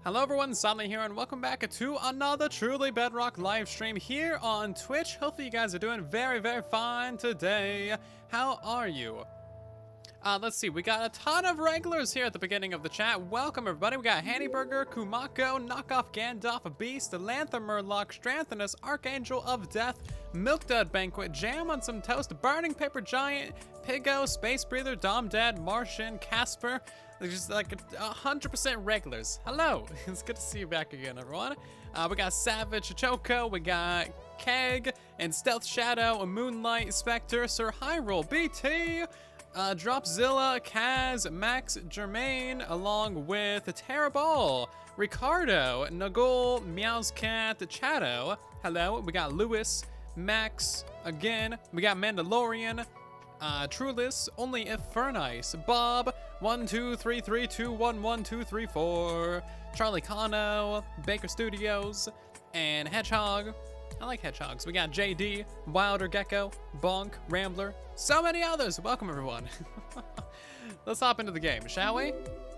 Hello everyone, Silentwo here, and welcome back to another truly Bedrock live stream here on Twitch. Hopefully you guys are doing very fine today. How are you? Let's see, we got a ton of regulars here at the beginning of the chat. Welcome everybody. We got Hannyburger, Kumako, Knockoff Gandalf, Beast, Lantha Murloc, Stranthanus, Archangel of Death, Milkdud Banquet, Jam on some Toast, Burning Paper Giant, Pigo, Space Breather, Dom Dad, Martian, Casper. They're just like 100% regulars. Hello, it's good to see you back again, everyone. We got Savage, Choco, we got Keg, and Stealth Shadow, Moonlight, Spectre, Sir Hyrule, BT, Dropzilla, Kaz, Max, Germain, along with Terraball, Ricardo, Nagul, Meowscat, Chato. Hello, we got Lewis, Max, again, we got Mandalorian, Trulis, Only If Furnice, Bob, 12332112234, Charlie Cano, Baker Studios, and Hedgehog. I like hedgehogs. We got JD, Wilder Gecko, Bonk, Rambler, so many others. Welcome everyone. Let's hop into the game, shall we?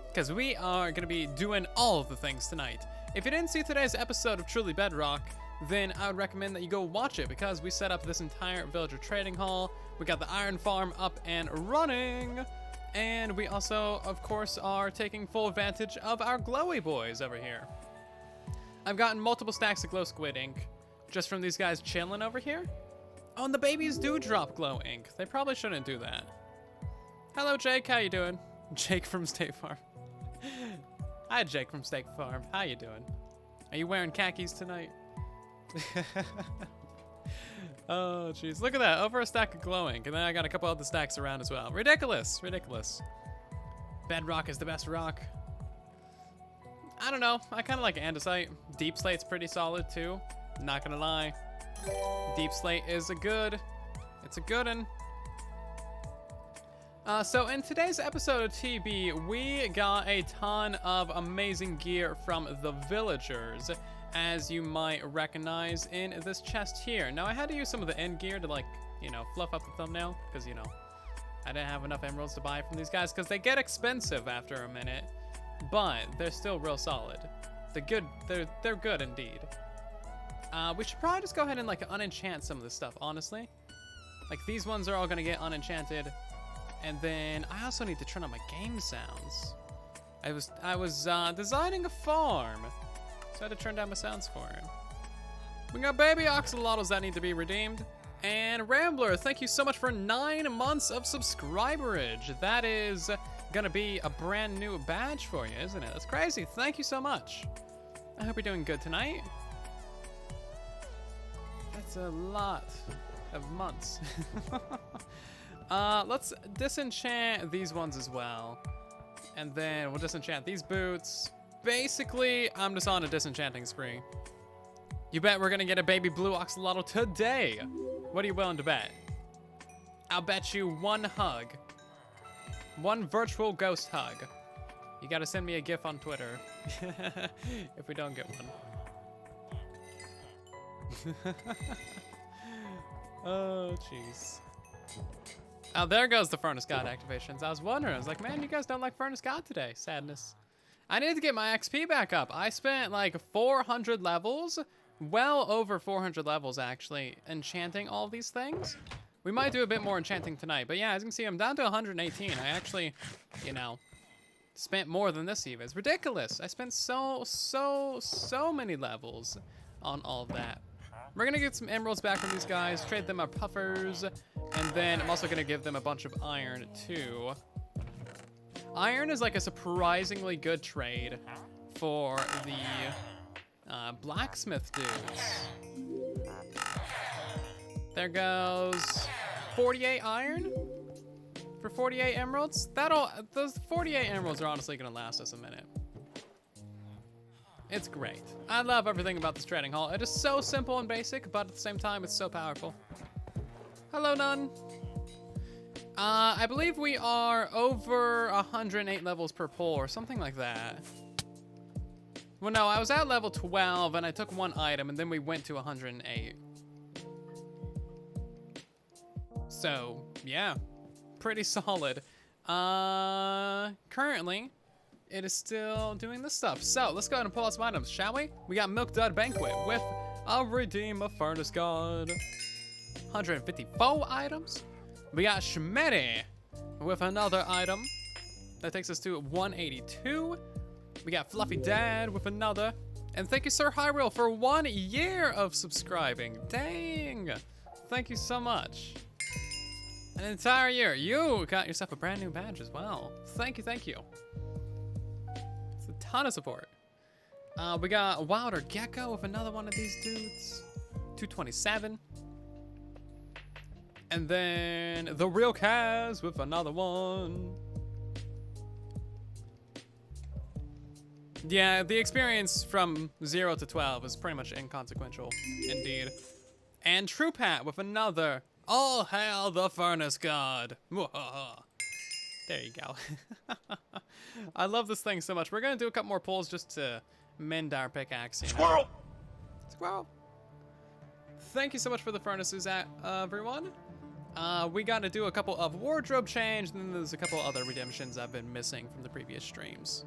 Because we are going to be doing all of the things tonight. If you didn't see today's episode of Truly Bedrock, then I would recommend that you go watch it, because we set up this entire villager trading hall. We got the iron farm up and running. And we also, of course, are taking full advantage of our glowy boys over here. I've gotten multiple stacks of glow squid ink just from these guys chilling over here. Oh, and the babies do drop glow ink. They probably shouldn't do that. Hello, Jake. How you doing? Jake from State Farm. Hi, Jake from State Farm. How you doing? Are you wearing khakis tonight? Oh, jeez. Look at that. Over a stack of glow ink. And then I got a couple other stacks around as well. Ridiculous. Ridiculous. Bedrock is the best rock. I don't know. I kind of like andesite. Deep slate's pretty solid, too. Not gonna lie. Deep slate is a good. It's a good one. So in today's episode of TB, we got a ton of amazing gear from the villagers, as you might recognize in this chest here. Now, I had to use some of the end gear to, like, you know, fluff up the thumbnail, because, you know, I didn't have enough emeralds to buy from these guys, because they get expensive after a minute, but they're still real solid. They're good. They're good indeed. We should probably just go ahead and, like, unenchant some of this stuff, honestly. Like, these ones are all gonna get unenchanted, and then I also need to turn on my game sounds. I was designing a farm, so I had to turn down my sounds for it. We got baby axolotls that need to be redeemed. And Rambler, thank you so much for 9 months of subscriberage. That is gonna be a brand new badge for you, isn't it? That's crazy. Thank you so much. I hope you're doing good tonight. That's a lot of months. Let's disenchant these ones as well. And then we'll disenchant these boots. Basically, I'm just on a disenchanting spree. You bet we're gonna get a baby blue axolotl today. What are you willing to bet? I'll bet you one hug. One virtual ghost hug. You gotta send me a GIF on Twitter if we don't get one. Oh, jeez. Oh, there goes the Furnace God activations. I was wondering. I was like, man, you guys don't like Furnace God today. Sadness. I need to get my XP back up. I spent like 400 levels, well over 400 levels actually, enchanting all these things. We might do a bit more enchanting tonight, but yeah, as you can see, I'm down to 118. I actually, you know, spent more than this even. It's ridiculous. I spent so many levels on all of that. We're gonna get some emeralds back from these guys, trade them our puffers, and then I'm also gonna give them a bunch of iron too. Iron is like a surprisingly good trade for the blacksmith dudes. There goes 48 iron for 48 emeralds. Those 48 emeralds are honestly gonna last us a minute. It's great. I love everything about this trading hall. It is so simple and basic, but at the same time, it's so powerful. Hello, Nun. I believe we are over 108 levels per pull or something like that. Well, no, I was at level 12 and I took one item and then we went to 108. So, yeah, pretty solid. Currently, it is still doing this stuff. So let's go ahead and pull out some items, shall we? We got Milk Dud Banquet with a Redeem a Furnace God. 154 items. We got Schmetty with another item. That takes us to 182. We got Fluffy Dad with another. And thank you, Sir Hyrule, for 1 year of subscribing. Dang. Thank you so much. An entire year. You got yourself a brand new badge as well. Thank you, thank you. It's a ton of support. We got Wilder Gecko with another one of these dudes. 227. And then the Real Kaz with another one. Yeah, the experience from 0 to 12 is pretty much inconsequential, indeed. And True Pat with another. All hail the Furnace God. There you go. I love this thing so much. We're gonna do a couple more pulls just to mend our pickaxe. Squirrel! Squirrel! Thank you so much for the furnaces, everyone. We gotta do a couple of wardrobe change, and then there's a couple other redemptions I've been missing from the previous streams.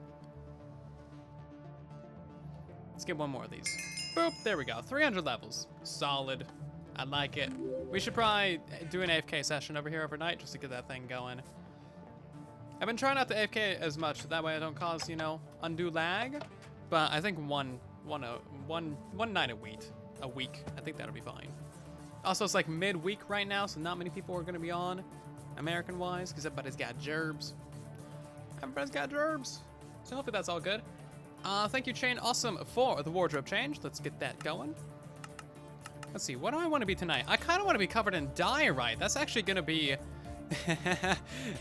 Let's get one more of these. Boop, there we go. 300 levels. Solid. I like it. We should probably do an AFK session over here overnight just to get that thing going. I've been trying not to AFK as much, so that way I don't cause, you know, undue lag. But I think one night a week, I think that'll be fine. Also, it's like midweek right now, so not many people are gonna be on, American-wise, because everybody's got gerbs. Everybody's got gerbs. So hopefully that's all good. Thank you, Chain Awesome, for the wardrobe change. Let's get that going. Let's see, what do I want to be tonight? I kind of want to be covered in diorite. That's actually going to be...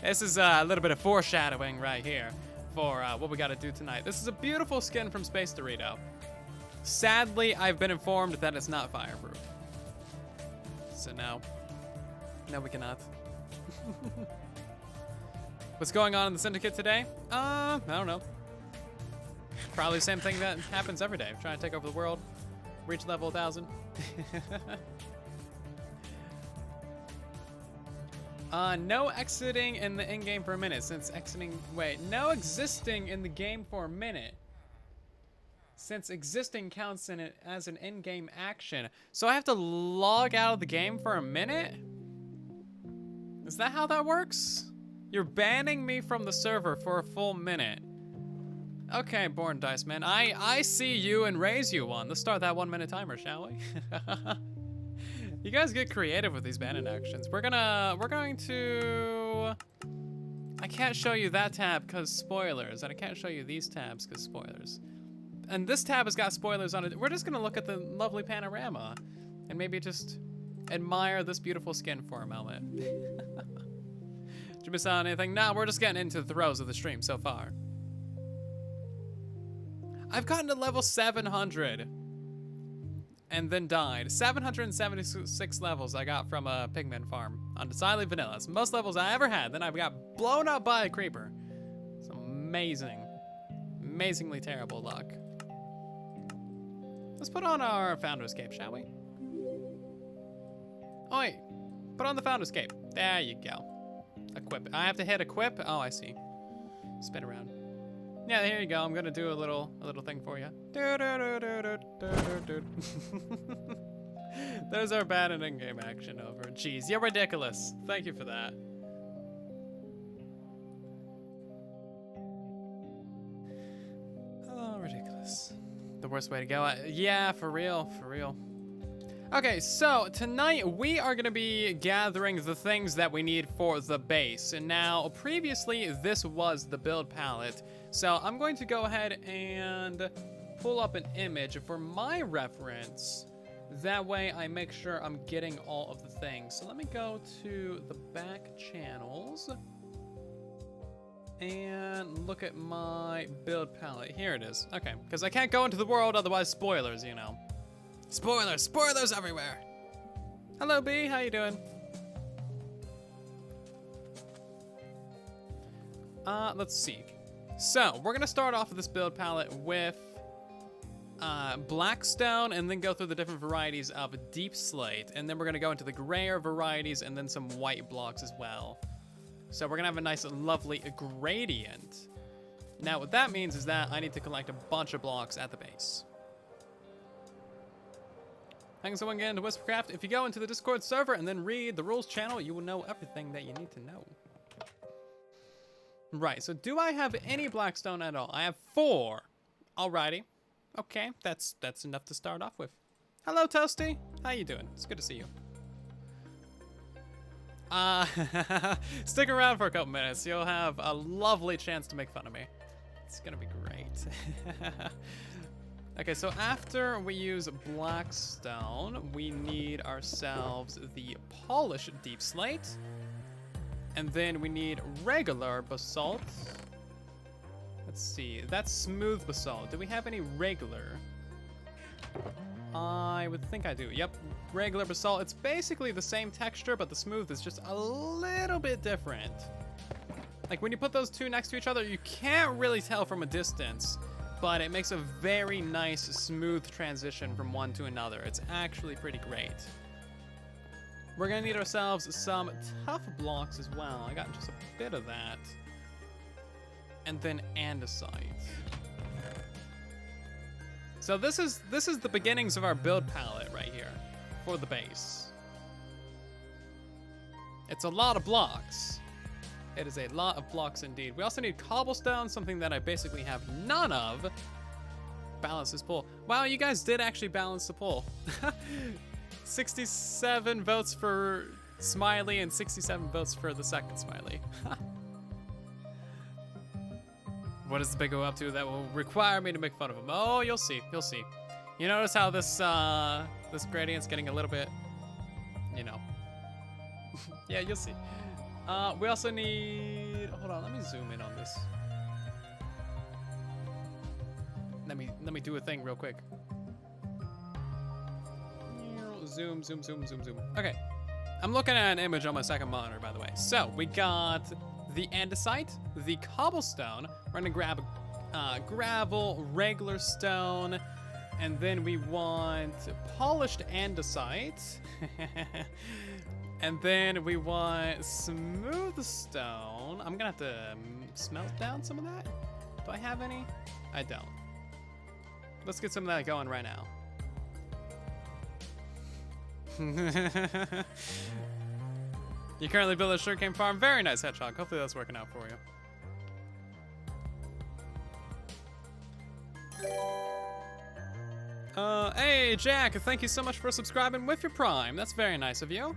This is a little bit of foreshadowing right here for what we got to do tonight. This is a beautiful skin from Space Dorito. Sadly, I've been informed that it's not fireproof. So no. No, we cannot. What's going on in the Syndicate today? I don't know. Probably the same thing that happens every day. Trying to take over the world. Reach level 1000. No exiting in the in-game for a minute since exiting... Wait, no existing in the game for a minute. Since existing counts in it as an in-game action. So I have to log out of the game for a minute? Is that how that works? You're banning me from the server for a full minute. Okay, Born Dice Man, I see you and raise you one. Let's start that 1 minute timer, shall we? You guys get creative with these banning actions. We're going to... I can't show you that tab because spoilers, and I can't show you these tabs because spoilers. And this tab has got spoilers on it. We're just gonna look at the lovely panorama and maybe just admire this beautiful skin for a moment. Did you miss out on anything? No, we're just getting into the throes of the stream so far. I've gotten to level 700 and then died. 776 levels I got from a pigman farm on Silent Vanilla. It's the most levels I ever had. Then I got blown up by a creeper. It's amazing. Amazingly terrible luck. Let's put on our Founder's Cape, shall we? Oh wait, put on the Founder's Cape. There you go. Equip. I have to hit equip. Oh, I see. Spin around. Yeah, here you go. I'm gonna do a little thing for you. There's our bad and in-game action over. Jeez, you're ridiculous. Thank you for that. Oh, ridiculous. The worst way to go. Yeah, for real, for real. Okay, so tonight we are going to be gathering the things that we need for the base. And now, previously, this was the build palette. So I'm going to go ahead and pull up an image for my reference. That way I make sure I'm getting all of the things. So let me go to the back channels and look at my build palette. Here it is. Okay, because I can't go into the world, otherwise spoilers, you know. Spoilers! Spoilers everywhere! Hello, B. How you doing? Let's see. So, we're going to start off with this build palette with Blackstone, and then go through the different varieties of Deep Slate. And then we're going to go into the grayer varieties, and then some white blocks as well. So we're going to have a nice, lovely gradient. Now, what that means is that I need to collect a bunch of blocks at the base. Thanks so much again to Whispercraft. If you go into the Discord server and then read the rules channel, you will know everything that you need to know. Right, so do I have any blackstone at all? I have 4. Alrighty. Okay, that's enough to start off with. Hello, Toasty. How you doing? It's good to see you. Stick around for a couple minutes. You'll have a lovely chance to make fun of me. It's gonna be great. Okay, so after we use blackstone, we need ourselves the polished deep slate. And then we need regular basalt. Let's see, that's smooth basalt. Do we have any regular? I would think I do. Yep, regular basalt. It's basically the same texture, but the smooth is just a little bit different. Like when you put those two next to each other, you can't really tell from a distance, but it makes a very nice, smooth transition from one to another. It's actually pretty great. We're gonna need ourselves some tough blocks as well. I got just a bit of that. And then andesite. So this is the beginnings of our build palette right here for the base. It's a lot of blocks. It is a lot of blocks indeed. We also need cobblestone, something that I basically have none of. Balance this poll. Wow, you guys did actually balance the poll. 67 votes for Smiley and 67 votes for the second Smiley. What is the big go up to that will require me to make fun of him? Oh, you'll see, you'll see. You notice how this this gradient's getting a little bit, you know. Yeah, you'll see. We also need, hold on, let me zoom in on this. Let me do a thing real quick. Zoom, zoom, zoom, zoom, zoom. Okay, I'm looking at an image on my second monitor, by the way. So we got the andesite, the cobblestone. We're gonna grab gravel, regular stone, and then we want polished andesite. And then we want smooth stone. I'm gonna have to smelt down some of that. Do I have any? I don't. Let's get some of that going right now. You currently build a sugarcane farm. Very nice, Hedgehog. Hopefully that's working out for you. Hey, Jack, thank you so much for subscribing with your Prime. That's very nice of you.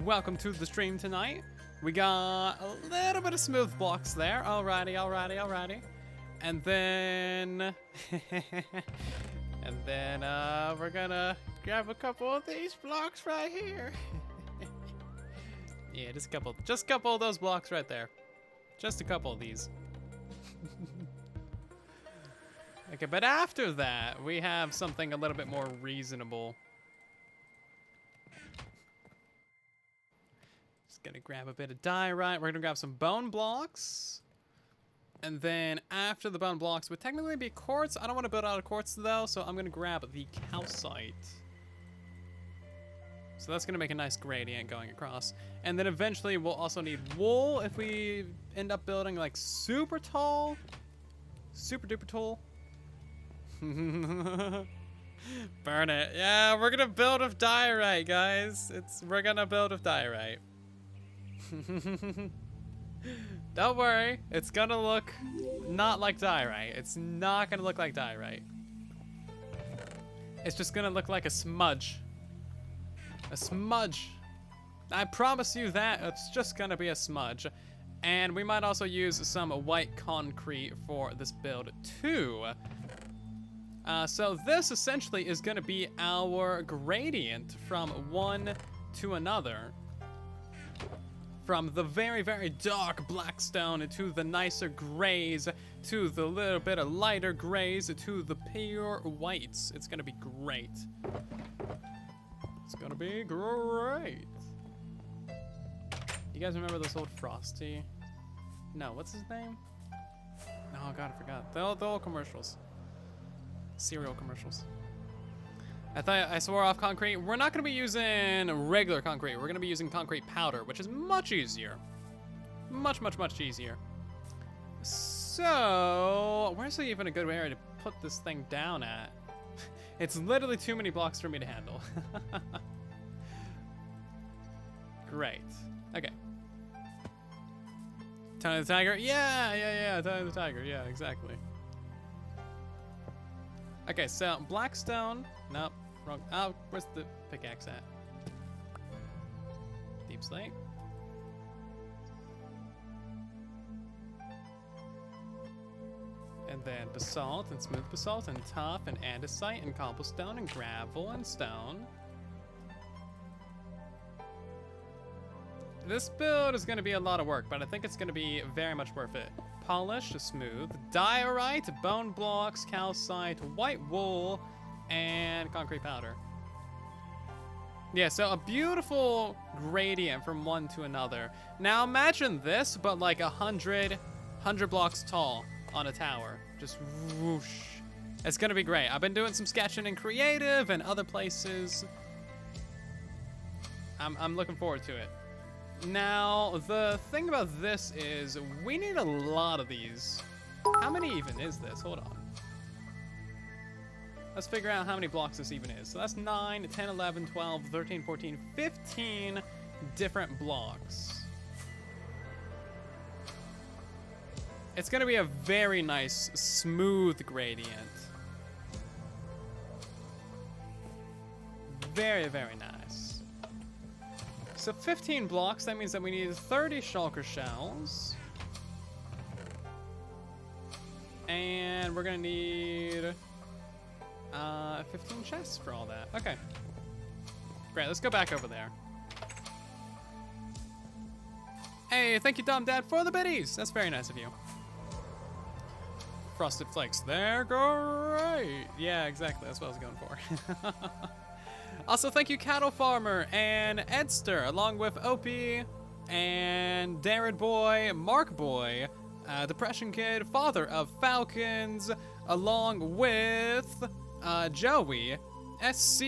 Welcome to the stream tonight. We got a little bit of smooth blocks there. Alrighty, alrighty, alrighty. And then... and then, we're gonna grab a couple of these blocks right here. Yeah, just a couple of those blocks right there. Just a couple of these. Okay, but after that, we have something a little bit more reasonable. Just gonna grab a bit of diorite. We're gonna grab some bone blocks. And then after the bone blocks would technically be quartz. I don't want to build out of quartz though, so I'm gonna grab the calcite. So that's gonna make a nice gradient going across. And then eventually we'll also need wool if we end up building like super tall. Super duper tall. Burn it. Yeah, we're gonna build with diorite, guys. We're gonna build with diorite. Don't worry, it's gonna look not like diorite. It's not gonna look like diorite. It's just gonna look like a smudge. A smudge. I promise you that. It's just gonna be a smudge. And we might also use some white concrete for this build too. So this essentially is gonna be our gradient from one to another. From the very, very dark black stone to the nicer grays, to the little bit of lighter grays, to the pure whites. It's gonna be great. It's gonna be great. You guys remember this old Frosty? No, what's his name? Oh God, I forgot. The old commercials. Cereal commercials. I thought I swore off concrete. We're not gonna be using regular concrete. We're gonna be using concrete powder, which is much easier. Much, much, much easier. So, where's even a good area to put this thing down at? It's literally too many blocks for me to handle. Great. Okay. Tony the Tiger? Yeah, Tony the Tiger. Yeah, exactly. Okay, so Blackstone. Nope, wrong. Oh, where's the pickaxe at? Deep Slate. And then basalt and smooth basalt and tough and andesite and cobblestone and gravel and stone. This build is going to be a lot of work, but I think it's going to be very much worth it. Polished, smooth, diorite, bone blocks, calcite, white wool, and concrete powder. Yeah, so a beautiful gradient from one to another. Now imagine this, but like 100 blocks tall on a tower. Just whoosh. It's gonna be great. I've been doing some sketching in creative and other places. I'm looking forward to it. Now, the thing about this is we need a lot of these. How many even is this? Hold on. Let's figure out how many blocks this even is. So that's 9, 10, 11, 12, 13, 14, 15 different blocks. It's gonna be a very nice, smooth gradient. Very, very nice. So 15 blocks, that means that we need 30 shulker shells. And we're gonna need 15 chests for all that. Okay. Great, let's go back over there. Hey, thank you, Dom Dad, for the biddies. That's very nice of you. Frosted Flakes, they're great. Yeah, exactly, that's what I was going for. Also, thank you, Cattle Farmer and Edster, along with Opie and Darren Boy, Mark Boy, Depression Kid, Father of Falcons, along with Joey, SC,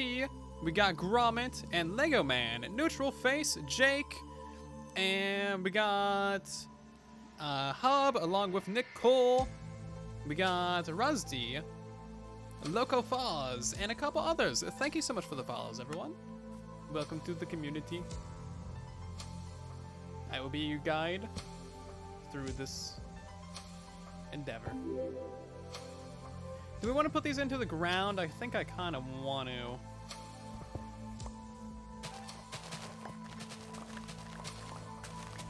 we got Gromit and Lego Man, Neutral Face, Jake, and we got Hub, along with Nick Cole. We got Rusty, Loco Foz, and a couple others. Thank you so much for the follows, everyone. Welcome to the community. I will be your guide through this endeavor. Do we want to put these into the ground? I think I kind of want to.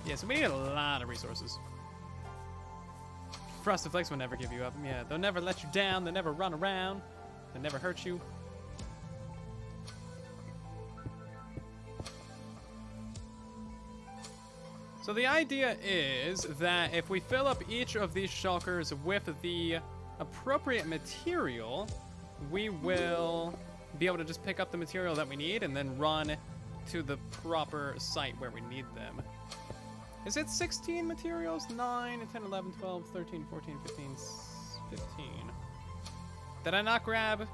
Yeah, so we need a lot of resources. Frosted Flakes will never give you up. Yeah, they'll never let you down. They'll never run around. They'll never hurt you. So the idea is that if we fill up each of these shulkers with the appropriate material, we will be able to just pick up the material that we need and then run to the proper site where we need them. Is it 16 materials? 9, 10, 11, 12, 13, 14, 15, 15. Did I not grab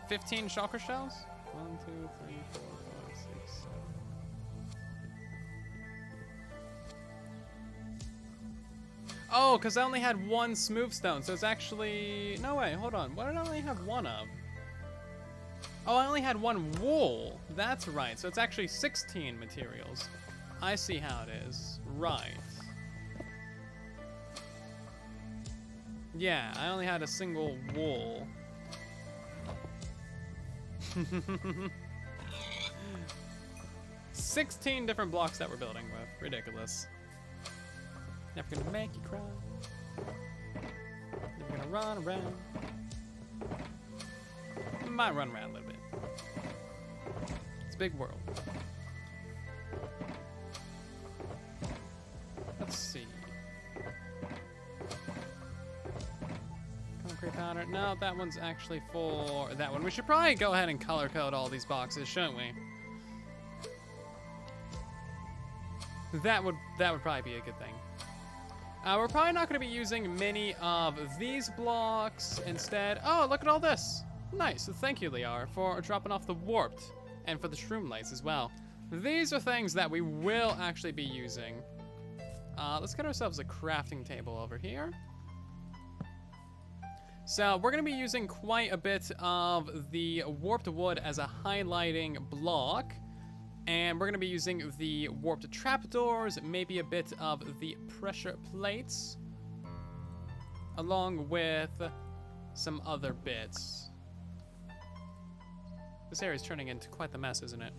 15 shulker shells? 1, 2, 3, 4, 5, 6, 7. Oh, because I only had one smooth stone, so it's actually... No, wait, hold on. What did I only have one of? Oh, I only had one wool. That's right. So it's actually 16 materials. I see how it is. Right. Yeah, I only had a single wool. 16 different blocks that we're building with. Ridiculous. Never gonna make you cry. Never gonna run around. Might run around a little bit. It's a big world. Let's see. Concrete powder. No, that one's actually for that one. We should probably go ahead and color code all these boxes, shouldn't we? That would probably be a good thing. We're probably not going to be using many of these blocks. Instead, oh, look at all this. Nice. Thank you, Liar, for dropping off the warped and for the shroom lights as well. These are things that we will actually be using. Let's get ourselves a crafting table over here. So we're going to be using quite a bit of the warped wood as a highlighting block. And we're going to be using the warped trapdoors, maybe a bit of the pressure plates, along with some other bits. This area is turning into quite the mess, isn't it?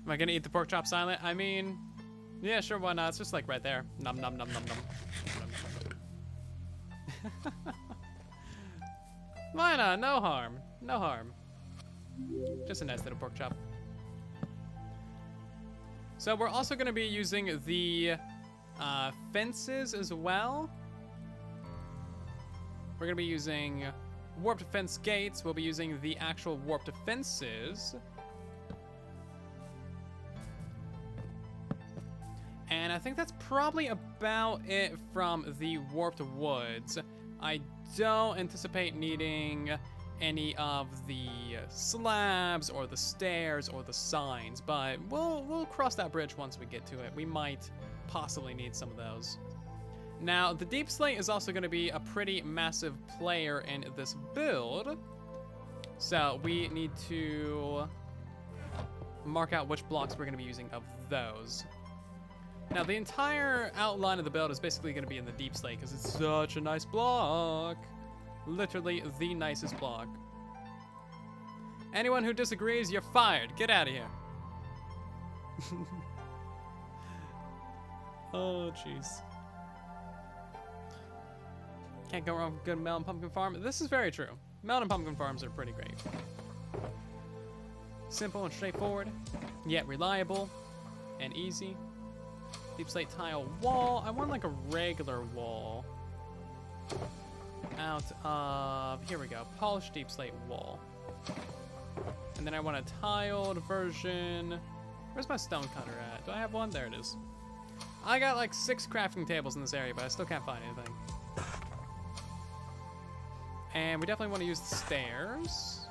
Am I going to eat the pork chop silent? I mean, yeah, sure, why not? It's just like right there. Nom nom nom nom nom. Why not? No harm. No harm. Just a nice little pork chop. So we're also going to be using the fences as well. We're going to be using warped fence gates. We'll be using the actual warped fences. And I think that's probably about it from the warped woods. I don't anticipate needing any of the slabs or the stairs or the signs, but we'll cross that bridge once we get to it. We might possibly need some of those. Now, the deep slate is also going to be a pretty massive player in this build, so we need to mark out which blocks we're going to be using of those. Now, the entire outline of the build is basically going to be in the deep slate because it's such a nice block. Literally the nicest block. Anyone who disagrees, you're fired. Get out of here. Oh, jeez. Can't go wrong with a good melon pumpkin farm. This is very true. Melon and pumpkin farms are pretty great. Simple and straightforward, yet reliable and easy. Deep slate tile wall. I want like a regular wall. Out of, here we go, polished deep slate wall. And then I want a tiled version. Where's my stone cutter at? Do I have one? There it is. I got like 6 crafting tables in this area, but I still can't find anything. And we definitely want to use the stairs.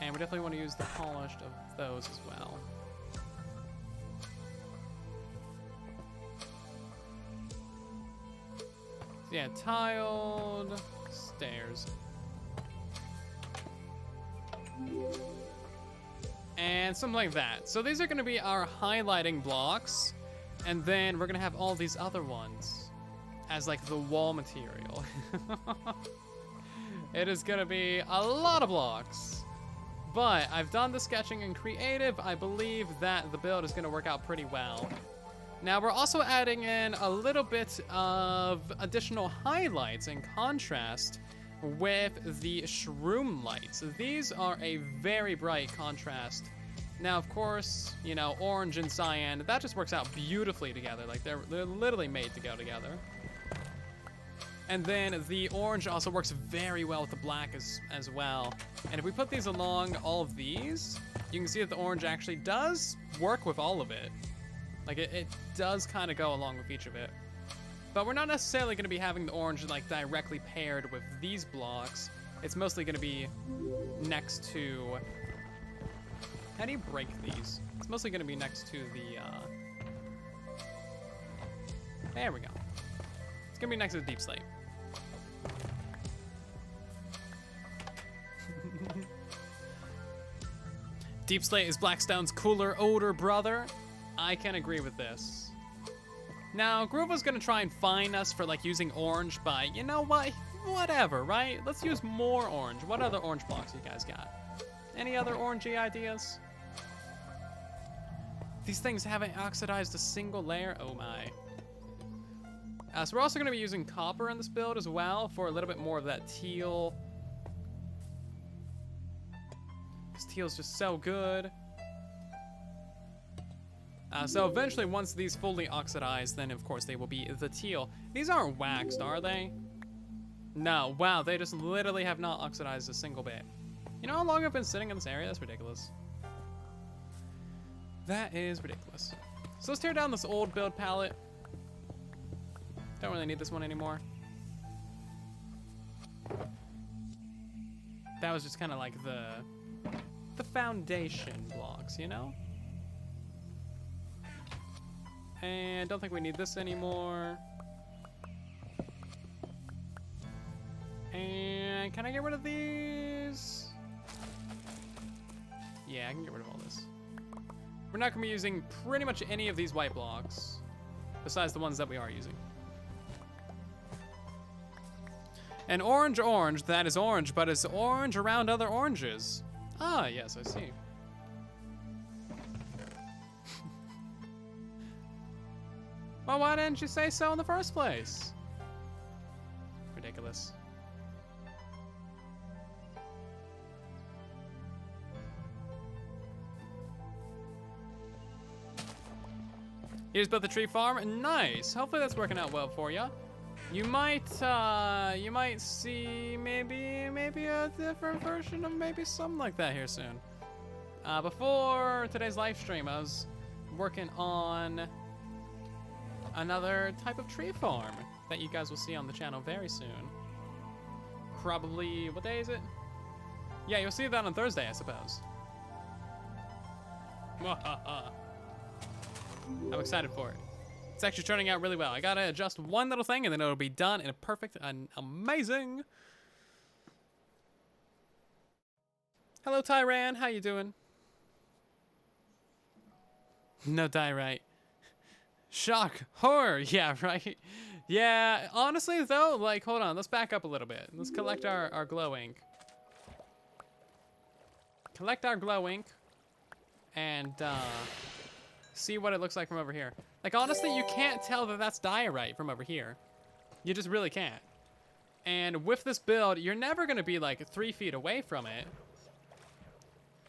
And we definitely want to use the polished of those as well. Yeah, tiled stairs. And something like that. So these are going to be our highlighting blocks. And then we're going to have all these other ones as like the wall material. It is going to be a lot of blocks. But I've done the sketching in creative. I believe that the build is going to work out pretty well. Now we're also adding in a little bit of additional highlights and contrast with the shroom lights. These are a very bright contrast. Now, of course, you know, orange and cyan, that just works out beautifully together. Like they're literally made to go together. And then the orange also works very well with the black as well. And if we put these along all of these, you can see that the orange actually does work with all of it. Like, it does kind of go along with each of it. But we're not necessarily going to be having the orange, like, directly paired with these blocks. It's mostly going to be next to... How do you break these? It's mostly going to be next to the, There we go. It's going to be next to the deep slate. Deep slate is Blackstone's cooler, older brother. I can agree with this. Now, Groove was gonna try and fine us for like using orange, but you know what? Whatever, right? Let's use more orange. What other orange blocks you guys got? Any other orangey ideas? These things haven't oxidized a single layer. Oh my. So we're also gonna be using copper in this build as well for a little bit more of that teal. This teal's just so good. So eventually, once these fully oxidize, then of course they will be the teal. These aren't waxed, are they? No, wow, they just literally have not oxidized a single bit. You know how long I've been sitting in this area? That's ridiculous. That is ridiculous. So let's tear down this old build palette. Don't really need this one anymore. That was just kind of like the foundation blocks, you know? And don't think we need this anymore. And can I get rid of these? Yeah, I can get rid of all this. We're not gonna be using pretty much any of these white blocks, besides the ones that we are using. An orange, that is orange, but it's orange around other oranges. Ah, yes, I see. Well, why didn't you say so in the first place? Ridiculous. You just built the tree farm? Nice. Hopefully that's working out well for you. You might see maybe a different version of maybe something like that here soon. Before today's live stream, I was working on another type of tree farm that you guys will see on the channel very soon. Probably, what day is it? Yeah, you'll see that on Thursday, I suppose. I'm excited for it. It's actually turning out really well. I gotta adjust one little thing and then it'll be done in a perfect and amazing. Hello, Tyran. How you doing? No diorite. Shock. Horror. Yeah, right. Yeah, honestly, though, like, hold on. Let's back up a little bit. Let's collect our glow ink. Collect our glow ink. And, see what it looks like from over here. Like, honestly, you can't tell that that's diorite from over here. You just really can't. And with this build, you're never going to be, like, 3 feet away from it.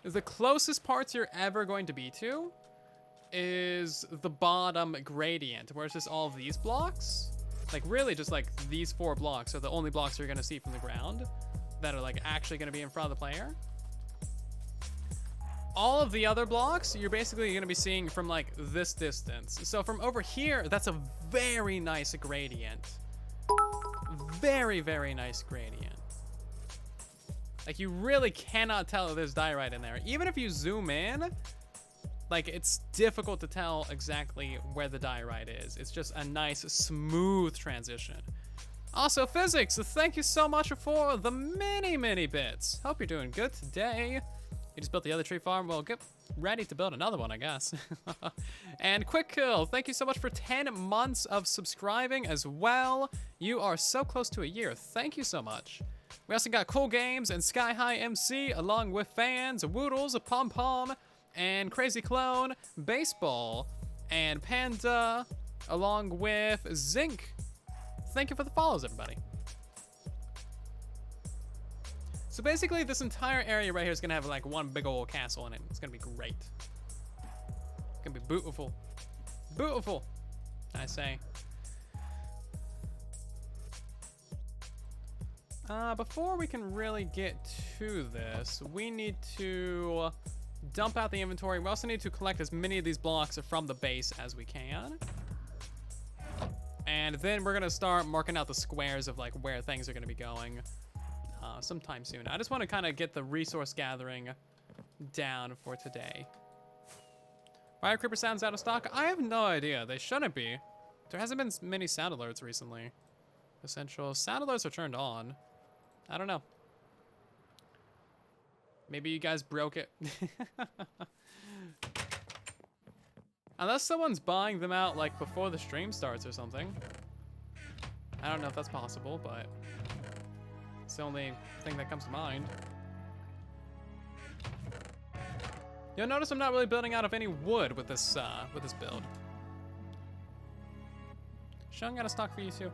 The closest parts you're ever going to be to is the bottom gradient, where it's just all of these blocks. Like, really, just, like, these 4 blocks are the only blocks you're going to see from the ground that are, like, actually going to be in front of the player. All of the other blocks, you're basically going to be seeing from, like, this distance. So from over here, that's a very nice gradient. Very, very nice gradient. Like, you really cannot tell that there's diorite in there. Even if you zoom in, like, it's difficult to tell exactly where the diorite is. It's just a nice, smooth transition. Also, Physics, thank you so much for the many bits. Hope you're doing good today. You just built the other tree farm. Well, get ready to build another one, I guess. And Quick Kill, thank you so much for 10 months of subscribing as well. You are so close to a year. Thank you so much. We also got Cool Games and Sky High MC, along with fans, Woodles, Pom Pom, and Crazy Clone, Baseball, and Panda, along with Zinc. Thank you for the follows, everybody. So basically, this entire area right here is gonna have like one big old castle in it. It's gonna be great. It's gonna be beautiful. Beautiful, I say. Before we can really get to this, we need to dump out the inventory. We also need to collect as many of these blocks from the base as we can. And then we're gonna start marking out the squares of like where things are gonna be going sometime soon. I just want to kind of get the resource gathering down for today. Why are creeper sounds out of stock? I have no idea. They shouldn't be. There hasn't been many sound alerts recently. Essential sound alerts are turned on. I don't know. Maybe you guys broke it. Unless someone's buying them out like before the stream starts or something. I don't know if that's possible, but it's the only thing that comes to mind. You'll notice I'm not really building out of any wood with this build. Sean got a stock for you too.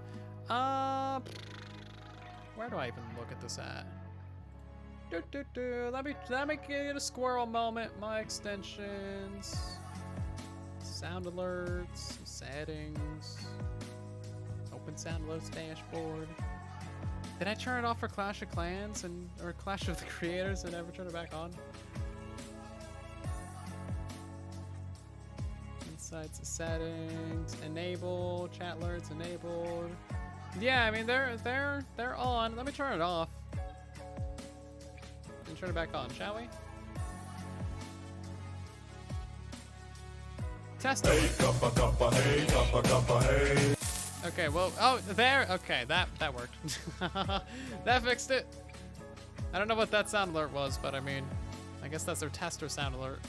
Where do I even look at this at? Let me get a squirrel moment. My extensions, sound alerts, settings, open sound alerts dashboard. Did I turn it off for Clash of Clans or Clash of the Creators and never turn it back on? Insights, settings, enable, chat alerts enabled. Yeah, I mean they're on. Let me turn it off. And turn it back on, shall we? Test it. Okay, well, oh, there. Okay, that worked. That fixed it. I don't know what that sound alert was, but I mean, I guess that's their tester sound alert.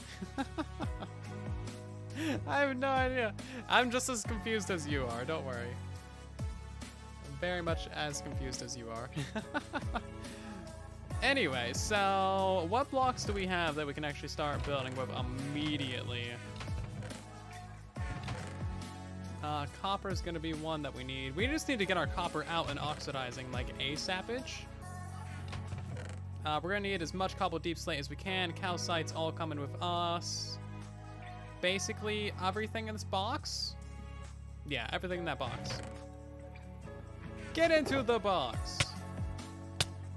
I have no idea. I'm just as confused as you are, don't worry. I'm very much as confused as you are. Anyway, so what blocks do we have that we can actually start building with immediately? Copper is going to be one that we need. We just need to get our copper out and oxidizing like ASAPage. We're going to need as much cobble deep slate as we can. Calcites all coming with us. Basically everything in this box. Yeah, everything in that box. Get into the box.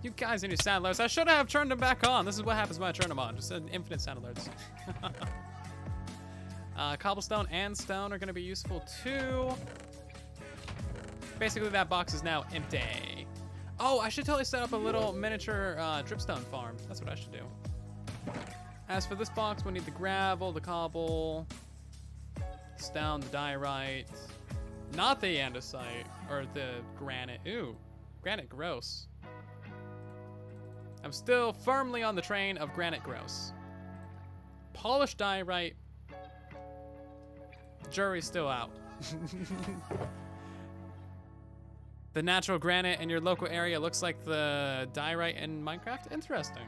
You guys and your sound alerts. I should have turned them back on. This is what happens when I turn them on. Just an infinite sound alerts. Cobblestone and stone are going to be useful too. Basically, that box is now empty. Oh, I should totally set up a little miniature dripstone farm. That's what I should do. As for this box, we need the gravel, the cobble, stone, the diorite, not the andesite, or the granite. Ooh, granite gross. I'm still firmly on the train of granite gross. Polished diorite. Jury's still out. The natural granite in your local area looks like the diorite in Minecraft. Interesting.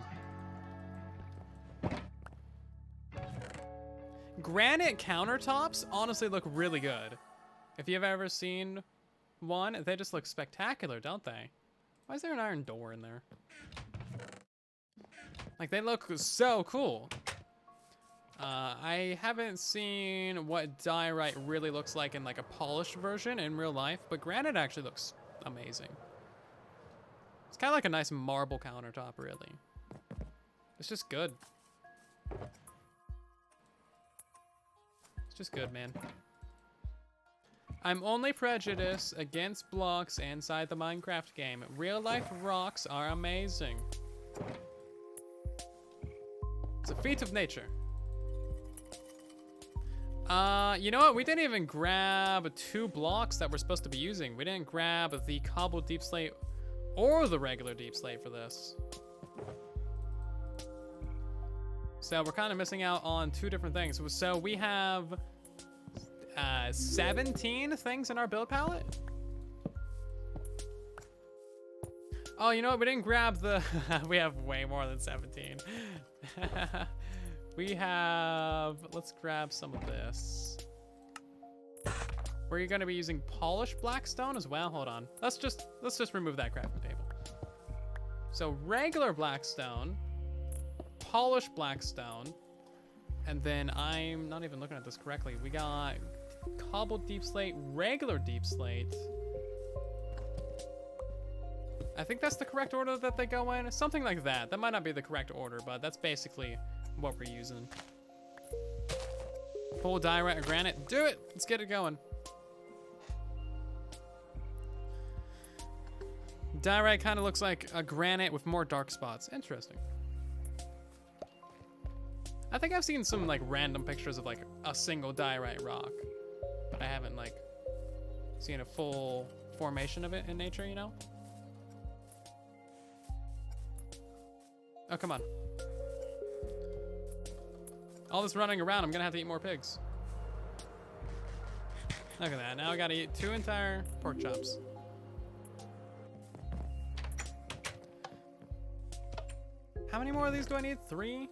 Granite countertops honestly look really good. If you've ever seen one, they just look spectacular, don't they? Why is there an iron door in there? Like, they look so cool. I haven't seen what diorite really looks like in like a polished version in real life, but granite actually looks amazing. It's kind of like a nice marble countertop, really. It's just good. It's just good, man. I'm only prejudiced against blocks inside the Minecraft game. Real life rocks are amazing. It's a feat of nature. You know what? We didn't even grab 2 blocks that we're supposed to be using. We didn't grab the cobbled deep slate or the regular deep slate for this. So we're kind of missing out on 2 different things. So we have 17 things in our build palette. Oh, you know what? We didn't grab the... We have way more than 17. We have... Let's grab some of this. We're going to be using polished blackstone as well. Hold on. Let's just remove that crafting table. So regular blackstone, polished blackstone, and then I'm not even looking at this correctly. We got cobbled deep slate, regular deep slate. I think that's the correct order that they go in. Something like that. That might not be the correct order, but that's basically what we're using. Full diorite or granite. Do it. Let's get it going. Diorite kind of looks like a granite with more dark spots. Interesting. I think I've seen some like random pictures of like a single diorite rock, but I haven't like seen a full formation of it in nature, you know? Oh, come on. All this running around, I'm gonna have to eat more pigs. Look at that, now I gotta eat 2 entire pork chops. How many more of these do I need? 3?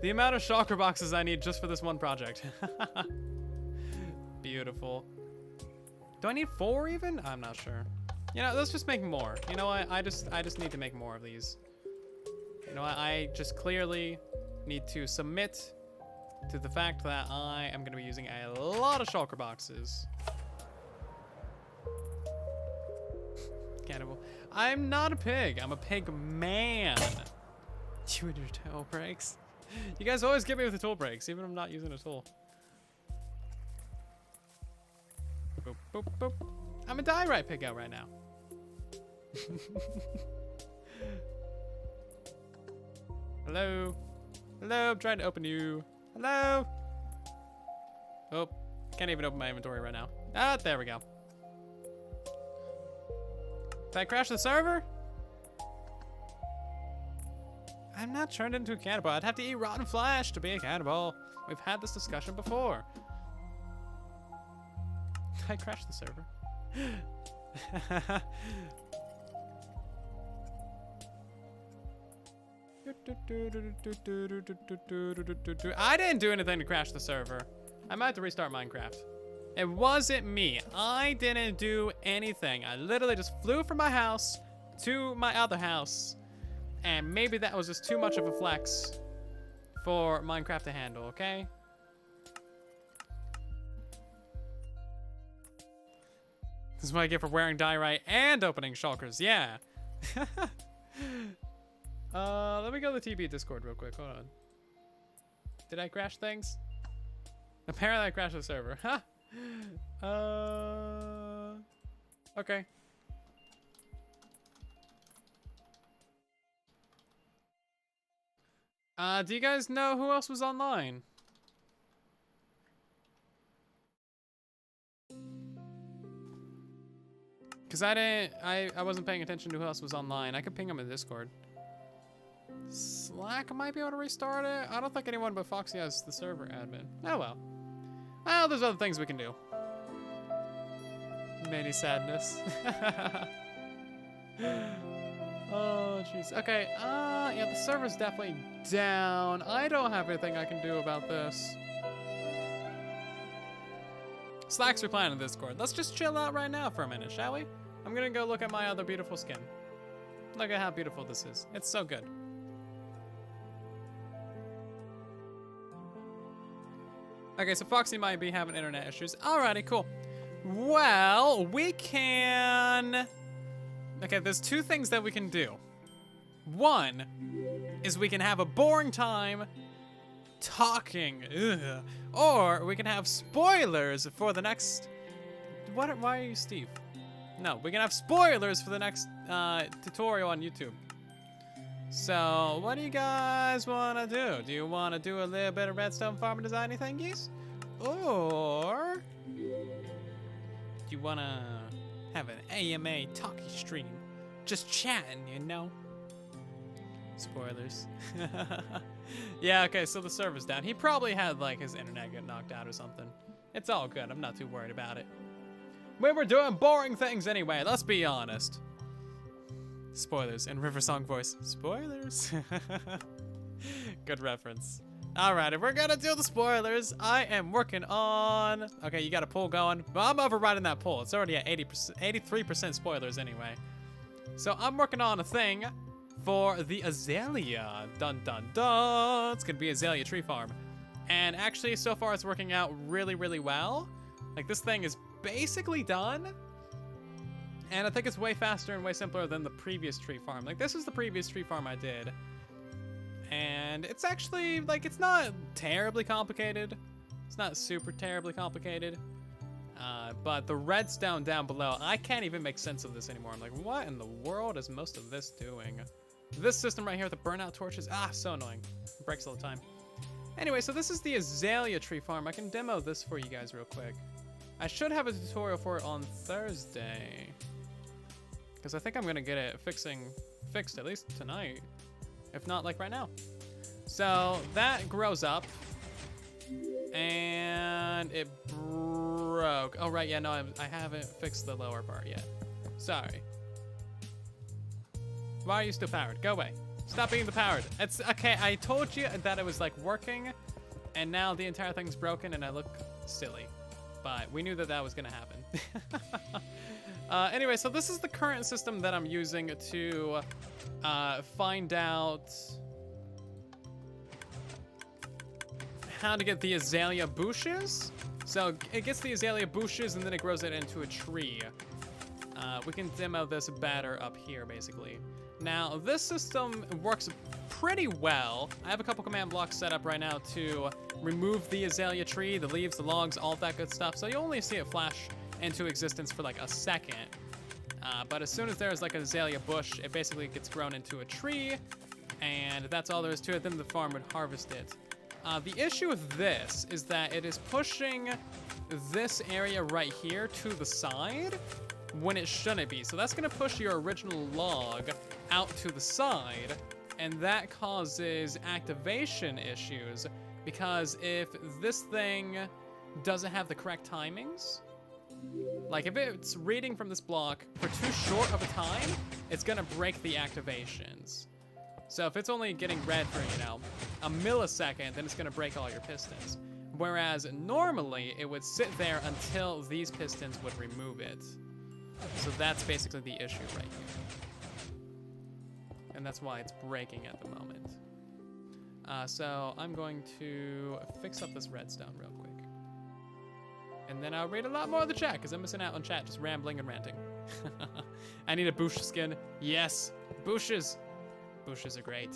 The amount of shulker boxes I need just for this one project. Beautiful. Do I need 4 even? I'm not sure. You know, let's just make more. You know what? I just need to make more of these. You know what? I just clearly need to submit to the fact that I am going to be using a lot of shulker boxes. Cannibal. I'm not a pig. I'm a pig man. You and your tool breaks. You guys always get me with the tool breaks, even if I'm not using a tool. Boop, boop, boop. I'm a diorite pig out right now. Hello? Hello, I'm trying to open you. Hello? Oh, can't even open my inventory right now. Ah, there we go. Did I crash the server? I'm not turned into a cannibal. I'd have to eat rotten flesh to be a cannibal. We've had this discussion before. I crashed the server. I didn't do anything to crash the server. I might have to restart Minecraft. It wasn't me. I didn't do anything. I literally just flew from my house to my other house. And maybe that was just too much of a flex for Minecraft to handle, okay? This is what I get for wearing diorite and opening shulkers, yeah. Let me go to the TB Discord real quick, hold on. Did I crash things? Apparently I crashed the server, huh? Okay. Do you guys know who else was online? Cause I wasn't paying attention to who else was online. I could ping them in Discord. Slack might be able to restart it. I don't think anyone but Foxy has the server admin. Oh well. Well, there's other things we can do. Many sadness. Oh, jeez. Okay, yeah, the server's definitely down. I don't have anything I can do about this. Slack's replying on Discord. Let's just chill out right now for a minute, shall we? I'm gonna go look at my other beautiful skin. Look at how beautiful this is. It's so good. Okay, so Foxy might be having internet issues. Alrighty, cool. Well, we can... Okay, there's two things that we can do. One is we can have a boring time talking, ugh, or we can have spoilers for the next... Why are you Steve? No, we can have spoilers for the next tutorial on YouTube. So, what do you guys want to do? Do you want to do a little bit of redstone farming designy thingies? Or do you want to have an AMA talkie stream? Just chatting, you know? Spoilers. Yeah, okay, so the server's down. He probably had, like, his internet get knocked out or something. It's all good. I'm not too worried about it. We were doing boring things anyway, let's be honest. Spoilers in River Song voice. Spoilers. Good reference. Alright, if we're gonna do the spoilers, I am working on... Okay, you got a poll going. Well, I'm overriding that poll. It's already at 83% spoilers anyway. So I'm working on a thing for the Azalea. Dun dun dun. It's gonna be Azalea Tree Farm. And actually, so far it's working out really, really well. Like, this thing is basically done. And I think it's way faster and way simpler than the previous tree farm. Like, this is the previous tree farm I did. And it's actually, like, it's not terribly complicated. It's not super terribly complicated. But the redstone down below, I can't even make sense of this anymore. I'm like, what in the world is most of this doing? This system right here with the burnout torches, so annoying. It breaks all the time. Anyway, so this is the Azalea Tree Farm. I can demo this for you guys real quick. I should have a tutorial for it on Thursday. Because I think I'm gonna get it fixed at least tonight. If not, like right now. So that grows up. And it broke. Oh, right, yeah, no, I haven't fixed the lower part yet. Sorry. Why are you still powered? Go away. Stop being the powered. It's okay, I told you that it was like working, and now the entire thing's broken and I look silly. But we knew that that was gonna happen. Anyway, so this is the current system that I'm using to find out how to get the azalea bushes. So it gets the azalea bushes and then it grows it into a tree. We can demo this better up here, basically. Now, this system works pretty well. I have a couple command blocks set up right now to remove the azalea tree, the leaves, the logs, all that good stuff. So you only see it flash into existence for like a second. But as soon as there's like an azalea bush, it basically gets grown into a tree, and that's all there is to it. Then the farm would harvest it. The issue with this is that it is pushing this area right here to the side when it shouldn't be. So that's gonna push your original log out to the side, and that causes activation issues, because if this thing doesn't have the correct timings, like if it's reading from this block for too short of a time, it's gonna break the activations. So if it's only getting read for, you know, a millisecond, then it's gonna break all your pistons. Whereas normally it would sit there until these pistons would remove it. So that's basically the issue right here. And that's why it's breaking at the moment. So I'm going to fix up this redstone real quick. And then I'll read a lot more of the chat, because I'm missing out on chat, just rambling and ranting. I need a bush skin. Yes, bushes. Bushes are great.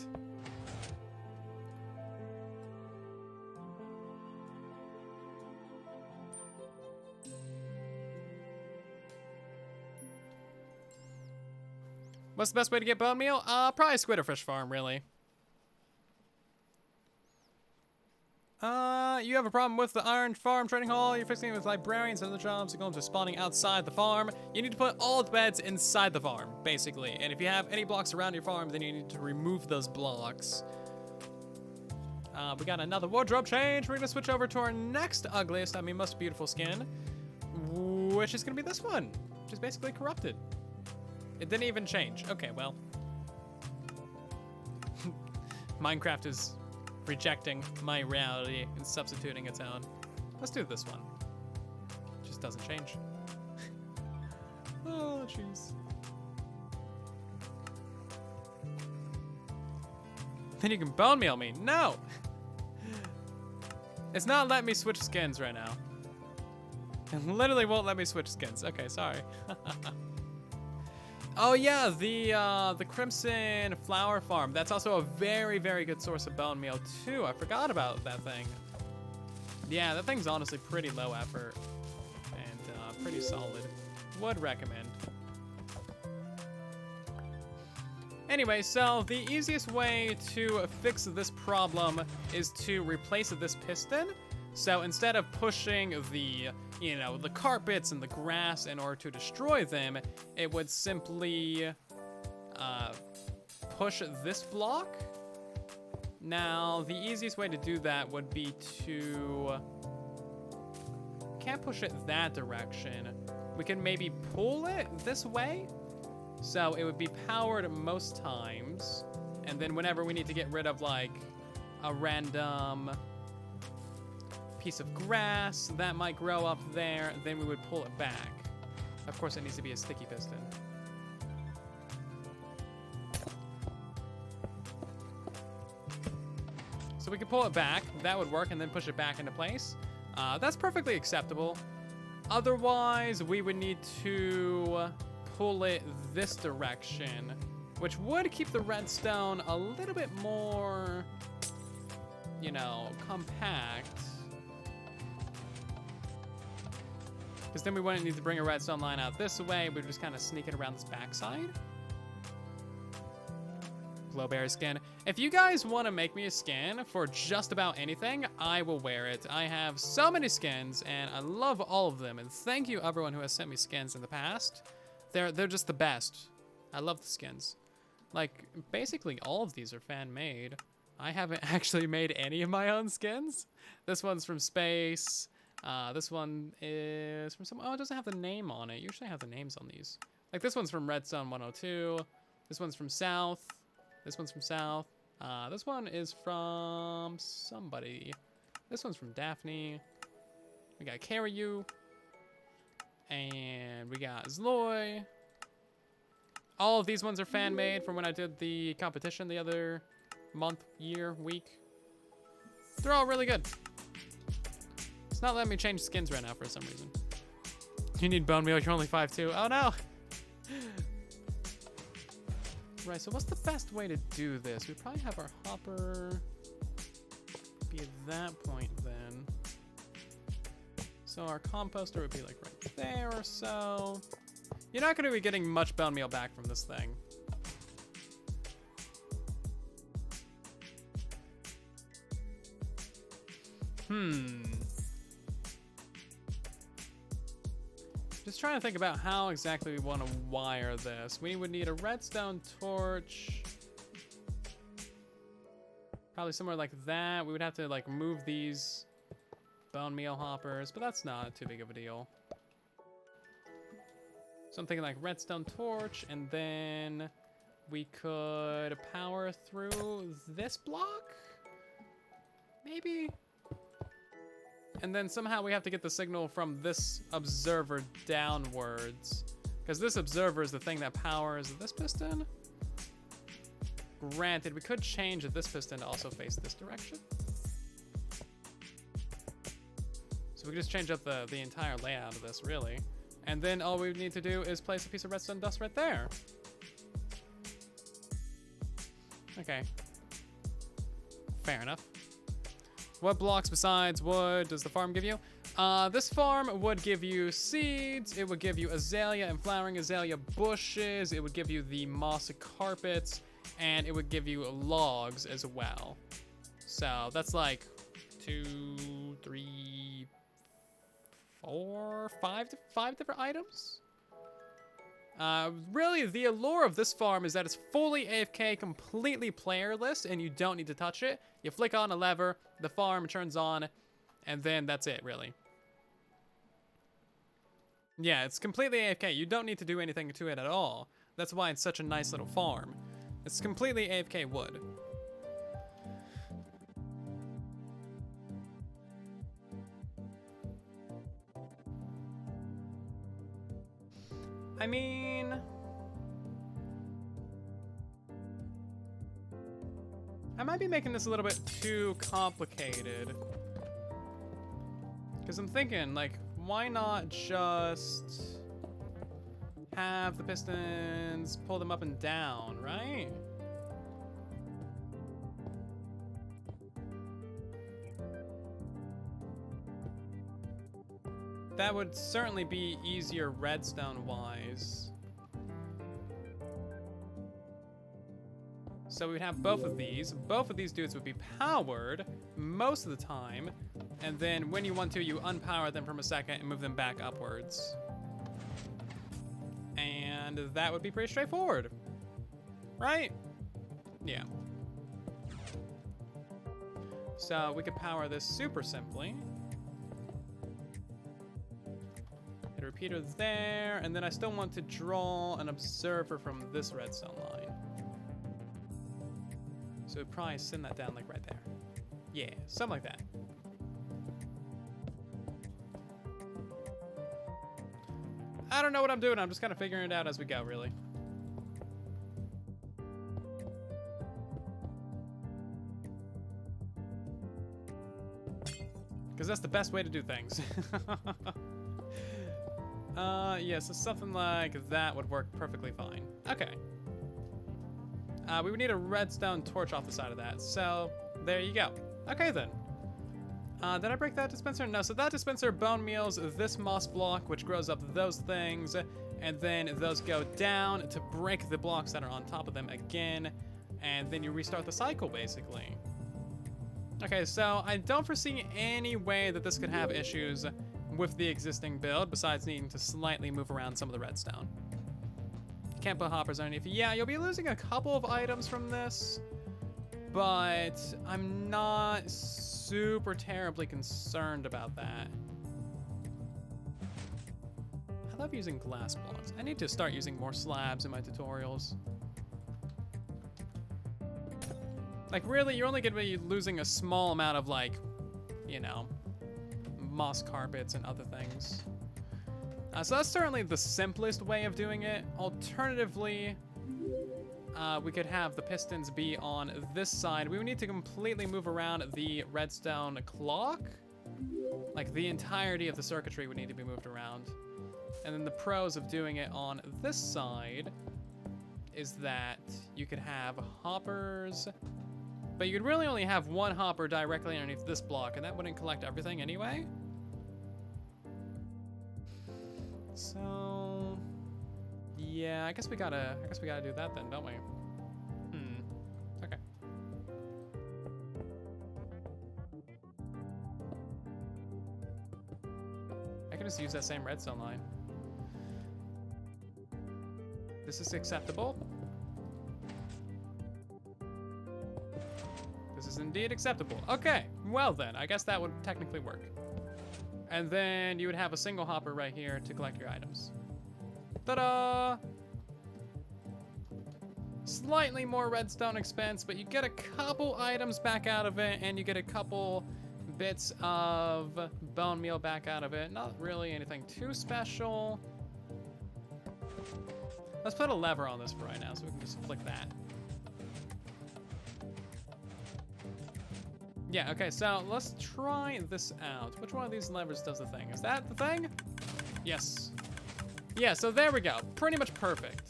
What's the best way to get bone meal? Probably squid or fish farm, really. You have a problem with the iron farm trading hall. You're fixing it with librarians and other jobs. The golems are spawning outside the farm. You need to put all the beds inside the farm, basically. And if you have any blocks around your farm, then you need to remove those blocks. We got another wardrobe change. We're gonna switch over to our next ugliest, I mean most beautiful skin, which is gonna be this one, which is basically corrupted. It didn't even change. Okay, well. Minecraft is rejecting my reality and substituting its own. Let's do this one. It just doesn't change. Oh, jeez. Then you can bone meal me. No! It's not letting me switch skins right now. It literally won't let me switch skins. Okay, sorry. Oh yeah, the Crimson Flower Farm. That's also a very, very good source of bone meal too. I forgot about that thing. Yeah, that thing's honestly pretty low effort and pretty solid. Would recommend. Anyway, so the easiest way to fix this problem is to replace this piston. So instead of pushing the, you know, the carpets and the grass in order to destroy them, it would simply push this block. Now, the easiest way to do that would be to... Can't push it that direction. We can maybe pull it this way. So it would be powered most times. And then whenever we need to get rid of, like, a random piece of grass that might grow up there, then we would pull it back. Of course, it needs to be a sticky piston. So we could pull it back, that would work, and then push it back into place. That's perfectly acceptable. Otherwise, we would need to pull it this direction, which would keep the redstone a little bit more, you know, compact. Because then we wouldn't need to bring a redstone line out this way. We'd just kind of sneak it around this backside. Glowberry skin. If you guys want to make me a skin for just about anything, I will wear it. I have so many skins, and I love all of them. And thank you, everyone who has sent me skins in the past. They're just the best. I love the skins. Like, basically all of these are fan-made. I haven't actually made any of my own skins. This one's from space. This one is from some... Oh, it doesn't have the name on it. Usually I have the names on these. Like, this one's from Redstone 102. This one's from South. This one's from South. This one is from somebody. This one's from Daphne. We got Carry You. And we got Zloy. All of these ones are fan-made from when I did the competition the other month, year, week. They're all really good. It's not letting me change skins right now for some reason. You need bone meal, you're only 5'2". Oh no! Right, so what's the best way to do this? We probably have our hopper be at that point then. So our composter would be like right there or so. You're not going to be getting much bone meal back from this thing. Just trying to think about how exactly we want to wire this. We would need a redstone torch. Probably somewhere like that. We would have to like move these bone meal hoppers, but that's not too big of a deal. So I'm thinking like redstone torch, and then we could power through this block? Maybe? And then somehow we have to get the signal from this observer downwards. Because this observer is the thing that powers this piston. Granted, we could change this piston to also face this direction. So we could just change up the entire layout of this, really. And then all we would need to do is place a piece of redstone dust right there. Okay. Fair enough. What blocks besides wood does the farm give you? This farm would give you seeds, it would give you azalea and flowering azalea bushes, it would give you the moss carpets, and it would give you logs as well. So that's like 2, 3, 4, 5 different items? Really, the allure of this farm is that it's fully AFK, completely playerless, and you don't need to touch it. You flick on a lever, the farm turns on, and then that's it, really. Yeah, it's completely AFK. You don't need to do anything to it at all. That's why it's such a nice little farm. It's completely AFK wood. I mean, I might be making this a little bit too complicated. Because I'm thinking, like, why not just have the pistons pull them up and down, right? That would certainly be easier redstone-wise. So we would have both of these. Both of these dudes would be powered most of the time. And then when you want to, you unpower them for a second and move them back upwards. And that would be pretty straightforward. Right? Yeah. So we could power this super simply. Hit a repeater there, and then I still want to draw an observer from this redstone line. So we'd probably send that down like right there. Yeah, something like that. I don't know what I'm doing. I'm just kind of figuring it out as we go, really. Because that's the best way to do things. Yeah, so something like that would work perfectly fine. Okay. We would need a redstone torch off the side of that. So, there you go. Okay, then. Did I break that dispenser? No, so that dispenser bone meals this moss block, which grows up those things, and then those go down to break the blocks that are on top of them again, and then you restart the cycle, basically. Okay, so I don't foresee any way that this could have issues with the existing build, besides needing to slightly move around some of the redstone. Can't put hoppers underneath. Yeah, you'll be losing a couple of items from this, but I'm not super terribly concerned about that. I love using glass blocks. I need to start using more slabs in my tutorials. Like, really, you're only gonna be losing a small amount of, like, you know, moss carpets and other things. So that's certainly the simplest way of doing it. Alternatively, we could have the pistons be on this side. We would need to completely move around the redstone clock. Like, the entirety of the circuitry would need to be moved around. And then the pros of doing it on this side is that you could have hoppers, but you'd really only have one hopper directly underneath this block, and that wouldn't collect everything anyway. So, yeah, I guess we gotta do that then, don't we? Okay. just use that same redstone line. This is acceptable. This is indeed acceptable. Okay, well then, I guess that would technically work. And then you would have a single hopper right here to collect your items. Ta-da! Slightly more redstone expense, but you get a couple items back out of it, and you get a couple bits of bone meal back out of it. Not really anything too special. Let's put a lever on this for right now, so we can just flick that. Yeah, okay, so let's try this out. Which one of these levers does the thing? Is that the thing? Yes. Yeah, so there we go. Pretty much perfect.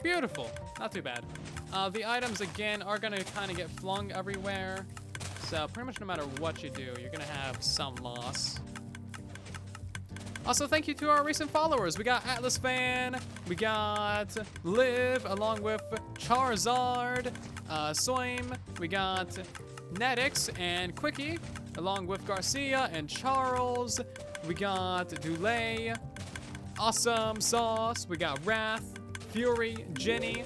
Beautiful. Not too bad. The items, again, are going to kind of get flung everywhere. So pretty much no matter what you do, you're going to have some loss. Also, thank you to our recent followers. We got Atlas Fan, we got Liv, along with Charizard, Soim, we got Netix and Quickie, along with Garcia and Charles. We got Dulay, Awesome Sauce, we got Wrath, Fury, Jenny,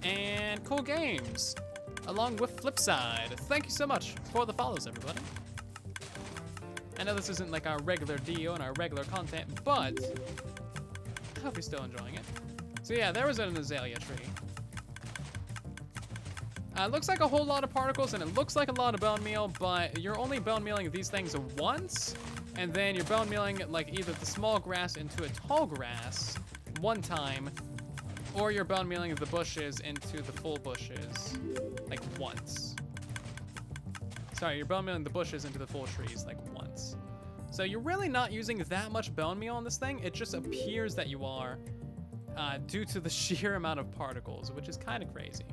and Cool Games, along with Flipside. Thank you so much for the follows, everybody. I know this isn't like our regular deal and our regular content, but I hope you're still enjoying it. So yeah, there was an Azalea Tree. It looks like a whole lot of particles and it looks like a lot of bone meal, but you're only bone mealing these things once, and then you're bone mealing like either the small grass into a tall grass one time, or you're bone mealing the bushes into the full bushes like once. Sorry, you're bone mealing the bushes into the full trees like once. So you're really not using that much bone meal on this thing. It just appears that you are due to the sheer amount of particles, which is kind of crazy.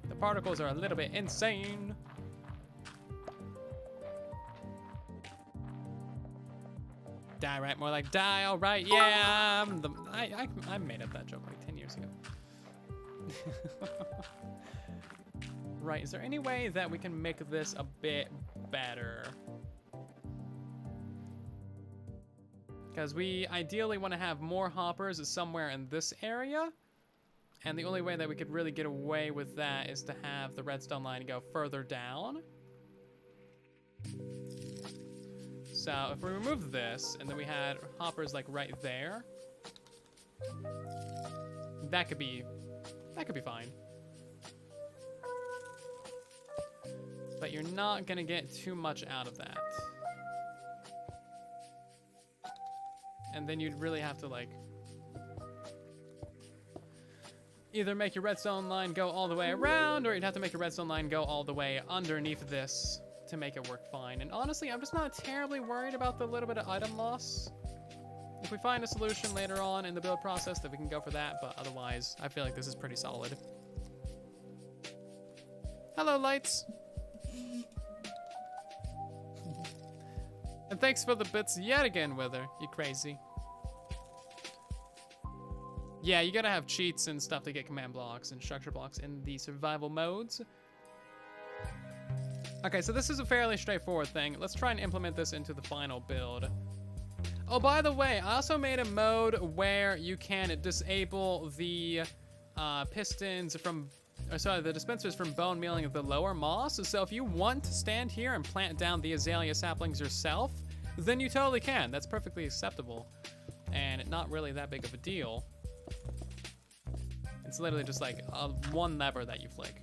The particles are a little bit insane. Die, right? More like die, all right, yeah. I made up that joke like 10 years ago. Right, is there any way that we can make this a bit better? Because we ideally want to have more hoppers somewhere in this area. And the only way that we could really get away with that is to have the redstone line go further down. So if we remove this and then we had hoppers like right there, that could be fine. But you're not gonna get too much out of that. And then you'd really have to like either make your redstone line go all the way around, or you'd have to make your redstone line go all the way underneath this to make it work fine. And honestly, I'm just not terribly worried about the little bit of item loss. If we find a solution later on in the build process, then we can go for that, but otherwise, I feel like this is pretty solid. Hello, Lights. And thanks for the bits yet again, Wither. You crazy. Yeah, you gotta have cheats and stuff to get command blocks and structure blocks in the survival modes. Okay, so this is a fairly straightforward thing. Let's try and implement this into the final build. Oh, by the way, I also made a mode where you can disable the pistons from, or sorry, the dispensers from bone mealing of the lower moss. So if you want to stand here and plant down the azalea saplings yourself, then you totally can. That's perfectly acceptable and not really that big of a deal. It's literally just like one lever that you flick.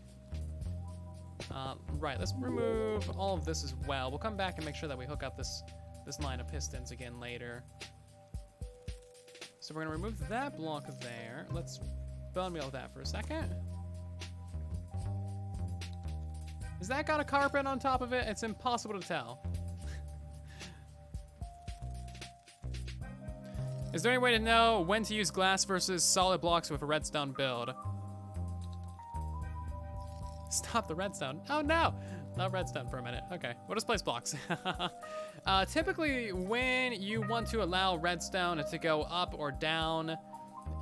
Right, let's remove all of this as well. We'll come back and make sure that we hook up this line of pistons again later. So we're gonna remove that block there. Let's bone meal that for a second. Has that got a carpet on top of it? It's impossible to tell. Is there any way to know when to use glass versus solid blocks with a redstone build? Stop the redstone. Oh no, not redstone for a minute. Okay, we'll just place blocks. Typically, when you want to allow redstone to go up or down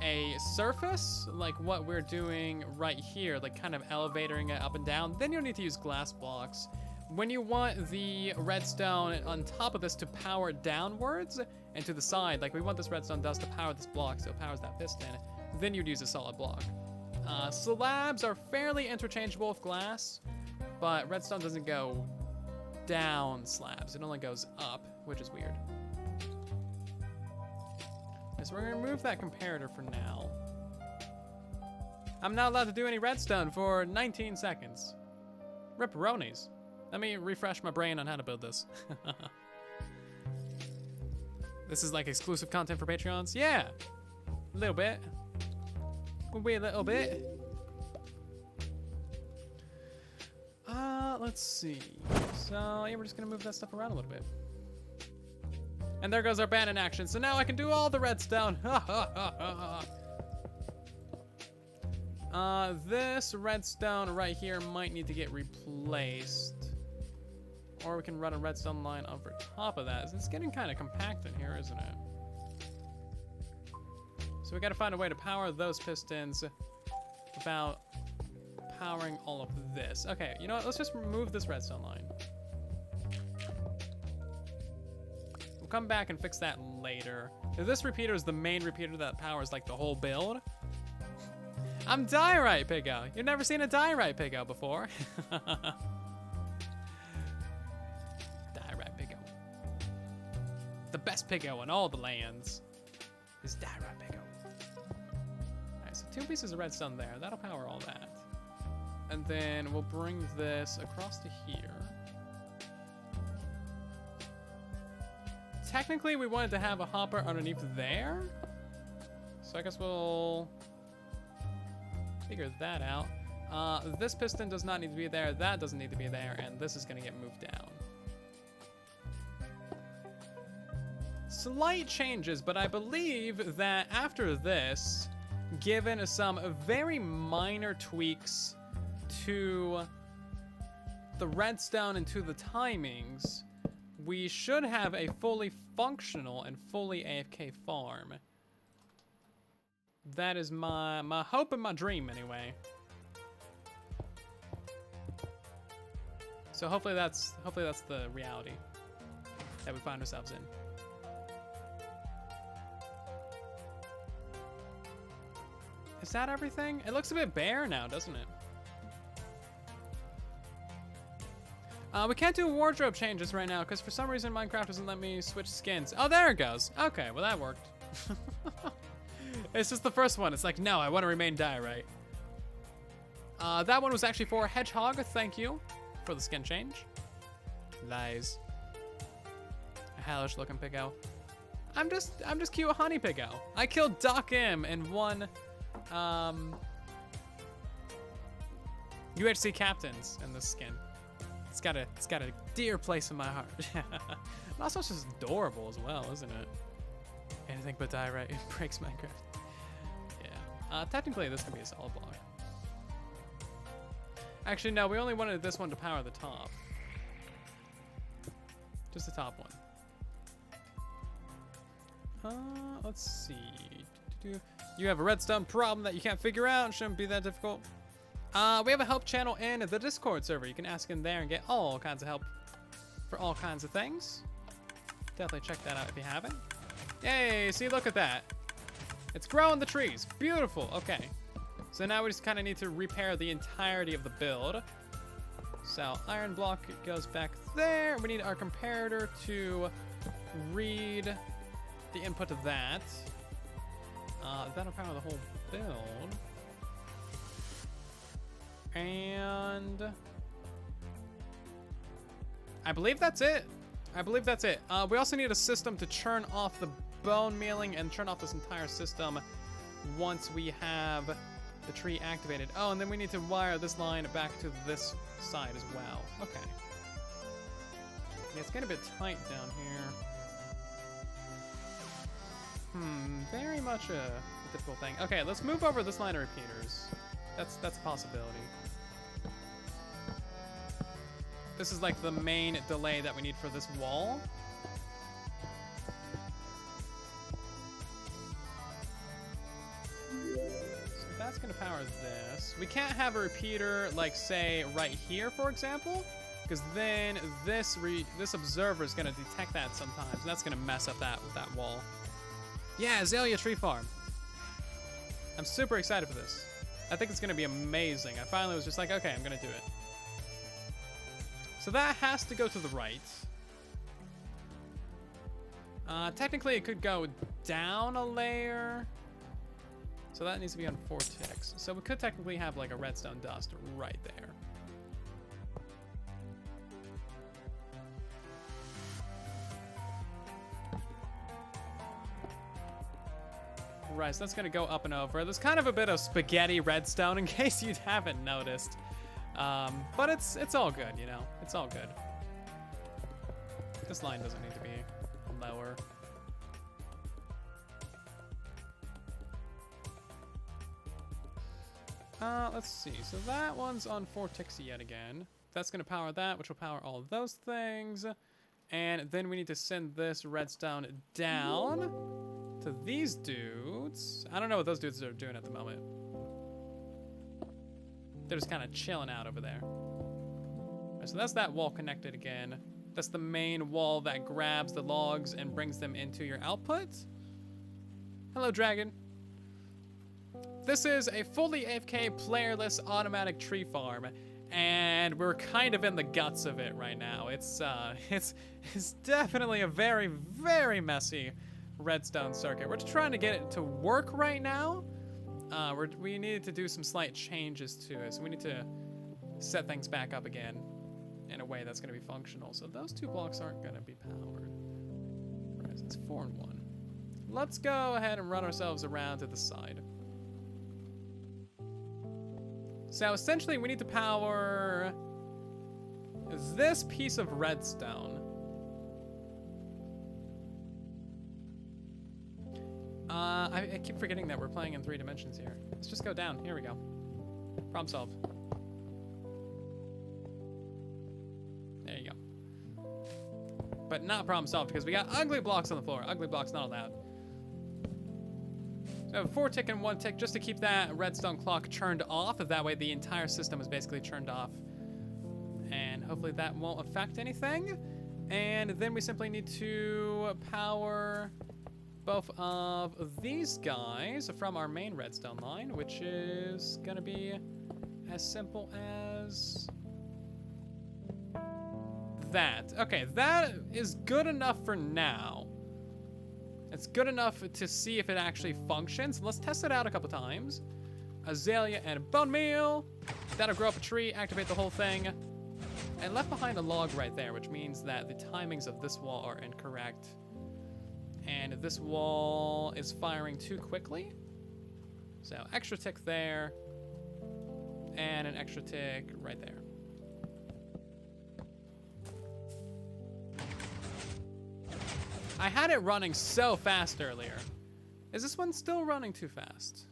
a surface, like what we're doing right here, like kind of elevating it up and down, then you'll need to use glass blocks. when you want the redstone on top of this to power downwards and to the side, like we want this redstone dust to power this block so it powers that piston, then you'd use a solid block. Slabs are fairly interchangeable with glass, but redstone doesn't go down slabs. It only goes up, which is weird. Okay, so we're gonna remove that comparator for now. I'm not allowed to do any redstone for 19 seconds. Ripperonis. Let me refresh my brain on how to build this. This is like exclusive content for Patreons? Yeah, a little bit. A wee little bit. Let's see. So yeah, we're just gonna move that stuff around a little bit. And there goes our ban in action. So now I can do all the redstone. This redstone right here might need to get replaced. Or we can run a redstone line over top of that. It's getting kind of compact in here, isn't it? So we gotta find a way to power those pistons without powering all of this. Okay, you know what? Let's just remove this redstone line. We'll come back and fix that later. If this repeater is the main repeater that powers like the whole build. I'm Diorite Piggo. You've never seen a Diorite Piggo before. Diorite Piggo. The best Piggo in all the lands is Diorite Piggo. Alright, so 2 pieces of redstone there. That'll power all that. And then we'll bring this across to here. Technically, we wanted to have a hopper underneath there. So I guess we'll figure that out. This piston does not need to be there. That doesn't need to be there. And this is going to get moved down. Slight changes, but I believe that after this, given some very minor tweaks to the redstone and to the timings, we should have a fully functional and fully AFK farm. That is my hope and my dream, anyway. So hopefully that's the reality that we find ourselves in. Is that everything? It looks a bit bare now, doesn't it? We can't do wardrobe changes right now because for some reason Minecraft doesn't let me switch skins. Oh, there it goes. Okay, well that worked. It's just the first one. It's like, no, I want to remain Diorite. That one was actually for Hedgehog. Thank you for the skin change. Lies. A hellish looking Piggo. I'm just cute honey Piggo. I killed Doc M in one UHC captains in this skin. It's got a dear place in my heart. And also it's just adorable as well, isn't it? Anything but Diorite, it breaks Minecraft. Yeah. Technically this can be a solid block. Actually, no, we only wanted this one to power the top. Just the top one. Let's see. You have a redstone problem that you can't figure out. Shouldn't be that difficult. We have a help channel in the Discord server. You can ask in there and get all kinds of help for all kinds of things. Definitely check that out if you haven't. Yay, see, look at that. It's growing the trees. Beautiful. Okay. So now we just kind of need to repair the entirety of the build. So iron block goes back there. We need our comparator to read the input of that. That'll power the whole build. And I believe that's it. We also need a system to turn off the bone mealing and turn off this entire system once we have the tree activated. Oh, and then we need to wire this line back to this side as well. Okay. Yeah, it's getting a bit tight down here. Very much a difficult thing. Okay, let's move over this line of repeaters. That's a possibility. This is like the main delay that we need for this wall. So that's gonna power this. We can't have a repeater like say right here, for example, because then this observer is gonna detect that sometimes, and that's gonna mess up that wall. Yeah, Azalea Tree Farm. I'm super excited for this. I think it's gonna be amazing. I finally was just like, okay, I'm gonna do it. So that has to go to the right. Technically, it could go down a layer. So that needs to be on 4 ticks. So we could technically have like a redstone dust right there. Right, so that's gonna go up and over. There's kind of a bit of spaghetti redstone in case you haven't noticed. But it's all good, you know? It's all good. This line doesn't need to be lower. Let's see. So that one's on 4 ticks yet again. That's gonna power that, which will power all of those things. And then we need to send this redstone down to these dudes. I don't know what those dudes are doing at the moment. They're just kind of chilling out over there. Right, so that's that wall connected again. That's the main wall that grabs the logs and brings them into your output. Hello, dragon. This is a fully AFK playerless automatic tree farm, and we're kind of in the guts of it right now. It's definitely a very, very messy redstone circuit. We're trying to get it to work right now. We needed to do some slight changes to it, so we need to set things back up again in a way that's going to be functional. So those 2 blocks aren't going to be powered. Right, so it's 4 and 1. Let's go ahead and run ourselves around to the side. So essentially, we need to power this piece of redstone. I keep forgetting that we're playing in 3 dimensions here. Let's just go down. Here we go. Problem solved. There you go. But not problem solved because we got ugly blocks on the floor. Ugly blocks not allowed. So 4 tick and 1 tick just to keep that redstone clock turned off. That way the entire system is basically turned off. And hopefully that won't affect anything. And then we simply need to power both of these guys from our main redstone line, which is gonna be as simple as that. Okay, that is good enough for now. It's good enough to see if it actually functions. Let's test it out a couple times. Azalea and bone meal. That'll grow up a tree, activate the whole thing. And left behind a log right there, which means that the timings of this wall are incorrect. And this wall is firing too quickly. So extra tick there. And an extra tick right there. I had it running so fast earlier. Is this one still running too fast?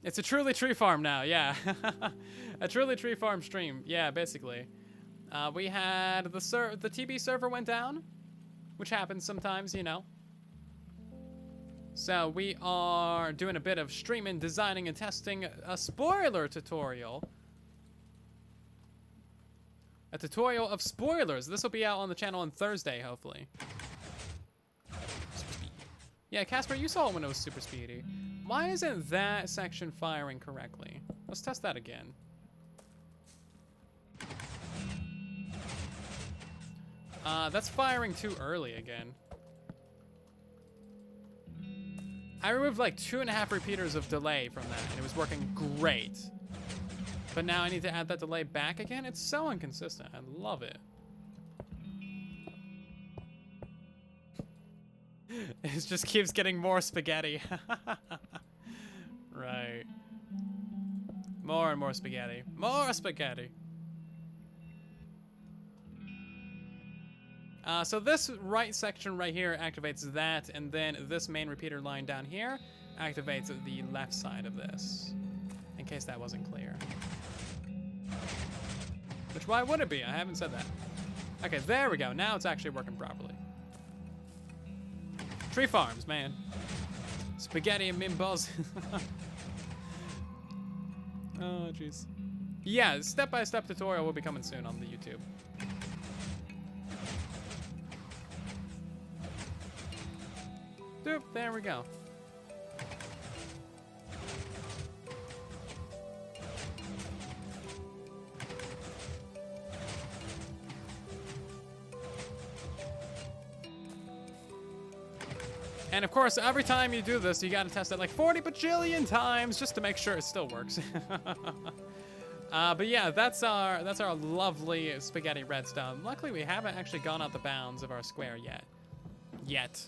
It's a truly tree farm now, yeah. A truly tree farm stream, yeah, basically. We had the TB server went down, which happens sometimes, you know. So we are doing a bit of streaming, designing, and testing a spoiler tutorial. A tutorial of spoilers. This will be out on the channel on Thursday, hopefully. Yeah, Casper, you saw it when it was super speedy. Why isn't that section firing correctly? Let's test that again. That's firing too early again. I removed like 2.5 repeaters of delay from that, and it was working great. But now I need to add that delay back again? It's so inconsistent. I love it. It just keeps getting more spaghetti. Right. More and more spaghetti. More spaghetti. So this right section right here activates that, and then this main repeater line down here activates the left side of this, in case that wasn't clear. Which, why would it be? I haven't said that. Okay, there we go. Now it's actually working properly. Tree farms, man. Spaghetti and mimbos. Oh, jeez. Yeah, step-by-step tutorial will be coming soon on the YouTube. Doop, there we go. And of course, every time you do this, you gotta test it like 40 bajillion times just to make sure it still works. But yeah, that's our lovely spaghetti redstone. Luckily, we haven't actually gone out the bounds of our square yet.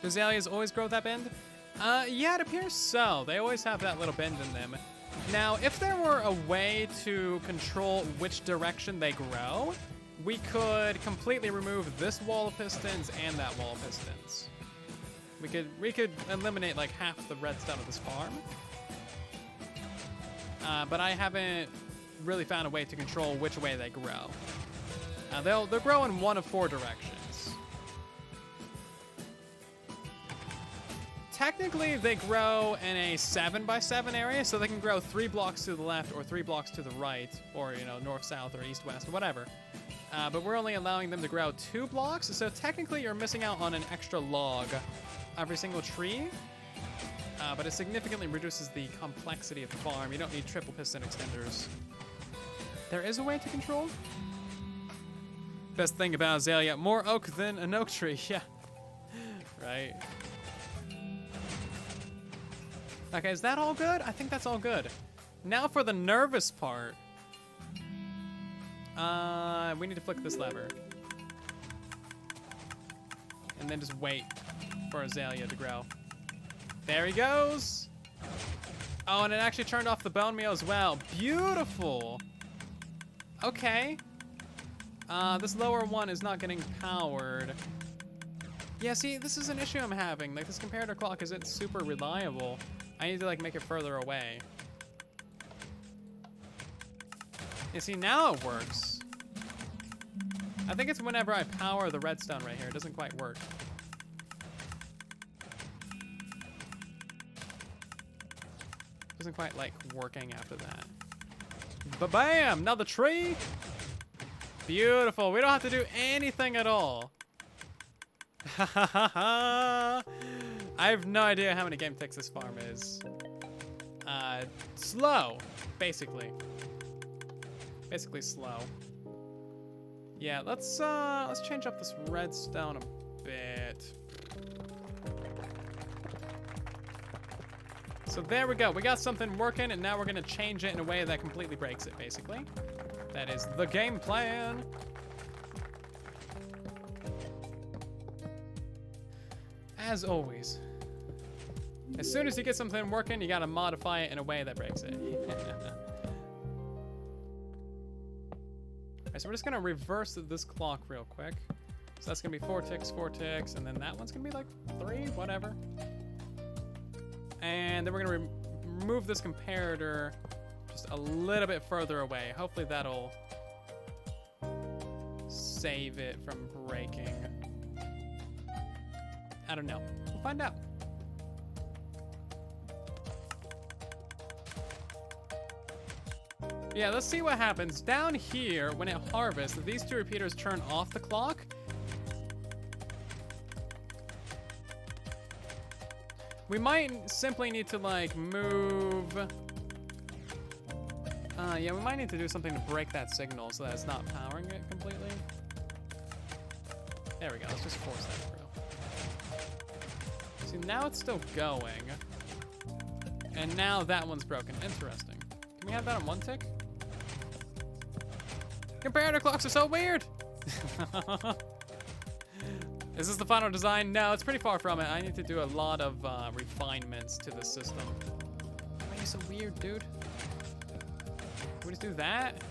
Do azaleas always grow that bend? Yeah, it appears so. They always have that little bend in them. Now, if there were a way to control which direction they grow, we could completely remove this wall of pistons and that wall of pistons. We could eliminate like half the redstone of this farm. But I haven't really found a way to control which way they grow. They'll grow in one of 4 directions. Technically, they grow in a 7x7 area, so they can grow 3 blocks to the left or 3 blocks to the right, or, you know, north, south, or east, west, or whatever. But we're only allowing them to grow 2 blocks, so technically you're missing out on an extra log every single tree. But it significantly reduces the complexity of the farm. You don't need triple piston extenders. There is a way to control. Best thing about Azalea, more oak than an oak tree. Yeah, right. Okay, is that all good? I think that's all good. Now for the nervous part. We need to flick this lever. And then just wait for Azalea to grow. There he goes. Oh, and it actually turned off the bone meal as well. Beautiful. Okay. This lower one is not getting powered. Yeah, see, this is an issue I'm having. Like, this comparator clock isn't super reliable. I need to, like, make it further away. You see, now it works. I think it's whenever I power the redstone right here. It doesn't quite work. Doesn't quite like working after that. Ba-bam! Now the tree! Beautiful. We don't have to do anything at all. I have no idea how many game ticks this farm is. Slow, basically. Basically slow. Yeah, let's change up this redstone a bit. So there we go. We got something working, and now we're gonna change it in a way that completely breaks it, basically. That is the game plan. As always. As soon as you get something working, you gotta modify it in a way that breaks it. Alright, so we're just gonna reverse this clock real quick. So that's gonna be 4 ticks, and then that one's gonna be like 3, whatever. And then we're gonna remove this comparator just a little bit further away. Hopefully that'll save it from breaking. I don't know. We'll find out. Yeah, let's see what happens. Down here, when it harvests, these 2 repeaters turn off the clock. We might simply need to, like, move... yeah, we might need to do something to break that signal so that it's not powering it completely. There we go. Let's just force that through. See, now it's still going. And now that one's broken. Interesting. Can we have that on 1 tick? Comparator clocks are so weird! Is this the final design? No, it's pretty far from it. I need to do a lot of refinements to the system. Why are you so weird, dude? Can we just do that?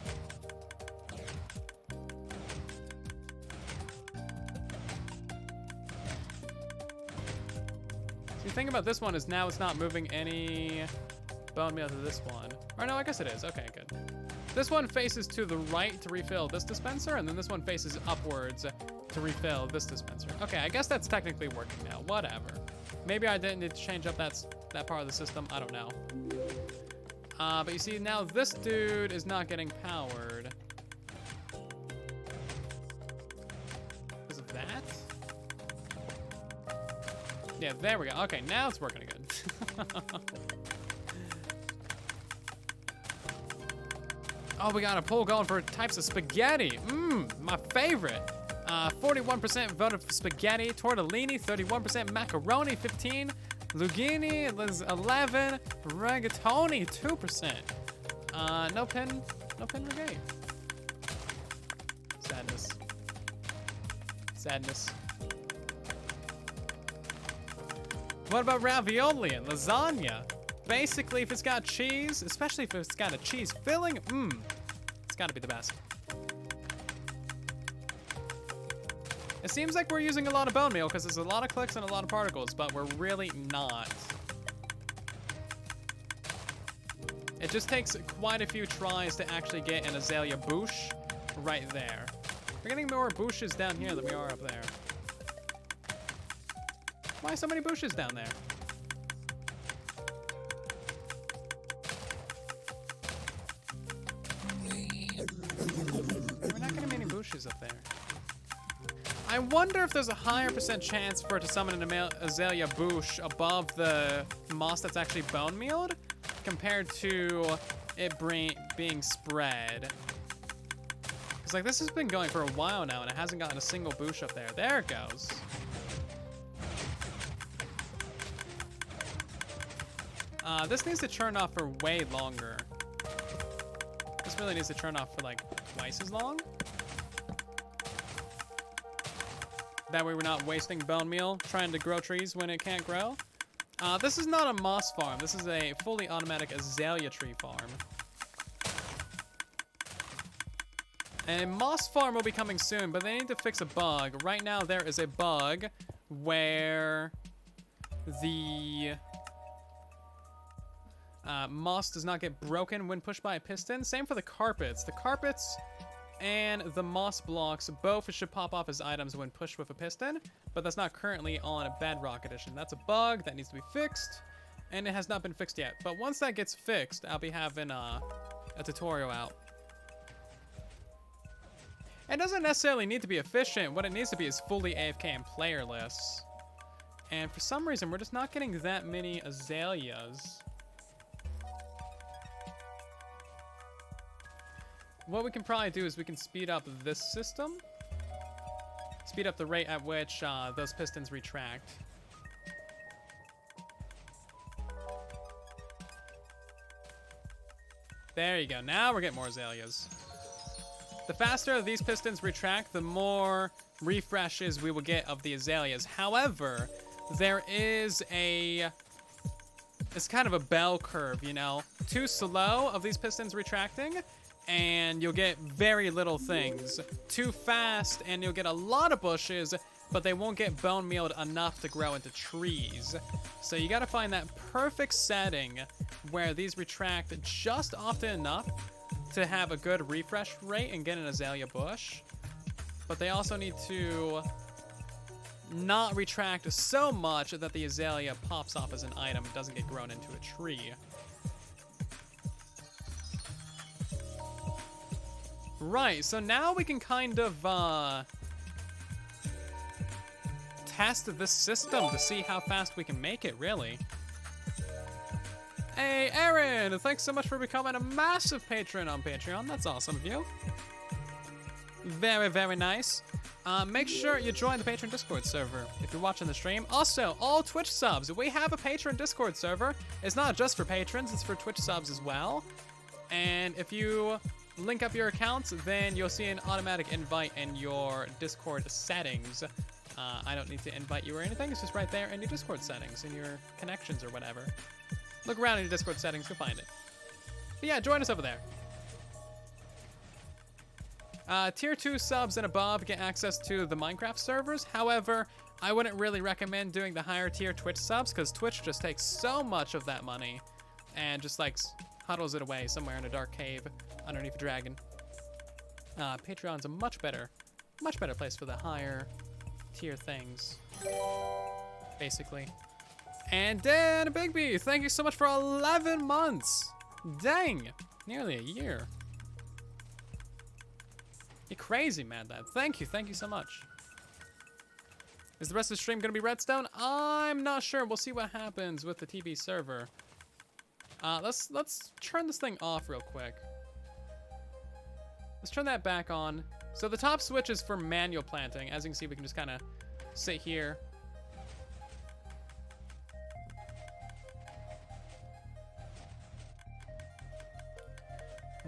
See, the thing about this one is now it's not moving any bone meal to this one. Or no, I guess it is. Okay, good. This one faces to the right to refill this dispenser, and then this one faces upwards to refill this dispenser. Okay, I guess that's technically working now. Whatever. Maybe I didn't need to change up that part of the system. I don't know. But you see, now this dude is not getting powered. Is it that? Yeah, there we go. Okay, now it's working good. Oh, we got a poll going for types of spaghetti. My favorite. 41% voted for spaghetti, tortellini, 31% macaroni, 15, Lugini, 11, rigatoni, 2%. No pin brigade. Sadness. Sadness. What about ravioli and lasagna? Basically, if it's got cheese, especially if it's got a cheese filling, it's gotta be the best. It seems like we're using a lot of bone meal because there's a lot of clicks and a lot of particles, but we're really not. It just takes quite a few tries to actually get an Azalea bush right there. We're getting more bushes down here than we are up there. Why so many bushes down there? We're not getting many bushes up there. I wonder if there's a higher % chance for it to summon an Azalea bush above the moss that's actually bone mealed compared to it being spread. Because like this has been going for a while now and it hasn't gotten a single bush up there. There it goes. This needs to churn off for way longer. This really needs to churn off for like twice as long. That way we're not wasting bone meal trying to grow trees when it can't grow. This is not a moss farm. This is a fully automatic Azalea Tree farm. And moss farm will be coming soon, but they need to fix a bug. Right now there is a bug where the moss does not get broken when pushed by a piston. Same for the carpets. The carpets and the moss blocks both should pop off as items when pushed with a piston, but that's not currently on a Bedrock edition. That's a bug that needs to be fixed, and it has not been fixed yet. But once that gets fixed, I'll be having a tutorial out. It doesn't necessarily need to be efficient. What it needs to be is fully AFK and playerless. And for some reason, we're just not getting that many azaleas. What we can probably do is we can speed up this system. Speed up the rate at which those pistons retract. There you go. Now we're getting more azaleas. The faster these pistons retract, the more refreshes we will get of the azaleas. However, there is it's kind of a bell curve, you know? Too slow of these pistons retracting, and you'll get very little things. Too fast, and you'll get a lot of bushes, but they won't get bone mealed enough to grow into trees. So you gotta find that perfect setting where these retract just often enough to have a good refresh rate and get an azalea bush. But they also need to not retract so much that the azalea pops off as an item, doesn't get grown into a tree. Right, so now we can kind of test this system to see how fast we can make it, really. Hey, Aaron, thanks so much for becoming a massive patron on Patreon. That's awesome of you. Very, very nice. Make sure you join the Patreon Discord server if you're watching the stream. Also, all Twitch subs, we have a Patreon Discord server. It's not just for patrons, it's for Twitch subs as well. And if you link up your accounts, then you'll see an automatic invite in your Discord settings. I don't need to invite you or anything. It's just right there in your Discord settings, in your connections or whatever. Look around in your Discord settings, you'll find it. But yeah, join us over there. Tier 2 subs and above get access to the Minecraft servers. However, I wouldn't really recommend doing the higher tier Twitch subs because Twitch just takes so much of that money and just like huddles it away somewhere in a dark cave underneath a dragon. Patreon's a much better place for the higher tier things, basically. And Dan Bigby, thank you so much for 11 months. Dang! Nearly a year. You're crazy, Mad Lad. Thank you so much. Is the rest of the stream gonna be redstone? I'm not sure. We'll see what happens with the TB server. Let's turn this thing off real quick. Let's turn that back on. So the top switch is for manual planting. As you can see, we can just kind of sit here.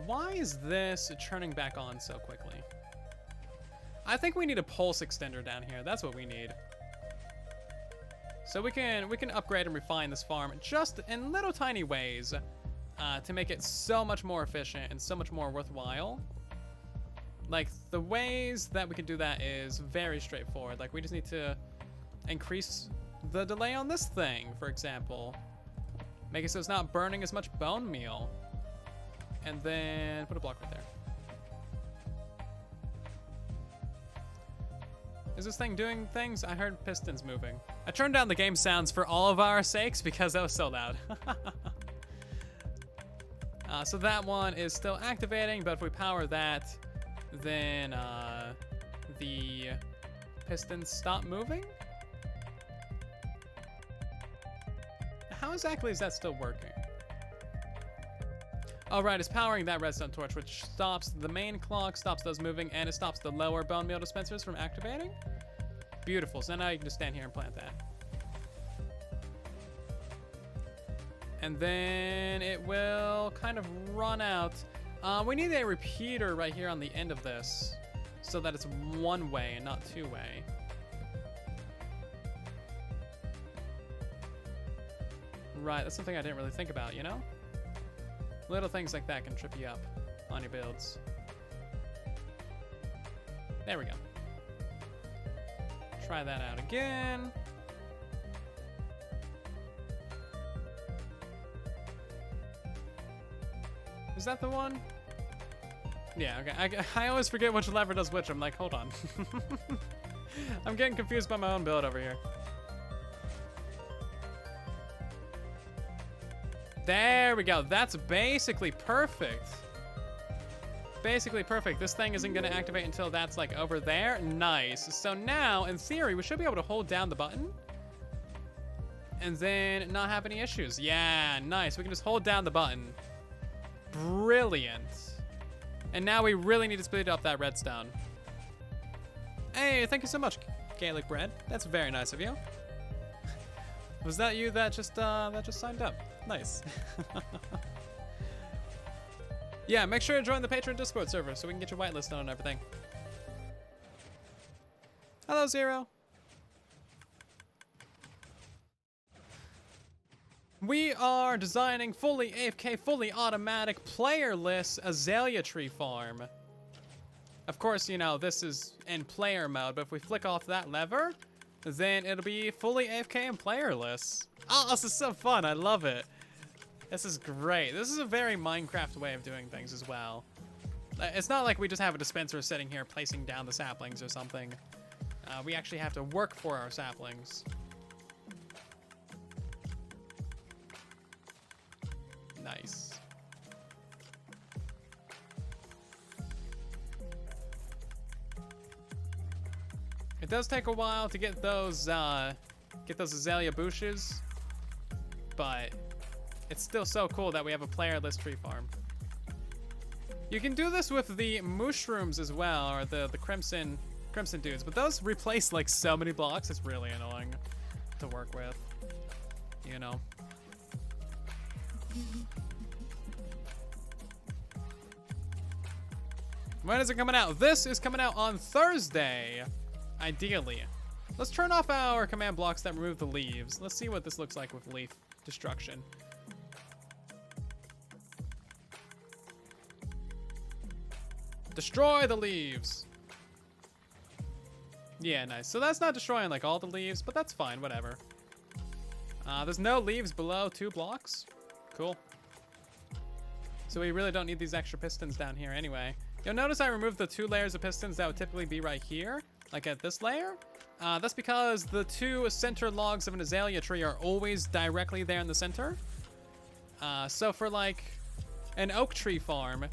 Why is this turning back on so quickly? I think we need a pulse extender down here. That's what we need. So we can upgrade and refine this farm just in little tiny ways to make it so much more efficient and so much more worthwhile. Like, the ways that we can do that is very straightforward. Like, we just need to increase the delay on this thing, for example. Make it so it's not burning as much bone meal. And then put a block right there. Is this thing doing things? I heard pistons moving. I turned down the game sounds for all of our sakes because that was so loud. So that one is still activating, but if we power that, then the pistons stop moving? How exactly is that still working? All right, it's powering that redstone torch, which stops the main clock, stops those moving, and it stops the lower bone meal dispensers from activating. Beautiful. So now you can just stand here and plant that. And then it will kind of run out. We need a repeater right here on the end of this so that it's one way and not two way. Right, that's something I didn't really think about, you know? Little things like that can trip you up on your builds. There we go. Try that out again. Is that the one? Yeah, okay. I always forget which lever does which. I'm like, hold on. I'm getting confused by my own build over here. There we go. That's basically perfect. Basically perfect. This thing isn't going to activate until that's like over there. Nice. So now, in theory, we should be able to hold down the button and then not have any issues. Yeah, nice. We can just hold down the button. Brilliant. And now we really need to speed up that redstone. Hey, thank you so much, Gaelic Bread. That's very nice of you. Was that you that just signed up? Nice. Yeah, make sure to join the Patreon Discord server so we can get your whitelist on and everything. Hello, Zero. We are designing fully AFK, fully automatic, playerless Azalea Tree farm. Of course, you know, this is in player mode, but if we flick off that lever, then it'll be fully AFK and playerless. Oh, this is so fun. I love it. This is great. This is a very Minecraft way of doing things as well. It's not like we just have a dispenser sitting here placing down the saplings or something. We actually have to work for our saplings. Nice. It does take a while to get those azalea bushes, but it's still so cool that we have a playerless tree farm. You can do this with the mushrooms as well, or the crimson dudes, but those replace like so many blocks. It's really annoying to work with, you know. When is it coming out? This is coming out on Thursday, ideally. Let's turn off our command blocks that remove the leaves. Let's see what this looks like with leaf destruction. Destroy the leaves. Yeah, nice. So that's not destroying like all the leaves, but that's fine, whatever. There's no leaves below 2 blocks. Cool. So we really don't need these extra pistons down here anyway. You'll notice I removed the 2 layers of pistons that would typically be right here, like at this layer. That's because the 2 center logs of an azalea tree are always directly there in the center. So for like an oak tree farm,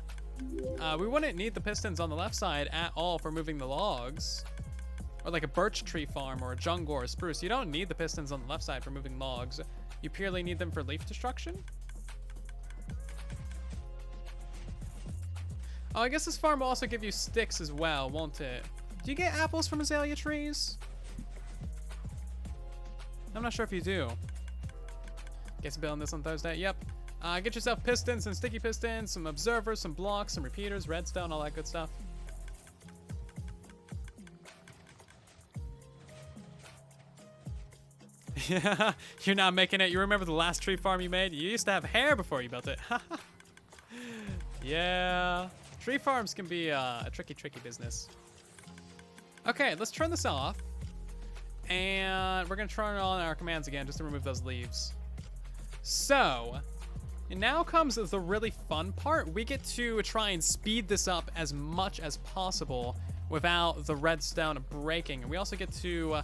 we wouldn't need the pistons on the left side at all for moving the logs. Or like a birch tree farm or a jungle or a spruce. You don't need the pistons on the left side for moving logs. You purely need them for leaf destruction. Oh, I guess this farm will also give you sticks as well, won't it? Do you get apples from azalea trees? I'm not sure if you do. Guess building this on Thursday. Yep. Get yourself pistons and sticky pistons, some observers, some blocks, some repeaters, redstone, all that good stuff. Yeah, you're not making it. You remember the last tree farm you made? You used to have hair before you built it. Yeah. Tree farms can be a tricky business. Okay, let's turn this off. And we're going to turn on our commands again just to remove those leaves. So, now comes the really fun part. We get to try and speed this up as much as possible without the redstone breaking. And we also get to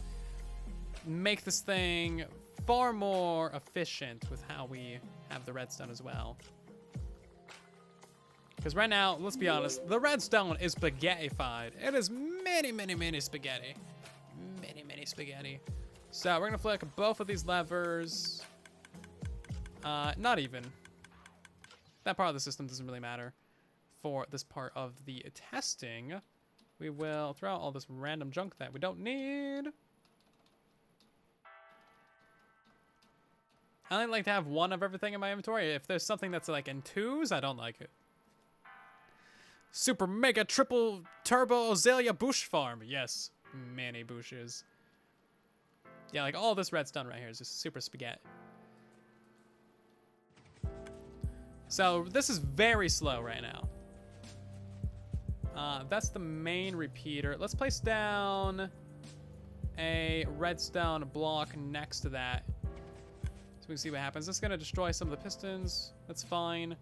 make this thing far more efficient with how we have the redstone as well. Because right now, let's be honest, the redstone is spaghettified. It is many spaghetti. Many spaghetti. So we're gonna flick both of these levers. Not even. That part of the system doesn't really matter for this part of the testing. We will throw out all this random junk that we don't need. I only like to have one of everything in my inventory. If there's something that's like in twos, I don't like it. Super mega triple turbo azalea bush farm. Yes, many bushes. Yeah, like all this redstone right here is just super spaghetti. So this is very slow right now. That's the main repeater. Let's place down a redstone block next to that. We can see what happens. This is going to destroy some of the pistons. That's fine.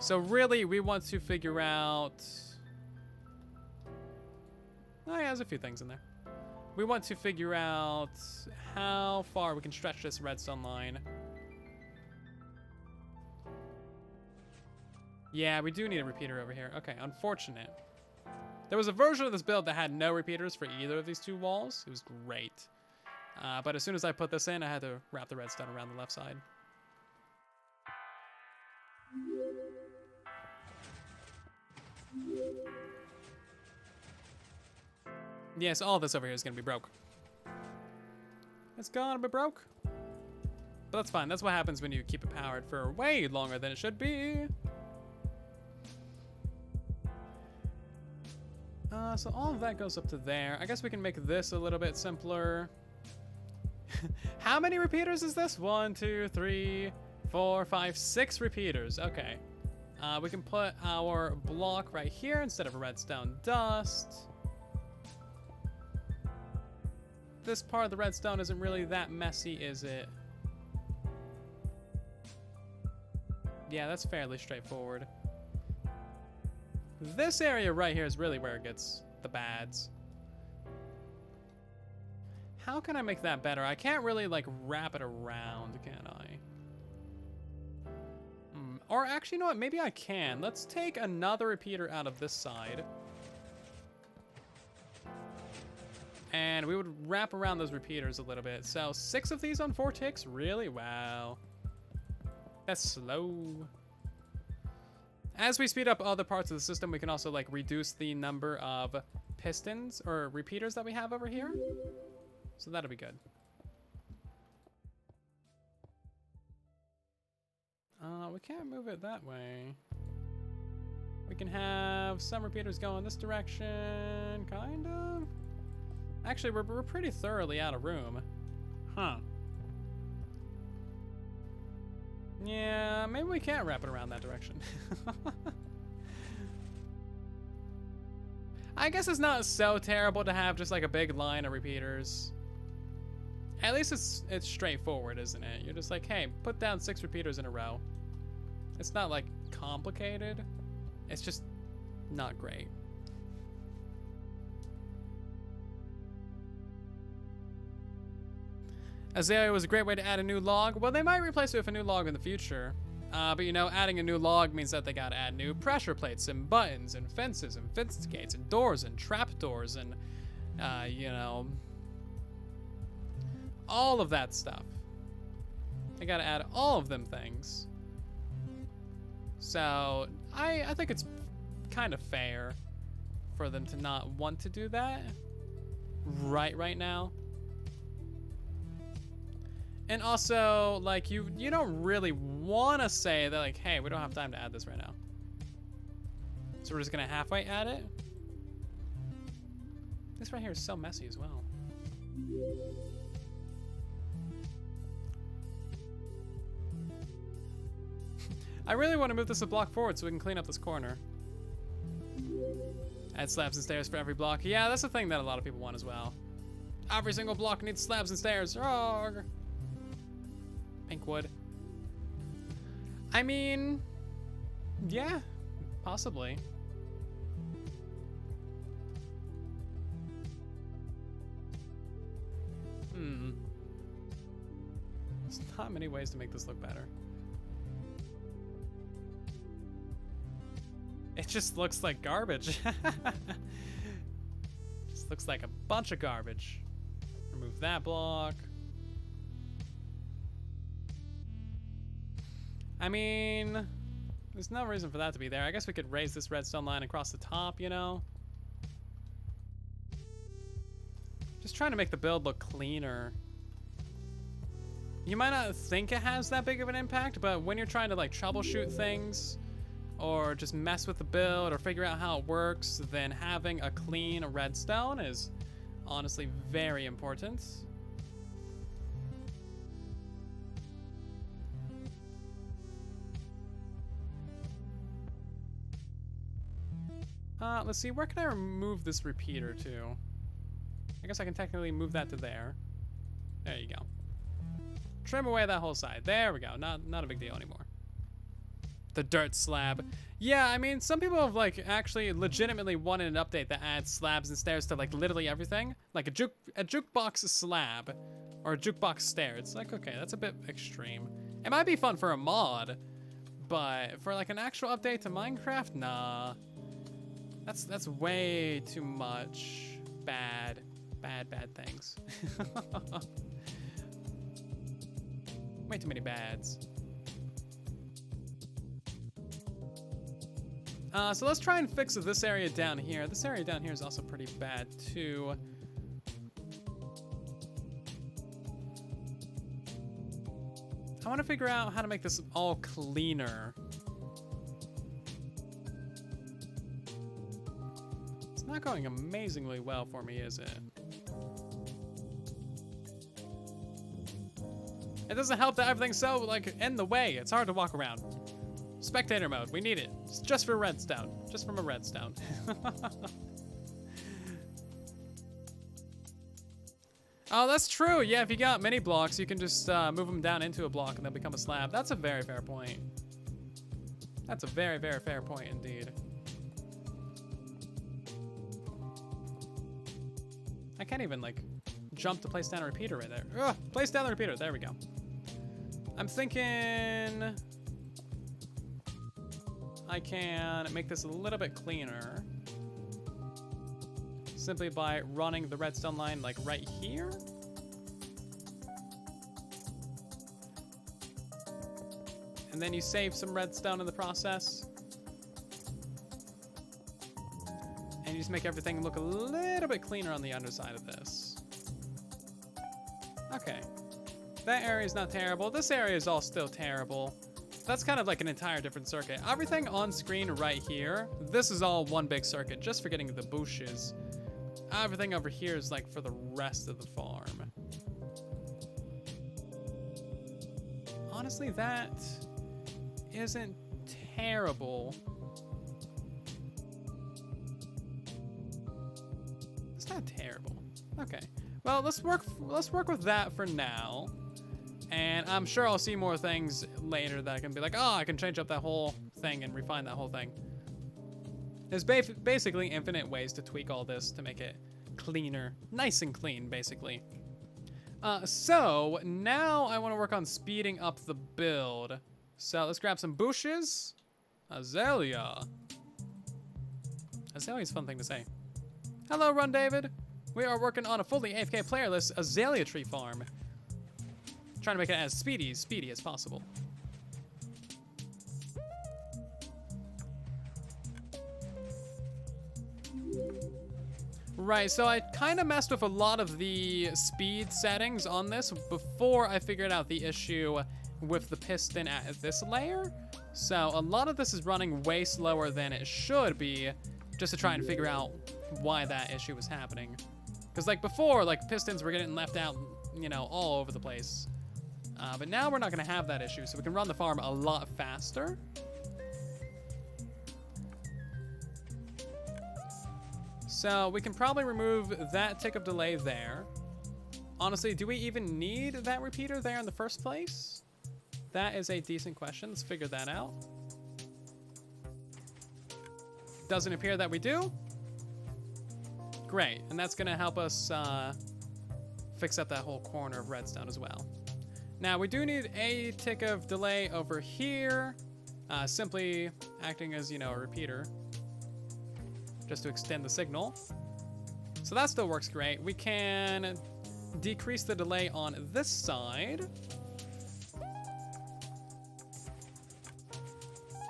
So really, we want to figure out... Oh, yeah, there's a few things in there. We want to figure out how far we can stretch this redstone line. Yeah, we do need a repeater over here. Okay, unfortunate. There was a version of this build that had no repeaters for either of these two walls. It was great. But as soon as I put this in, I had to wrap the redstone around the left side. Yes, all this over here is going to be broke. It's gonna be broke. But that's fine. That's what happens when you keep it powered for way longer than it should be. So all of that goes up to there. I guess we can make this a little bit simpler. How many repeaters is this? 1, 2, 3, 4, 5, 6 repeaters. Okay. We can put our block right here instead of a redstone dust. This part of the redstone isn't really that messy, is it? Yeah, that's fairly straightforward. This area right here is really where it gets the bads. How can I make that better? I can't really, like, wrap it around, can I? Or actually, you know what? Maybe I can. Let's take another repeater out of this side. And we would wrap around those repeaters a little bit. So 6 of these on 4 ticks? Really? Wow. That's slow. As we speed up other parts of the system, we can also, like, reduce the number of pistons or repeaters that we have over here. So that'll be good. We can't move it that way. We can have some repeaters go in this direction, kind of. Actually, we're pretty thoroughly out of room. Huh. Yeah, maybe we can't wrap it around that direction. I guess it's not so terrible to have just like a big line of repeaters. At least it's straightforward, isn't it? You're just like, hey, put down 6 repeaters in a row. It's not like complicated. It's just not great. Azalea was a great way to add a new log. Well, they might replace it with a new log in the future. But you know, adding a new log means that they gotta add new pressure plates and buttons and fences and fence gates and doors and trapdoors and, you know, all of that stuff. They gotta add all of them things. So I think it's kind of fair for them to not want to do that right now. And also, like, you don't really want to say that, like, hey, we don't have time to add this right now. So we're just gonna halfway add it. This right here is so messy as well. I really want to move this a block forward so we can clean up this corner. Add slabs and stairs for every block. Yeah, that's the thing that a lot of people want as well. Every single block needs slabs and stairs. Arrgh. Pink wood. I mean, yeah, possibly. There's not many ways to make this look better. It just looks like garbage. Just looks like a bunch of garbage. Remove that block. I mean, there's no reason for that to be there. I guess we could raise this redstone line across the top, you know? Just trying to make the build look cleaner. You might not think it has that big of an impact, but when you're trying to like troubleshoot things or just mess with the build or figure out how it works, then having a clean redstone is honestly very important. Let's see, where can I remove this repeater to? I guess I can technically move that to there. There you go. Trim away that whole side. There we go. Not a big deal anymore. The dirt slab. Yeah, I mean, some people have like actually legitimately wanted an update that adds slabs and stairs to like literally everything. Like a jukebox slab or a jukebox stair. It's like, okay, that's a bit extreme. It might be fun for a mod, but for like an actual update to Minecraft, nah. That's way too much bad things. Way too many bads. So let's try and fix this area down here. This area down here is also pretty bad too. I want to figure out how to make this all cleaner. It's not going amazingly well for me, is it? It doesn't help that everything's so like in the way. It's hard to walk around. Spectator mode, we need it. It's just for redstone. Just from a redstone. Oh, that's true. Yeah, if you got many blocks, you can just move them down into a block and they'll become a slab. That's a very fair point. That's a very, very fair point indeed. I can't even like jump to place down a repeater right there. Ugh, place down the repeater. There we go. I'm thinking I can make this a little bit cleaner simply by running the redstone line like right here. And then you save some redstone in the process. And you just make everything look a little bit cleaner on the underside of this. Okay. That area is not terrible. This area is all still terrible. That's kind of like an entire different circuit. Everything on screen right here, this is all one big circuit, just for getting the bushes. Everything over here is like for the rest of the farm. Honestly, that isn't terrible. It's not terrible. Okay. Well, let's work with that for now. And I'm sure I'll see more things later that I can be like, oh, I can change up that whole thing and refine that whole thing. There's basically infinite ways to tweak all this to make it cleaner, nice and clean, basically. So now I want to work on speeding up the build. So let's grab some bushes. Azalea. Azalea's a fun thing to say. Hello, Run David. We are working on a fully AFK playerless Azalea Tree farm. Trying to make it as speedy as possible. Right, so I kind of messed with a lot of the speed settings on this before I figured out the issue with the piston at this layer. So a lot of this is running way slower than it should be, just to try and figure out why that issue was happening. Because like before, like pistons were getting left out, you know, all over the place. But now we're not gonna have that issue, so we can run the farm a lot faster. So we can probably remove that tick of delay there. Honestly, do we even need that repeater there in the first place? That is a decent question. Let's figure that out. Doesn't appear that we do. Great, and that's gonna help us fix up that whole corner of redstone as well. Now we do need a tick of delay over here, simply acting as, you know, a repeater, just to extend the signal. So that still works great. We can decrease the delay on this side.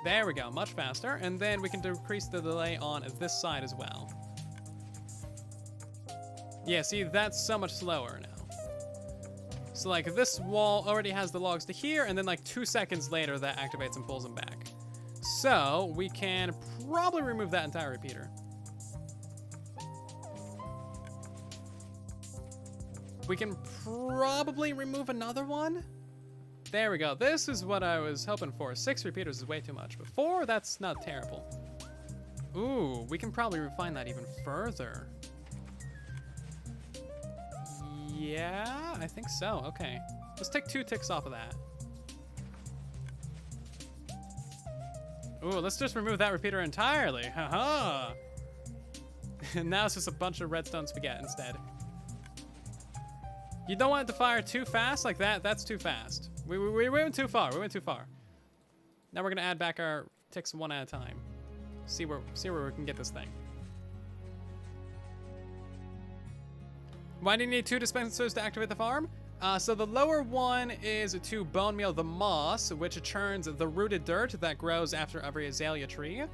There we go, much faster. And then we can decrease the delay on this side as well. Yeah, see, that's so much slower now. So like this wall already has the logs to here, and then like 2 seconds later that activates and pulls them back. So we can probably remove that entire repeater. We can probably remove another one. There we go. This is what I was hoping for. 6 repeaters is way too much, but 4, that's not terrible. Ooh, we can probably refine that even further. Yeah, I think so. Okay. Let's take 2 ticks off of that. Ooh, let's just remove that repeater entirely. Haha. And now it's just a bunch of redstone spaghetti instead. You don't want it to fire too fast like that. That's too fast. We went too far. We went too far. Now we're gonna add back our ticks one at a time. See where we can get this thing. Why do you need 2 dispensers to activate the farm? So the lower one is to bone meal the moss, which churns the rooted dirt that grows after every azalea tree.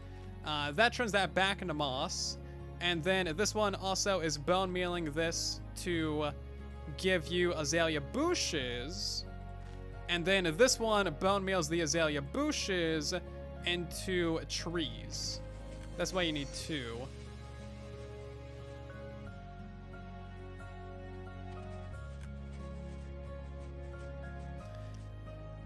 That turns that back into moss. And then this one also is bone mealing this to give you azalea bushes. And then this one bone meals the azalea bushes into trees. That's why you need 2.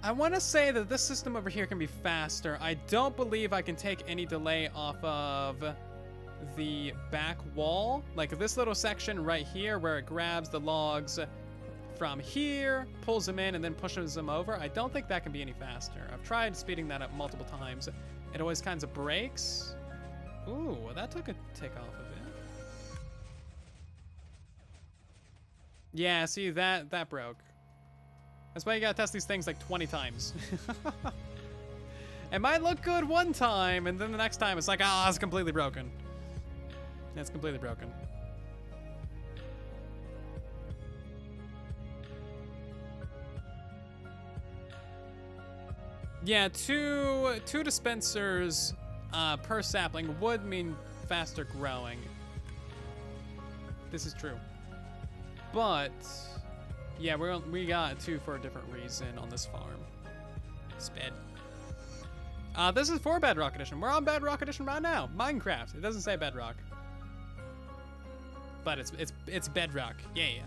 I want to say that this system over here can be faster. I don't believe I can take any delay off of the back wall. Like this little section right here where it grabs the logs from here, pulls them in, and then pushes them over. I don't think that can be any faster. I've tried speeding that up multiple times. It always kinds of breaks. Ooh, that took a tick off of it. Yeah, see, that broke. That's why you gotta test these things like 20 times. It might look good one time, and then the next time it's like, ah, it's completely broken. It's completely broken. Yeah, two dispensers per sapling would mean faster growing. This is true. But yeah, we got 2 for a different reason on this farm. Sped. This is for Bedrock Edition. We're on Bedrock Edition right now. Minecraft. It doesn't say Bedrock, but it's Bedrock. Yeah. In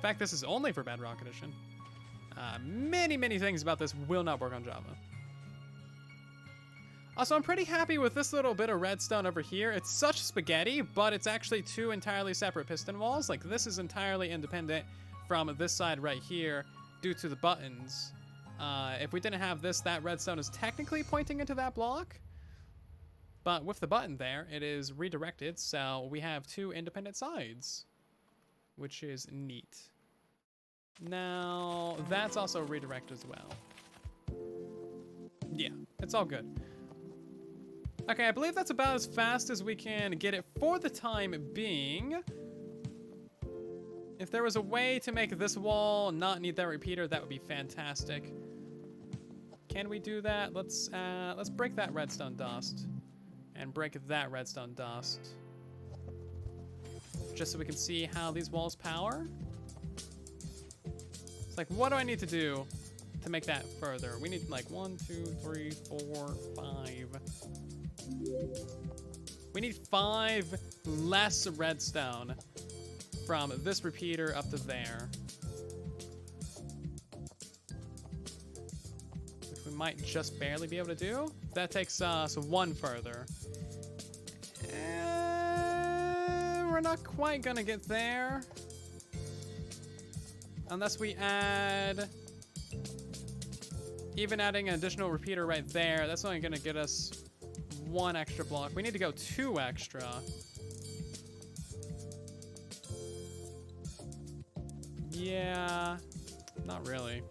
fact, this is only for Bedrock Edition. Many things about this will not work on Java. Also, I'm pretty happy with this little bit of redstone over here. It's such spaghetti, but it's actually 2 entirely separate piston walls. Like, this is entirely independent from this side right here due to the buttons. If we didn't have this, that redstone is technically pointing into that block. But with the button there, it is redirected, so we have 2 independent sides, which is neat. Now, that's also a redirect as well. Yeah, it's all good. Okay, I believe that's about as fast as we can get it for the time being. If there was a way to make this wall not need that repeater, that would be fantastic. Can we do that? Let's break that redstone dust and break that redstone dust. Just so we can see how these walls power. It's like, what do I need to do to make that further? We need like 1, 2, 3, 4, 5. We need 5 less redstone from this repeater up to there. Which we might just barely be able to do. That takes us 1 further. We're not quite gonna get there. Unless we add... Even adding an additional repeater right there, that's only gonna get us 1 extra block. We need to go 2 extra. Yeah, not really.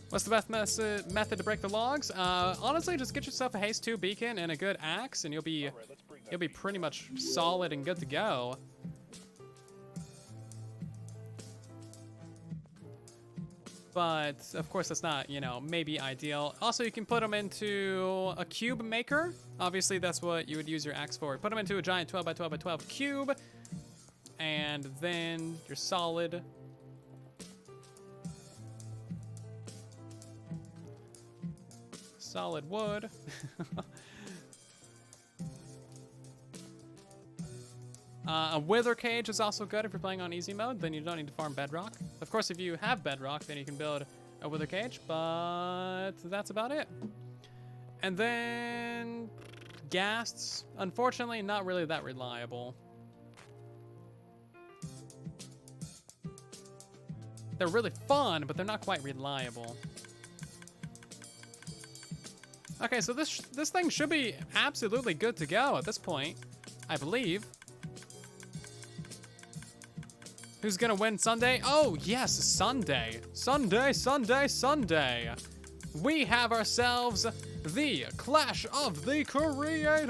What's the best method to break the logs? Honestly, just get yourself a haste 2 beacon and a good axe, and you'll be pretty much solid and good to go. But of course, that's not, you know, maybe ideal. Also, you can put them into a cube maker. Obviously, that's what you would use your axe for. Put them into a giant 12 by 12 by 12 cube, and then you're solid. Solid wood. A wither cage is also good if you're playing on easy mode, then you don't need to farm bedrock. Of course, if you have bedrock, then you can build a wither cage, but that's about it. And then ghasts, unfortunately, not really that reliable. They're really fun, but they're not quite reliable. Okay, so this thing should be absolutely good to go at this point, I believe. Who's gonna win Sunday? Oh, yes, Sunday. Sunday, Sunday, Sunday. We have ourselves the Clash of the Creators.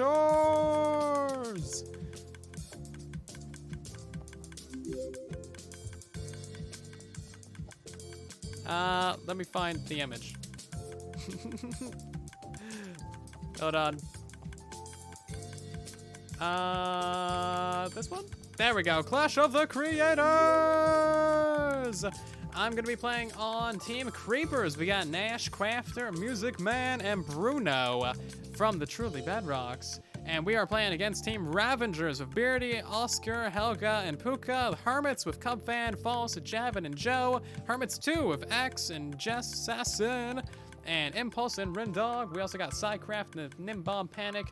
Let me find the image. Hold on. This one? There we go. Clash of the Creators! I'm gonna be playing on Team Creepers. We got Nash, Crafter, Music Man, and Bruno from the Truly Bedrocks. And we are playing against Team Ravengers with Beardy, Oscar, Helga, and Puka. Hermits with Cubfan, False, Javin, and Joe. Hermits 2 with X and Jess Sassin. And Impulse and Rendog. We also got Psycraft and Nimbomb Panic,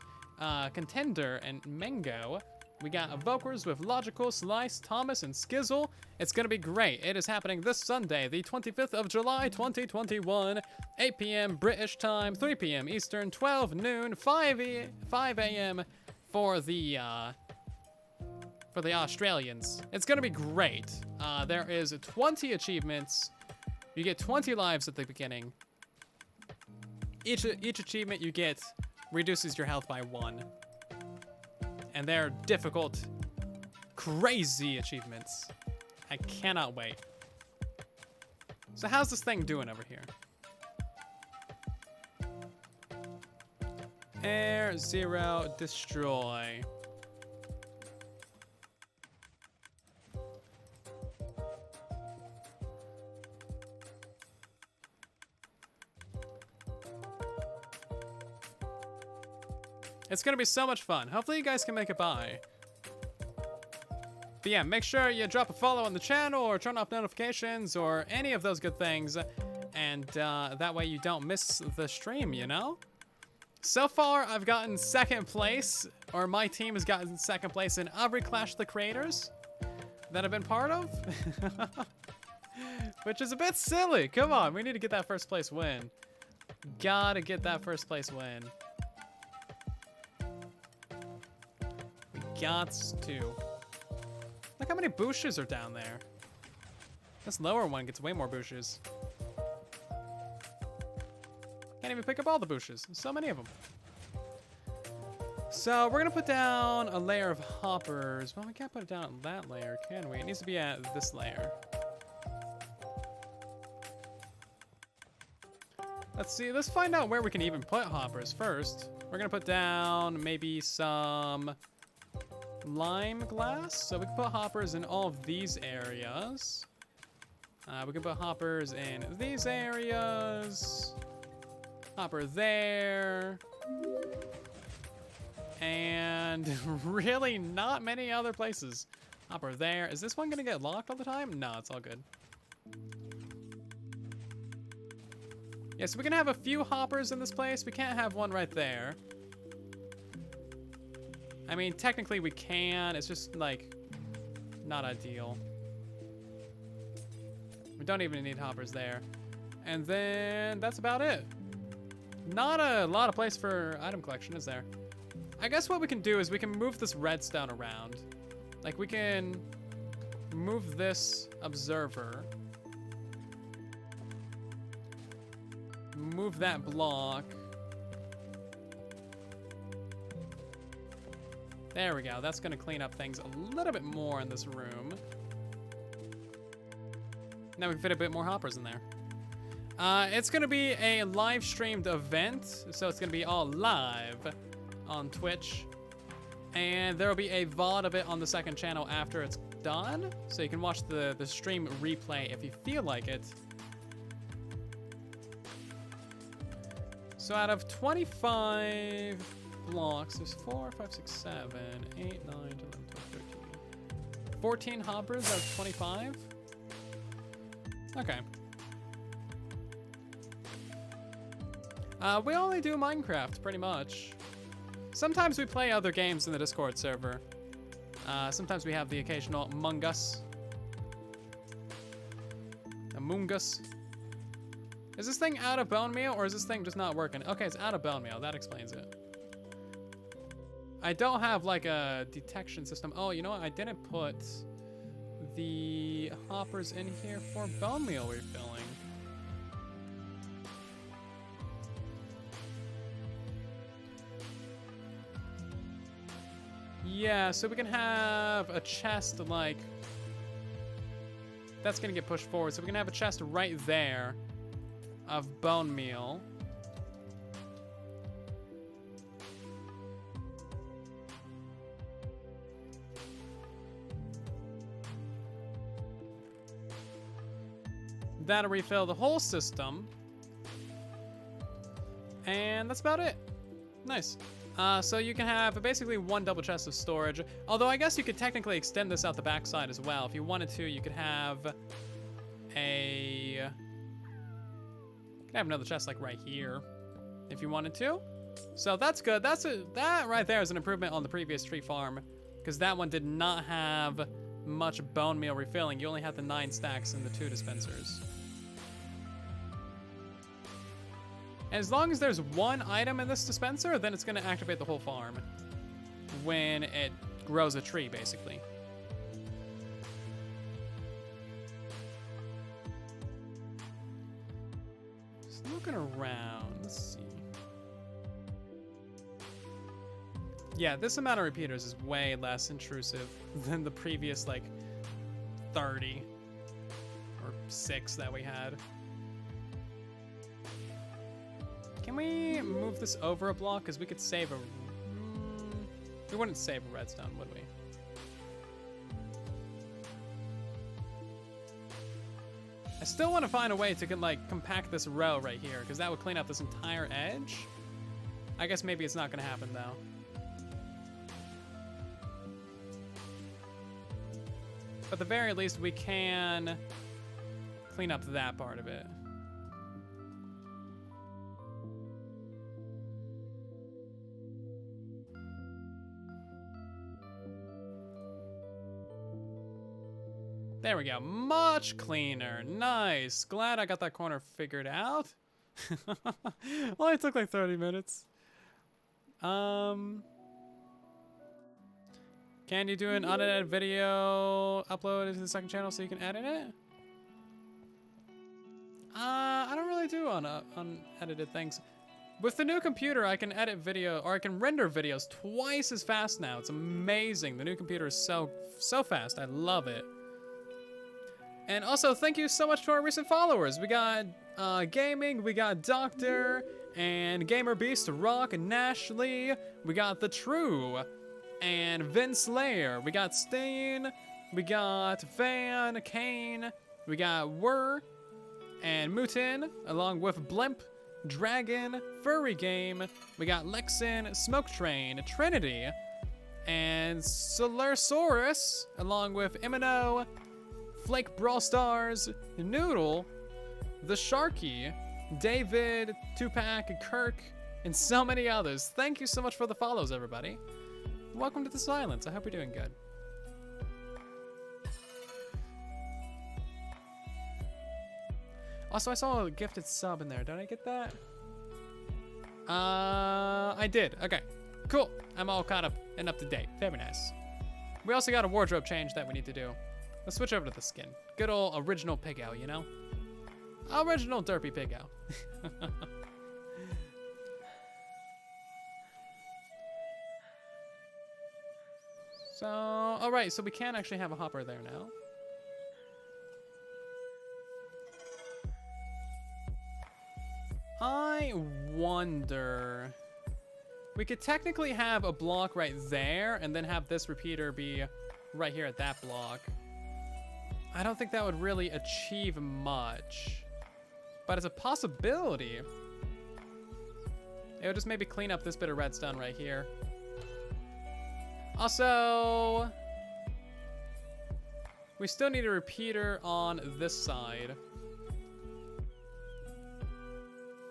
Contender, and Mango. We got Evokers with Logical, Slice, Thomas, and Skizzle. It's gonna be great. It is happening this Sunday, the 25th of July, 2021, 8 p.m. British time, 3 p.m. Eastern, 12 noon, 5 a.m. for the Australians. It's gonna be great. There is 20 achievements. You get 20 lives at the beginning. Each achievement you get reduces your health by 1. And they're difficult, crazy achievements. I cannot wait. So how's this thing doing over here? Air, 0, destroy. It's gonna be so much fun. Hopefully you guys can make it by. But yeah, make sure you drop a follow on the channel or turn off notifications or any of those good things. And that way you don't miss the stream, you know? So far, I've gotten 2nd place, or my team has gotten 2nd place in every Clash of the Creators that I've been part of. Which is a bit silly. Come on, we need to get that 1st place win. Gotta get that 1st place win. Gots to. Look how many bushes are down there. This lower one gets way more bushes. Can't even pick up all the bushes. There's so many of them. So we're gonna put down a layer of hoppers. Well, we can't put it down at that layer, can we? It needs to be at this layer. Let's see, let's find out where we can even put hoppers first. We're gonna put down maybe some lime glass. So we can put hoppers in all of these areas. We can put hoppers in these areas. Hopper there. And really not many other places. Hopper there. Is this one gonna get locked all the time? No, it's all good. Yeah, so we can have a few hoppers in this place. We can't have one right there. I mean, technically we can. It's just, like, not ideal. We don't even need hoppers there. And then that's about it. Not a lot of place for item collection, is there? I guess what we can do is we can move this redstone around. Like, we can move this observer. Move that block. There we go. That's going to clean up things a little bit more in this room. Now we can fit a bit more hoppers in there. It's going to be a live streamed event, so it's going to be all live on Twitch. And there will be a VOD of it on the second channel after it's done, so you can watch the stream replay if you feel like it. So out of 25 blocks, there's 4, 5, 6, 7, 8, 9, 10, 11, 12, 13. 14 hoppers out of 25? Okay. We only do Minecraft, pretty much. Sometimes we play other games in the Discord server. Sometimes we have the occasional Among Us. Among Us. Is this thing out of bone meal, or is this thing just not working? Okay, it's out of bone meal. That explains it. I don't have, like, a detection system. Oh, you know what? I didn't put the hoppers in here for bone meal refilling. Yeah, so we can have a chest, like... That's going to get pushed forward. So we can have a chest right there of bone meal. That'll refill the whole system. And that's about it. Nice. So you can have basically one double chest of storage. Although I guess you could technically extend this out the backside as well. If you wanted to, you could have a... You can have another chest like right here, if you wanted to. So that's good. That right there is an improvement on the previous tree farm, because that one did not have much bone meal refilling. You only had the 9 stacks and the 2 dispensers. And as long as there's one item in this dispenser, then it's going to activate the whole farm when it grows a tree, basically. Just looking around, let's see. Yeah, this amount of repeaters is way less intrusive than the previous, like, 30 or 6 that we had. Can we move this over a block? Because we could save a... we wouldn't save a redstone, would we? I still want to find a way to, like, compact this row right here, because that would clean up this entire edge. I guess maybe it's not going to happen, though. But at the very least, we can clean up that part of it. There we go. Much cleaner. Nice. Glad I got that corner figured out. Only took like 30 minutes. Can you do an unedited video upload into the second channel so you can edit it? I don't really do unedited things. With the new computer, I can edit video, or I can render videos twice as fast now. It's amazing. The new computer is so fast. I love it. And also, thank you so much to our recent followers. We got Gaming, we got Doctor, and Gamer Beast, Rock, and Nashley. We got The True, and Vince Lair. We got Stain, we got Van, Kane, we got Wur, and Mutin, along with Blimp, Dragon, Furry Game, we got Lexin, Smoke Train, Trinity, and Solarsaurus, along with Imino, Flake Brawl Stars, Noodle, The Sharky, David, Tupac, Kirk, and so many others. Thank you so much for the follows, everybody. Welcome to the Silence. I hope you're doing good. Also, I saw a gifted sub in there. Did I get that? I did. Okay, cool. I'm all caught up and up to date. Very nice. We also got a wardrobe change that we need to do. Let's switch over to the skin. Good old original Pig-O, you know? Original derpy Pig-O. So, all right, so we can actually have a hopper there now. I wonder, we could technically have a block right there and then have this repeater be right here at that block. I don't think that would really achieve much, but it's a possibility. It would just maybe clean up this bit of redstone right here. Also, we still need a repeater on this side.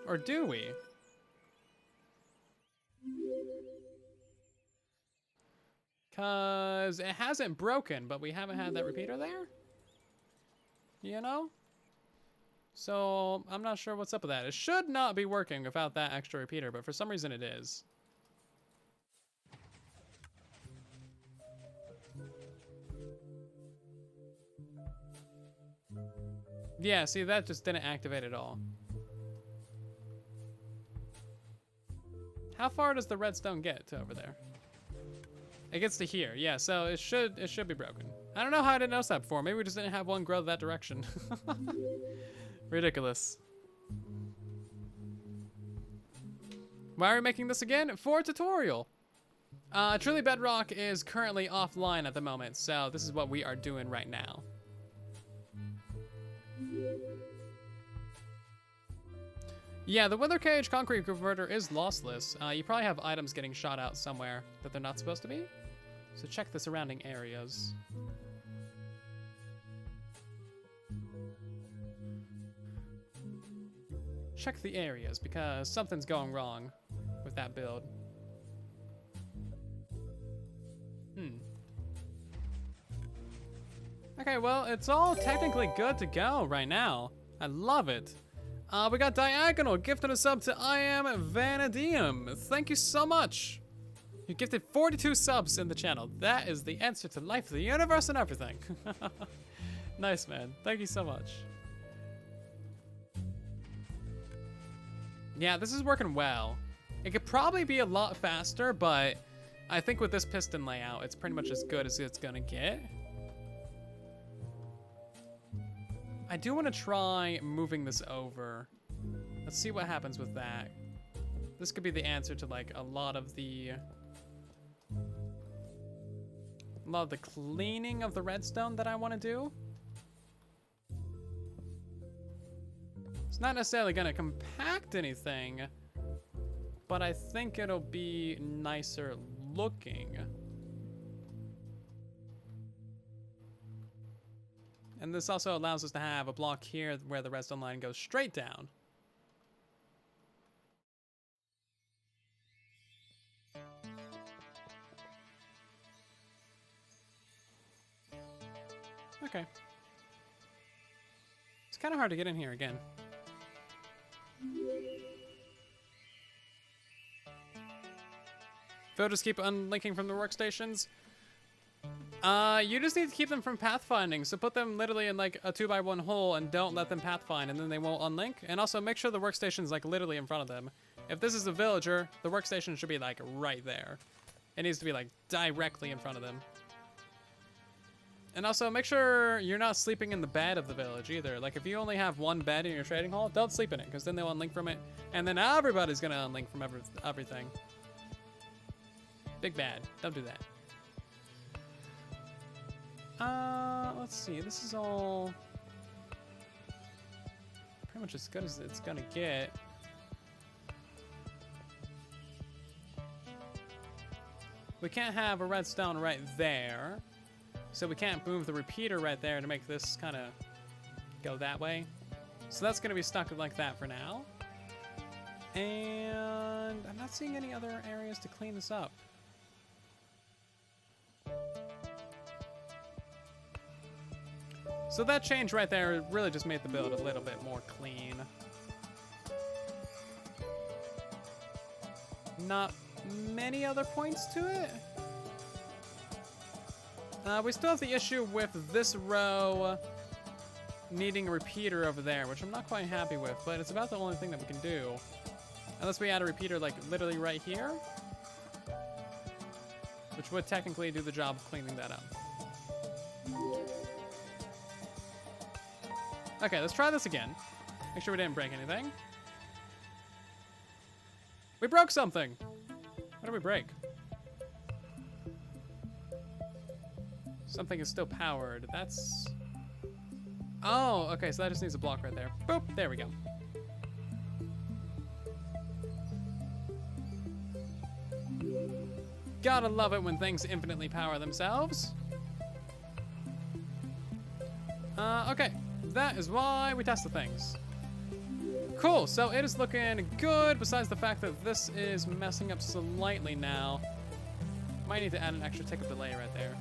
Or do we? Cause it hasn't broken, but we haven't had that repeater there? You know? So I'm not sure what's up with that. It should not be working without that extra repeater, but for some reason it is. Yeah, see, that just didn't activate at all. How far does the redstone get to over there? It gets to here, yeah, so it should be broken. I don't know how I didn't notice that before. Maybe we just didn't have one grow that direction. Ridiculous. Why are we making this again? For a tutorial. Truly Bedrock is currently offline at the moment, so this is what we are doing right now. Yeah, the Wither Cage Concrete Converter is lossless. You probably have items getting shot out somewhere that they're not supposed to be. So check the surrounding areas. Check the areas because something's going wrong with that build. Okay, well, it's all technically good to go right now. I love it. We got Diagonal gifted a sub to I Am Vanadium. Thank you so much. You gifted 42 subs in the channel. That is the answer to life, the universe, and everything. Nice, man. Thank you so much. Yeah, this is working well. It could probably be a lot faster, but I think with this piston layout, it's pretty much as good as it's gonna get. I do want to try moving this over. Let's see what happens with that. This could be the answer to like a lot of the cleaning of the redstone that I want to do. It's not necessarily going to compact anything, but I think it'll be nicer looking. And this also allows us to have a block here where the redstone line goes straight down. Okay. It's kind of hard to get in here again. Filters keep unlinking from the workstations. You just need to keep them from pathfinding, so put them literally in like a 2x1 hole and don't let them pathfind, and then they won't unlink. And also make sure the workstation's like literally in front of them. If this is a villager, the workstation should be like right there. It needs to be like directly in front of them. And also make sure you're not sleeping in the bed of the village either. Like if you only have one bed in your trading hall, don't sleep in it, because then they'll unlink from it, and then everybody's gonna unlink from everything. Big bad. Don't do that. Let's see. This is all pretty much as good as it's gonna get. We can't have a redstone right there, so we can't move the repeater right there to make this kind of go that way. So that's gonna be stuck like that for now. And I'm not seeing any other areas to clean this up. So that change right there really just made the build a little bit more clean. Not many other points to it. We still have the issue with this row needing a repeater over there, which I'm not quite happy with, but it's about the only thing that we can do. Unless we add a repeater like literally right here, which would technically do the job of cleaning that up. Okay, let's try this again. Make sure we didn't break anything. We broke something. What did we break? Something is still powered. That's... Oh, okay, so that just needs a block right there. Boop, there we go. Gotta love it when things infinitely power themselves. Okay. That is why we test the things. Cool, so it is looking good, besides the fact that this is messing up slightly now. Might need to add an extra tick of delay right there.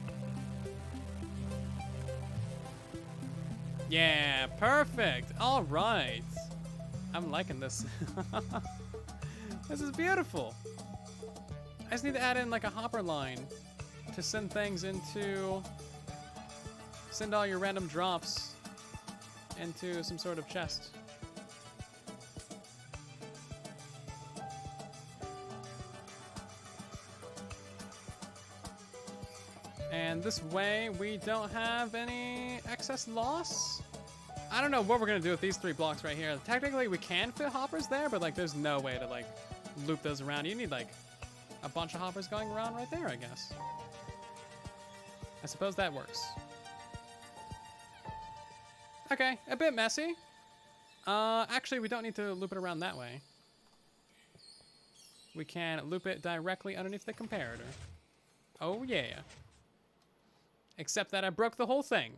Yeah, perfect. All right. I'm liking this. This is beautiful. I just need to add in like a hopper line to send things into... Send all your random drops into some sort of chest. And this way we don't have any excess loss. I don't know what we're gonna do with these 3 blocks right here. Technically we can fit hoppers there, but like there's no way to like loop those around. You need like a bunch of hoppers going around right there, I guess. I suppose that works. Okay, a bit messy. Actually, we don't need to loop it around that way. We can loop it directly underneath the comparator. Oh yeah. Except that I broke the whole thing.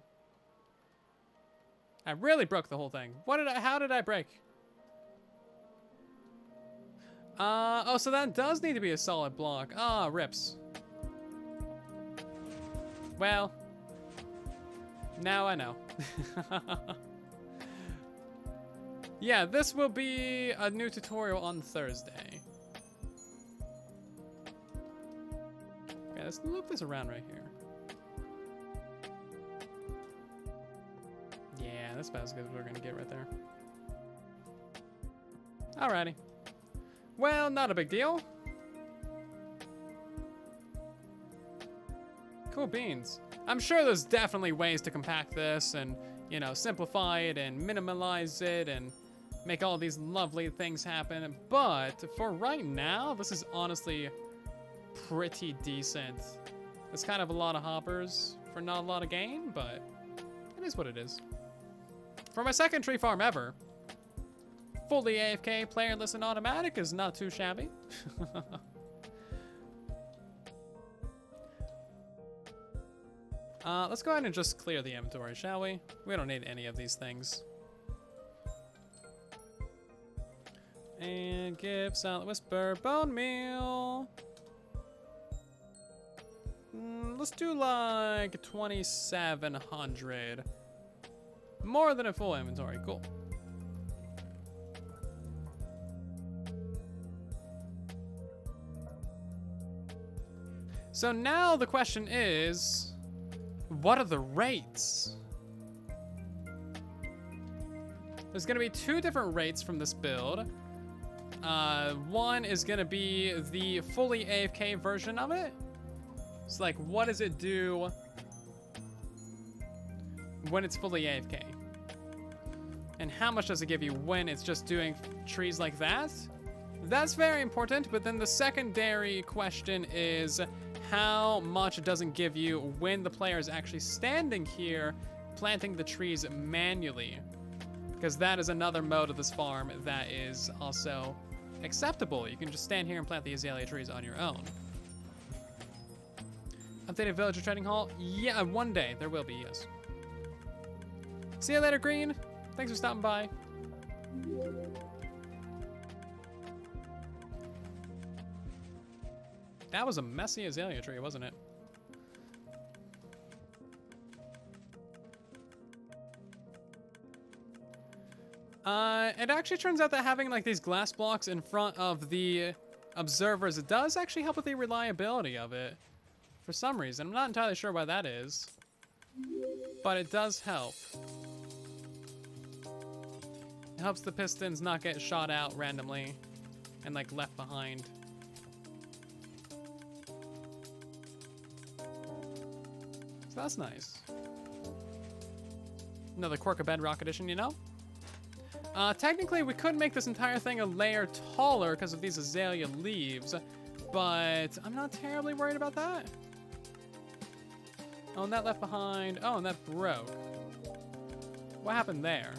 I really broke the whole thing. How did I break? Oh, so that does need to be a solid block. Ah, rips. Well, now I know. Yeah, this will be a new tutorial on Thursday. Okay, let's loop this around right here. Yeah, that's about as good as we're gonna get right there. Alrighty. Well, not a big deal. Cool beans. I'm sure there's definitely ways to compact this and, you know, simplify it and minimalize it and make all these lovely things happen. But for right now, this is honestly pretty decent. It's kind of a lot of hoppers for not a lot of gain, but it is what it is. For my second tree farm ever, fully AFK, playerless, and automatic is not too shabby. Let's go ahead and just clear the inventory, shall we? We don't need any of these things. And give Silent Whisper bone meal. Let's do like 2,700. More than a full inventory, cool. So now the question is, What are the rates? There's gonna be 2 different rates from this build. One is gonna be the fully AFK version of it. It's like, what does it do when it's fully AFK? And how much does it give you when it's just doing trees like that? That's very important, but then the secondary question is how much it doesn't give you when the player is actually standing here planting the trees manually. Because that is another mode of this farm that is also acceptable. You can just stand here and plant the azalea trees on your own. Updated villager trading hall? Yeah, one day there will be, yes. See you later, Green. Thanks for stopping by. That was a messy azalea tree, wasn't it? It actually turns out that having like these glass blocks in front of the observers, it does actually help with the reliability of it. For some reason. I'm not entirely sure why that is. But it does help. It helps the pistons not get shot out randomly and like left behind. So that's nice. Another quirk of Bedrock edition, you know? Technically, we could make this entire thing a layer taller because of these azalea leaves, but I'm not terribly worried about that. Oh, and that left behind. Oh, and that broke. What happened there?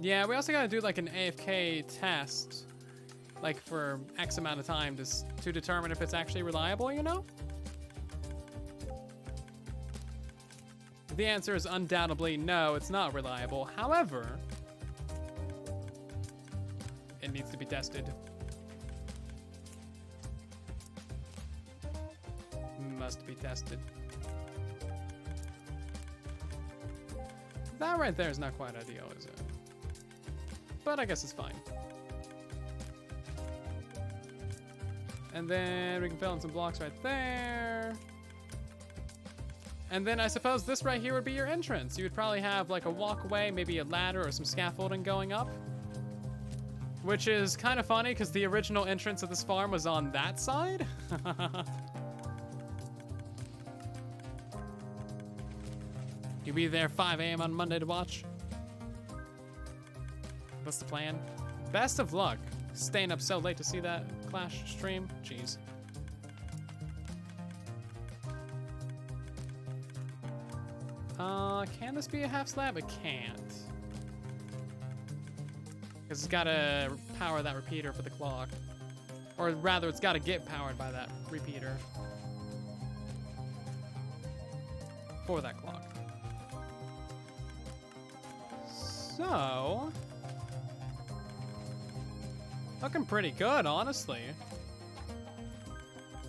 Yeah, we also gotta do like an AFK test, like for X amount of time to determine if it's actually reliable, you know? The answer is undoubtedly no, it's not reliable. However, it needs to be tested. Must be tested. That right there is not quite ideal, is it? But I guess it's fine. And then we can fill in some blocks right there. And then I suppose this right here would be your entrance. You would probably have like a walkway, maybe a ladder or some scaffolding going up. Which is kind of funny because the original entrance of this farm was on that side. You'll be there 5 a.m. on Monday to watch. What's the plan? Best of luck. Staying up so late to see that Clash stream. Jeez. Can this be a half slab? It can't. Because it's gotta power that repeater for the clock. Or rather, it's gotta get powered by that repeater. For that clock. So... looking pretty good, honestly.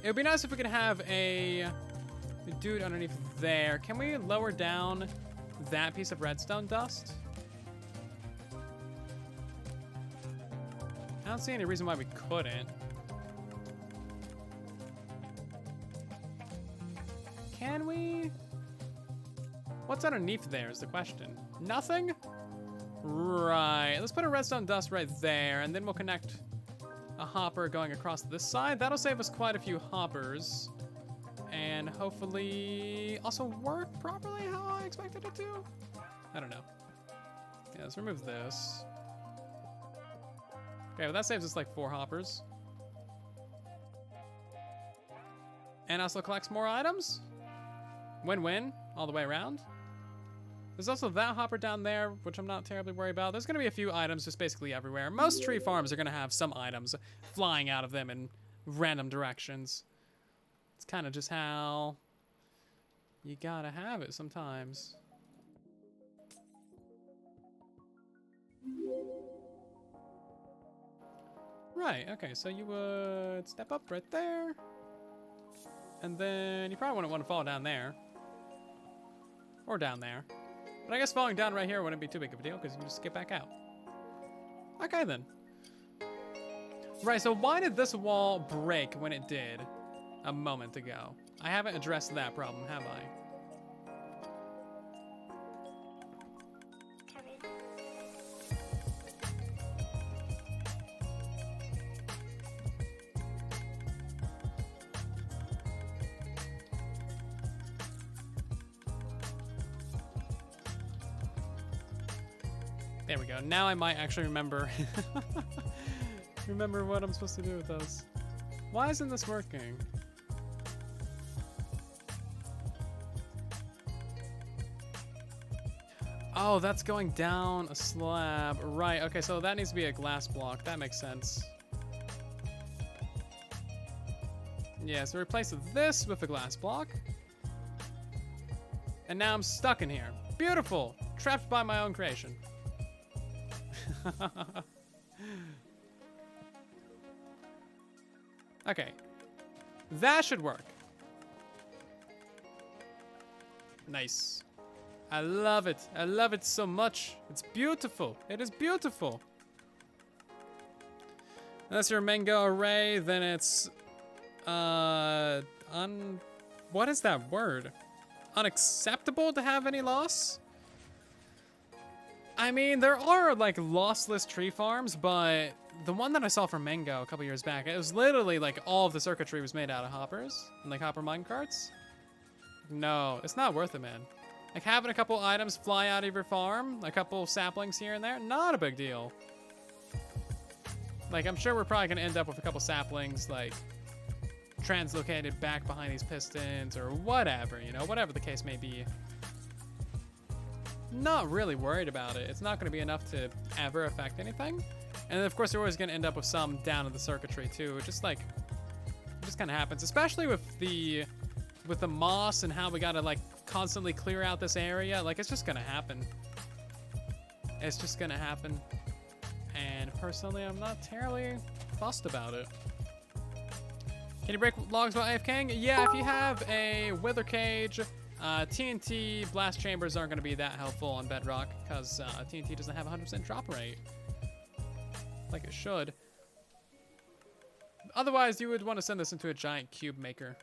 It would be nice if we could have a dude underneath there. Can we lower down that piece of redstone dust? I don't see any reason why we couldn't. Can we? What's underneath there is the question. Nothing? Right, let's put a redstone dust right there, and then we'll connect a hopper going across this side. That'll save us quite a few hoppers. And hopefully also work properly how I expected it to. I don't know. Yeah, let's remove this. Okay, well that saves us like 4 hoppers. And also collects more items. Win-win all the way around. There's also that hopper down there, which I'm not terribly worried about. There's gonna be a few items just basically everywhere. Most tree farms are gonna have some items flying out of them in random directions. It's kind of just how you gotta have it sometimes. Right, okay, so you would step up right there. And then you probably wouldn't want to fall down there. Or down there. But I guess falling down right here wouldn't be too big of a deal because you can just get back out. Okay then. Right, so why did this wall break when it did a moment ago? I haven't addressed that problem, have I? There we go. Now I might actually remember remember what I'm supposed to do with those. Why isn't this working? Oh, that's going down a slab. Right, okay, so that needs to be a glass block. That makes sense. Yeah, so replace this with a glass block. And now I'm stuck in here. Beautiful! Trapped by my own creation. Okay. That should work. Nice. I love it. I love it so much. It's beautiful. It is beautiful. That's your mango array, then it's what is that word? Unacceptable to have any loss? I mean, there are like lossless tree farms, but the one that I saw from Mango a couple years back, it was literally like all of the circuitry was made out of hoppers and like hopper minecarts. No, it's not worth it, man. Like having a couple items fly out of your farm, a couple saplings here and there, not a big deal. Like I'm sure we're probably gonna end up with a couple saplings like translocated back behind these pistons or whatever, you know, whatever the case may be. Not really worried about it. It's not going to be enough to ever affect anything. And then of course you're always going to end up with some down in the circuitry too. It just kind of happens, especially with the moss and how we got to like constantly clear out this area. Like it's just going to happen. It's just going to happen. And personally, I'm not terribly fussed about it. Can you break logs while AFKing? Yeah, if you have a wither cage, TNT blast chambers aren't going to be that helpful on Bedrock because TNT doesn't have 100% drop rate like it should. Otherwise, you would want to send this into a giant cube maker.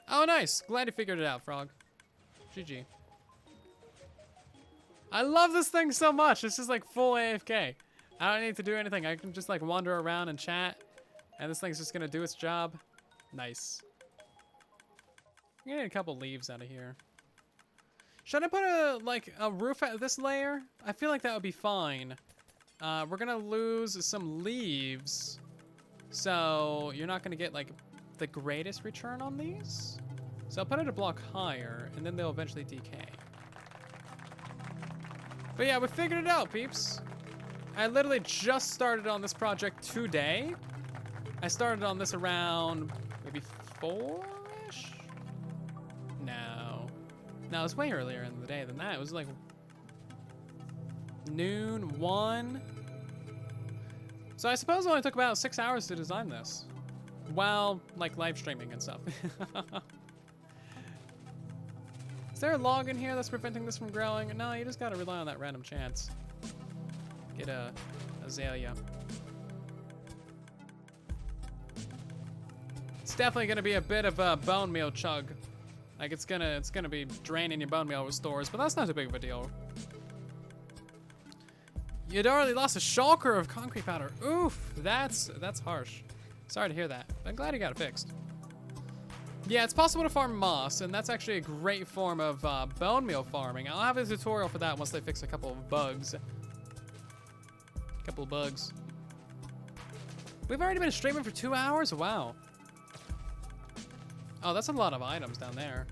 Oh, nice. Glad you figured it out, Frog. GG. I love this thing so much. It's just like full AFK. I don't need to do anything. I can just like wander around and chat, and this thing's just going to do its job. Nice. I'm gonna need a couple leaves out of here. Should I put a roof at this layer? I feel like that would be fine. We're gonna lose some leaves, so you're not gonna get like the greatest return on these. So I'll put it a block higher, and then they'll eventually decay. But yeah, we figured it out, peeps. I literally just started on this project today. I started on this around maybe 4-ish? No, it was way earlier in the day than that. It was like noon, 1. So I suppose it only took about 6 hours to design this. While, like, live streaming and stuff. Is there a log in here that's preventing this from growing? No, you just gotta rely on that random chance. Get a azalea. It's definitely gonna be a bit of a bone meal chug. Like it's gonna be draining your bone meal restores, but that's not too big of a deal. You'd already lost a shulker of concrete powder. Oof, that's harsh. Sorry to hear that. I'm glad you got it fixed. Yeah, it's possible to farm moss, and that's actually a great form of bone meal farming. I'll have a tutorial for that once they fix a couple of bugs. We've already been streaming for 2 hours? Wow. Oh, that's a lot of items down there.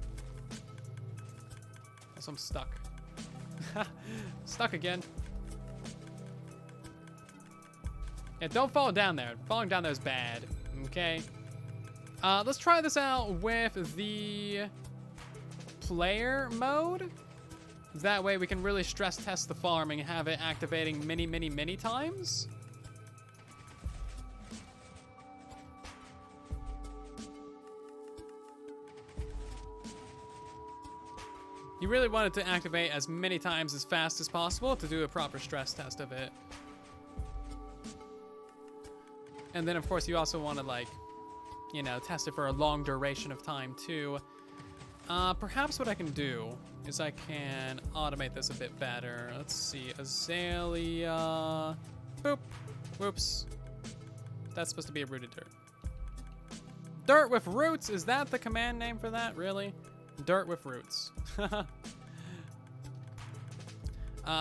So I'm stuck. Stuck again. Yeah, don't fall down there. Falling down there is bad, okay? Let's try this out with the player mode. That way we can really stress test the farming and have it activating many times. You really want it to activate as many times as fast as possible to do a proper stress test of it. And then, of course, you also want to, like, you know, test it for a long duration of time, too. Perhaps what I can do is I can automate this a bit better. Let's see. Azalea. Boop. Whoops. That's supposed to be a rooted dirt. Dirt with roots? Is that the command name for that? Really? Dirt with roots.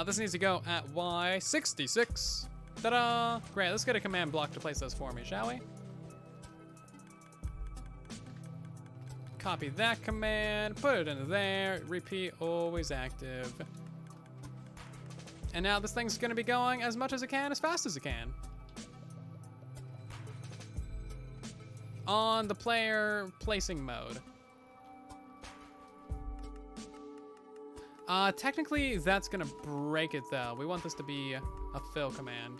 This needs to go at Y66. Ta-da! Great, let's get a command block to place those for me, shall we? Copy that command, put it into there, repeat, always active. And now this thing's gonna be going as much as it can, as fast as it can. On the player placing mode. Technically, that's gonna break it though. We want this to be a fill command.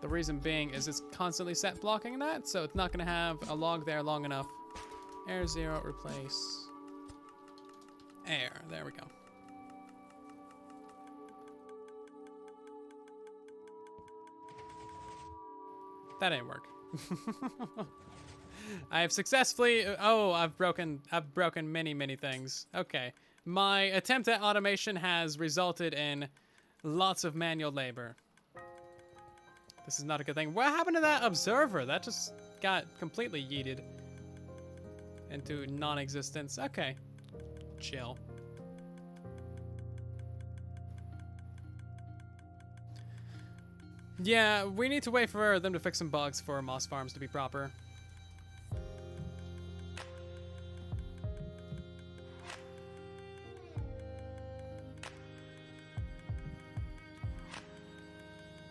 The reason being is it's constantly set blocking that, so it's not gonna have a log there long enough. Air 0, replace air. There we go. That didn't work. I have successfully, I've broken many things. Okay. My attempt at automation has resulted in lots of manual labor. This is not a good thing. What happened to that observer? That just got completely yeeted into non-existence. Okay. Chill. Yeah, we need to wait for them to fix some bugs for moss farms to be proper.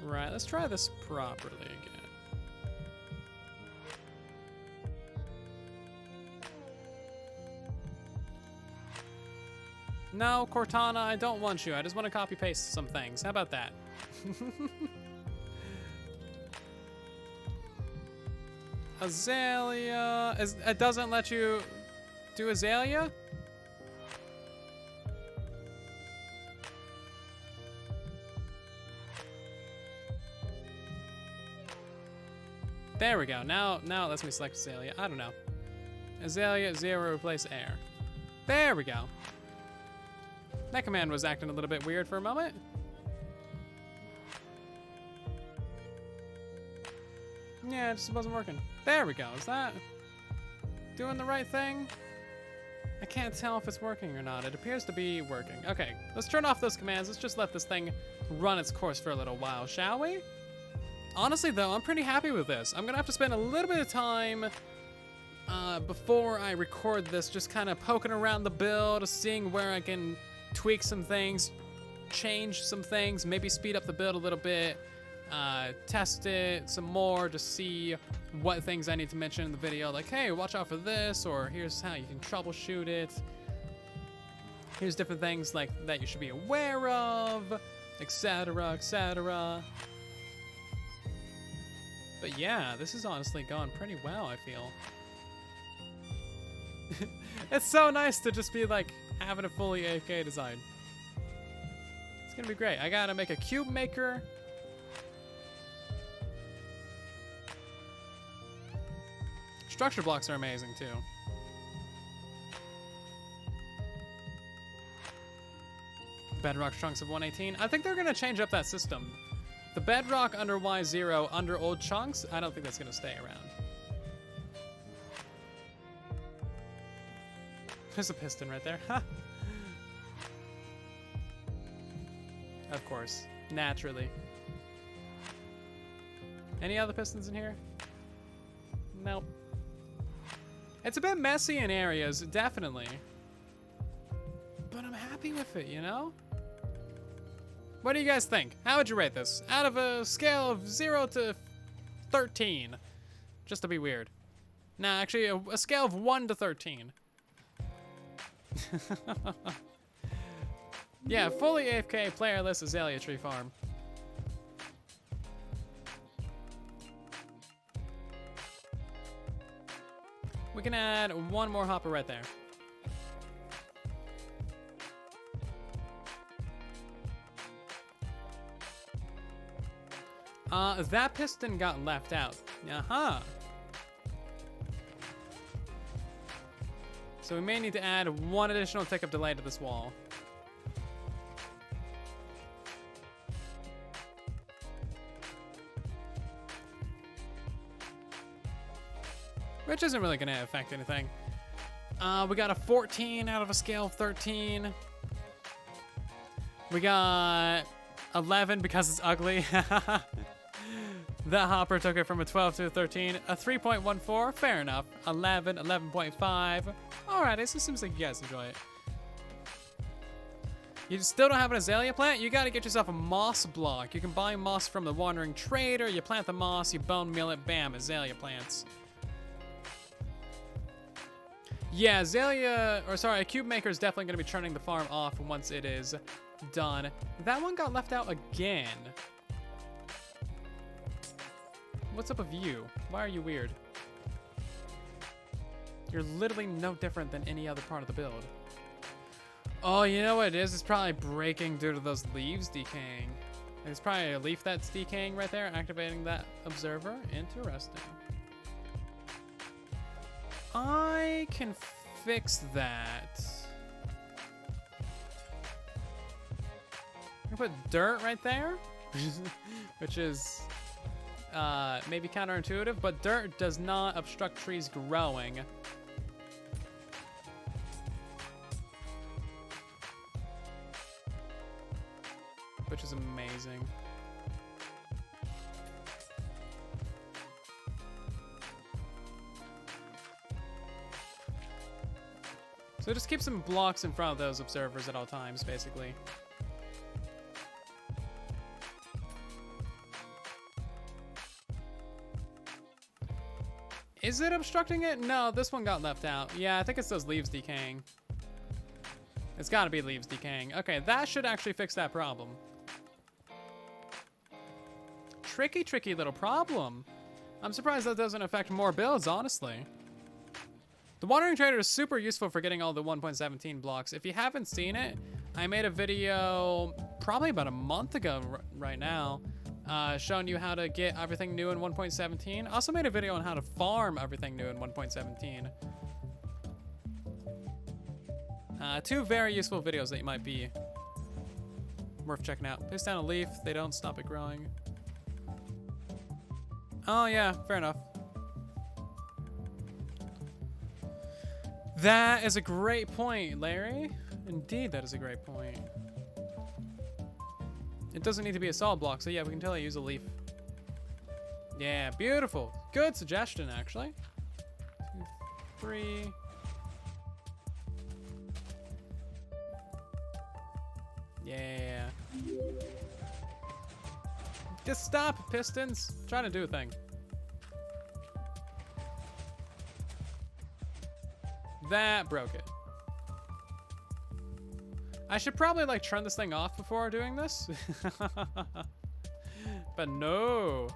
Right, let's try this properly again. No, Cortana, I don't want you. I just want to copy paste some things. How about that? Azalea. It doesn't let you do Azalea? There we go. Now it lets me select Azalea. I don't know. Azalea 0 replace air. There we go. That command was acting a little bit weird for a moment. Yeah, it just wasn't working. There we go. Is that doing the right thing? I can't tell if it's working or not. It appears to be working. Okay, let's turn off those commands. Let's just let this thing run its course for a little while, shall we? Honestly, though, I'm pretty happy with this. I'm gonna have to spend a little bit of time before I record this, just kind of poking around the build, seeing where I can tweak some things, change some things, maybe speed up the build a little bit, test it some more to see what things I need to mention in the video, like, hey, watch out for this, or here's how you can troubleshoot it. Here's different things like that you should be aware of, etc., etc. But yeah, this is honestly going pretty well, I feel. It's so nice to just be like having a fully AFK design. It's gonna be great. I gotta make a cube maker. Structure blocks are amazing too. Bedrock chunks of 118. I think they're gonna change up that system. The bedrock under Y0 under old chunks, I don't think that's gonna stay around. There's a piston right there. Of course, naturally. Any other pistons in here? Nope. It's a bit messy in areas, definitely. But I'm happy with it, you know? What do you guys think? How would you rate this? Out of a scale of 0 to 13. Just to be weird. Nah, actually, a scale of 1 to 13. Yeah, fully AFK, playerless Azalea Tree farm. We can add one more hopper right there. That piston got left out. Uh-huh. So we may need to add one additional tick of delay to this wall. Which isn't really gonna affect anything. We got a 14 out of a scale of 13. We got 11 because it's ugly. That hopper took it from a 12 to a 13. A 3.14, fair enough. 11, 11.5. Alright, this seems like you guys enjoy it. You still don't have an azalea plant? You gotta get yourself a moss block. You can buy moss from the wandering trader. You plant the moss, you bone meal it, bam, azalea plants. Yeah, a cube maker is definitely gonna be turning the farm off once it is done. That one got left out again. What's up with you? Why are you weird? You're literally no different than any other part of the build. Oh, you know what it is? It's probably breaking due to those leaves decaying. There's probably a leaf that's decaying right there, activating that observer. Interesting. I can fix that. I'm gonna put dirt right there, which is maybe counterintuitive, but dirt does not obstruct trees growing. Which is amazing. So just keep some blocks in front of those observers at all times, basically. Is it obstructing it? No, this one got left out. Yeah, I think it's those leaves decaying. It's gotta be leaves decaying. Okay, that should actually fix that problem. Tricky, tricky little problem. I'm surprised that doesn't affect more builds, honestly. The Wandering Trader is super useful for getting all the 1.17 blocks. If you haven't seen it, I made a video probably about a month ago right now, showing you how to get everything new in 1.17. Also made a video on how to farm everything new in 1.17. Two very useful videos that you might be worth checking out. Place down a leaf, they don't stop it growing. Oh yeah, fair enough. That is a great point, Larry. Indeed, that is a great point. It doesn't need to be a solid block, so yeah, we can totally use a leaf. Yeah, beautiful. Good suggestion, actually. 2, 3. Yeah. Just stop, pistons. I'm trying to do a thing. That broke it. I should probably like turn this thing off before doing this. But no.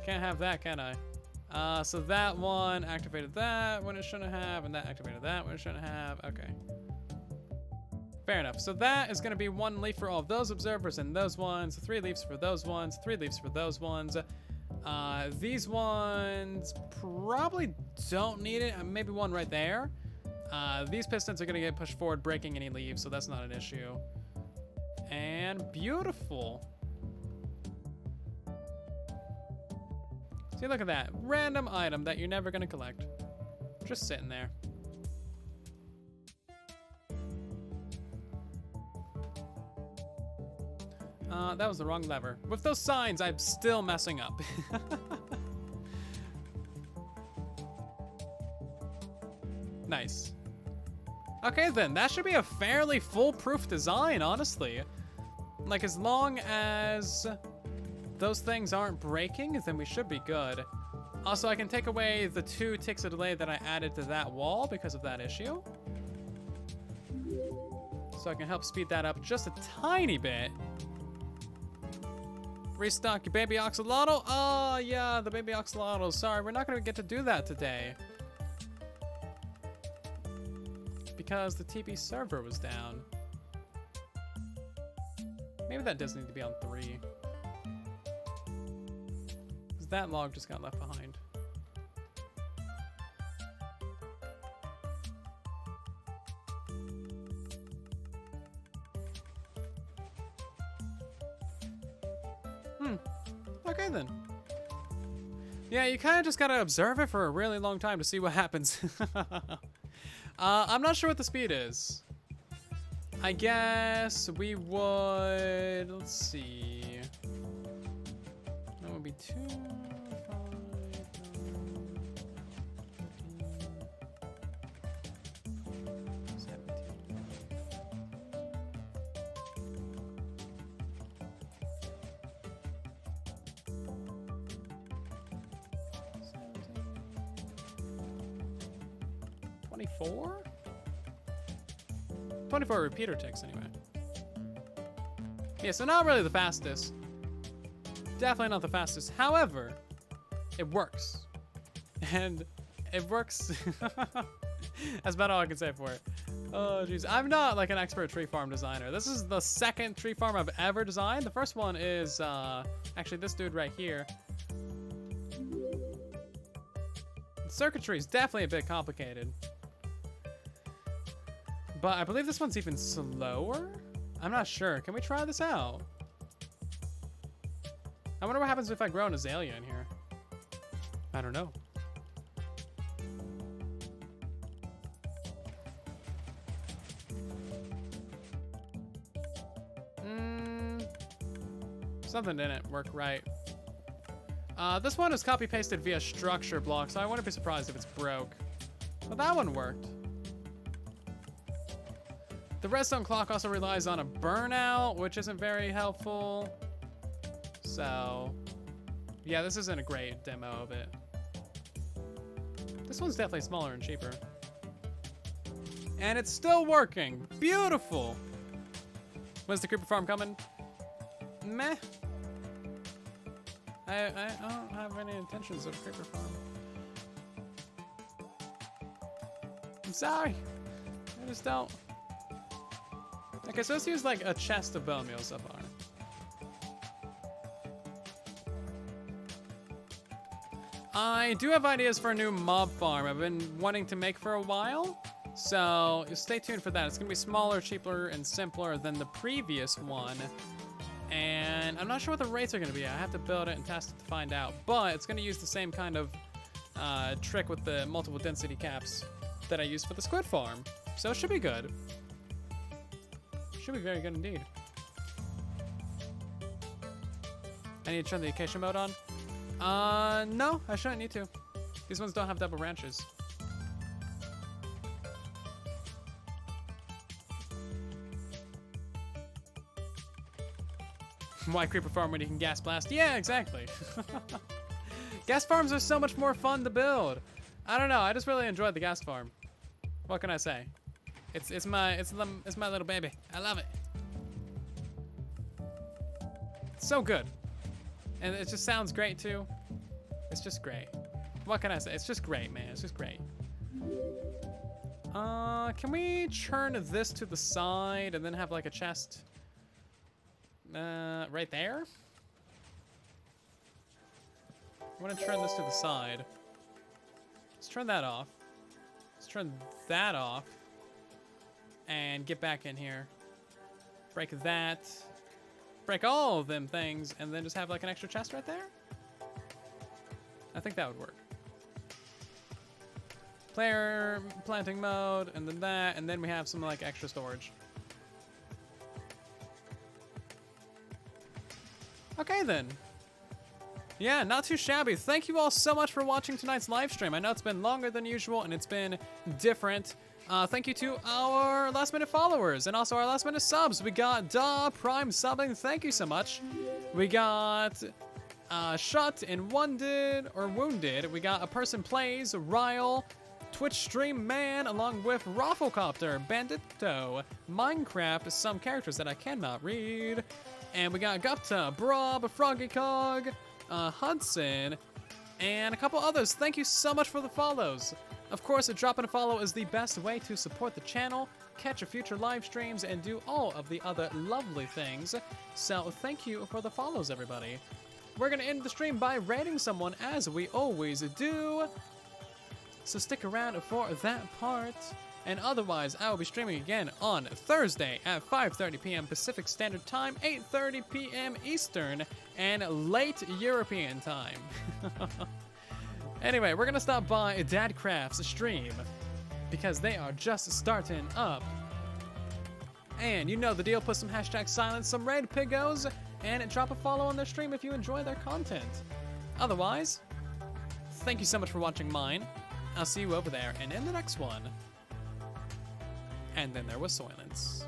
Can't have that, can I? So that one activated that when it shouldn't have, and that activated that when it shouldn't have. Okay. Fair enough. So that is going to be 1 leaf for all of those observers and those ones, 3 leaves for those ones, 3 leaves for those ones. These ones probably don't need it. Maybe 1 right there. These pistons are going to get pushed forward, breaking any leaves, so that's not an issue. And beautiful. See, look at that. Random item that you're never going to collect. Just sitting there. That was the wrong lever. With those signs, I'm still messing up. Nice. Okay then, that should be a fairly foolproof design, honestly. Like, as long as those things aren't breaking, then we should be good. Also, I can take away the 2 ticks of delay that I added to that wall because of that issue. So I can help speed that up just a tiny bit. Restock your baby axolotl. Oh, yeah, the baby axolotl. Sorry, we're not going to get to do that today. Because the TP server was down. Maybe that does need to be on 3. that log just got left behind. Okay then. Yeah, you kind of just gotta observe it for a really long time to see what happens. I'm not sure what the speed is. I guess we would, let's see. That would be 2, 5, 24? 24 repeater ticks anyway. Yeah, so not really the fastest. Definitely not the fastest. However, it works. And it works. That's about all I can say for it. Oh, jeez. I'm not like an expert tree farm designer. This is the second tree farm I've ever designed. The first one is actually this dude right here. The circuitry is definitely a bit complicated. But I believe this one's even slower? I'm not sure. Can we try this out? I wonder what happens if I grow an azalea in here. I don't know. Something didn't work right. This one is copy-pasted via structure block, so I wouldn't be surprised if it's broke. But that one worked. The redstone clock also relies on a burnout, which isn't very helpful. So, yeah, this isn't a great demo of it. This one's definitely smaller and cheaper. And it's still working. Beautiful. When's the creeper farm coming? Meh. I don't have any intentions of creeper farm. I'm sorry. I just don't. Okay, so let's use like a chest of bone meal so far. I do have ideas for a new mob farm I've been wanting to make for a while. So stay tuned for that. It's gonna be smaller, cheaper, and simpler than the previous one. And I'm not sure what the rates are gonna be. I have to build it and test it to find out. But it's gonna use the same kind of trick with the multiple density caps that I used for the squid farm. So it should be good. Should be very good indeed. I need to turn the acacia mode on. No, I shouldn't need to. These ones don't have double branches. Why creeper farm when you can gas blast? Yeah, exactly. Gas farms are so much more fun to build. I don't know. I just really enjoyed the gas farm. What can I say? It's my little baby. I love it. It's so good. And it just sounds great too. It's just great. What can I say? It's just great, man. It's just great. Can we churn this to the side and then have like a chest right there? I want to turn this to the side. Let's turn that off. Let's turn that off. And get back in here. Break that. Break all of them things, and then just have like an extra chest right there? I think that would work. Player planting mode, and then that, and then we have some like extra storage. Okay then. Yeah, not too shabby. Thank you all so much for watching tonight's live stream. I know it's been longer than usual, and it's been different. Thank you to our last minute followers and also our last minute subs. We got Da Prime subbing. Thank you so much. We got Shut and Wounded. We got A Person Plays, Ryle, Twitch Stream Man, along with Rafflecopter, Bandito, Minecraft, some characters that I cannot read. And we got Gupta, Brob, Froggy Cog, Hudson, and a couple others. Thank you so much for the follows. Of course, dropping a follow is the best way to support the channel, catch future live streams, and do all of the other lovely things. So thank you for the follows, everybody. we're gonna end the stream by rating someone as we always do. So stick around for that part. And otherwise, I will be streaming again on Thursday at 5:30 p.m. Pacific Standard Time, 8:30 p.m. Eastern, and late European time. Anyway, we're gonna stop by Dadcraft's stream because they are just starting up. And you know the deal, put some hashtag silence, some raid piggos, and drop a follow on their stream if you enjoy their content. Otherwise, thank you so much for watching mine. I'll see you over there and in the next one. And then there was silence.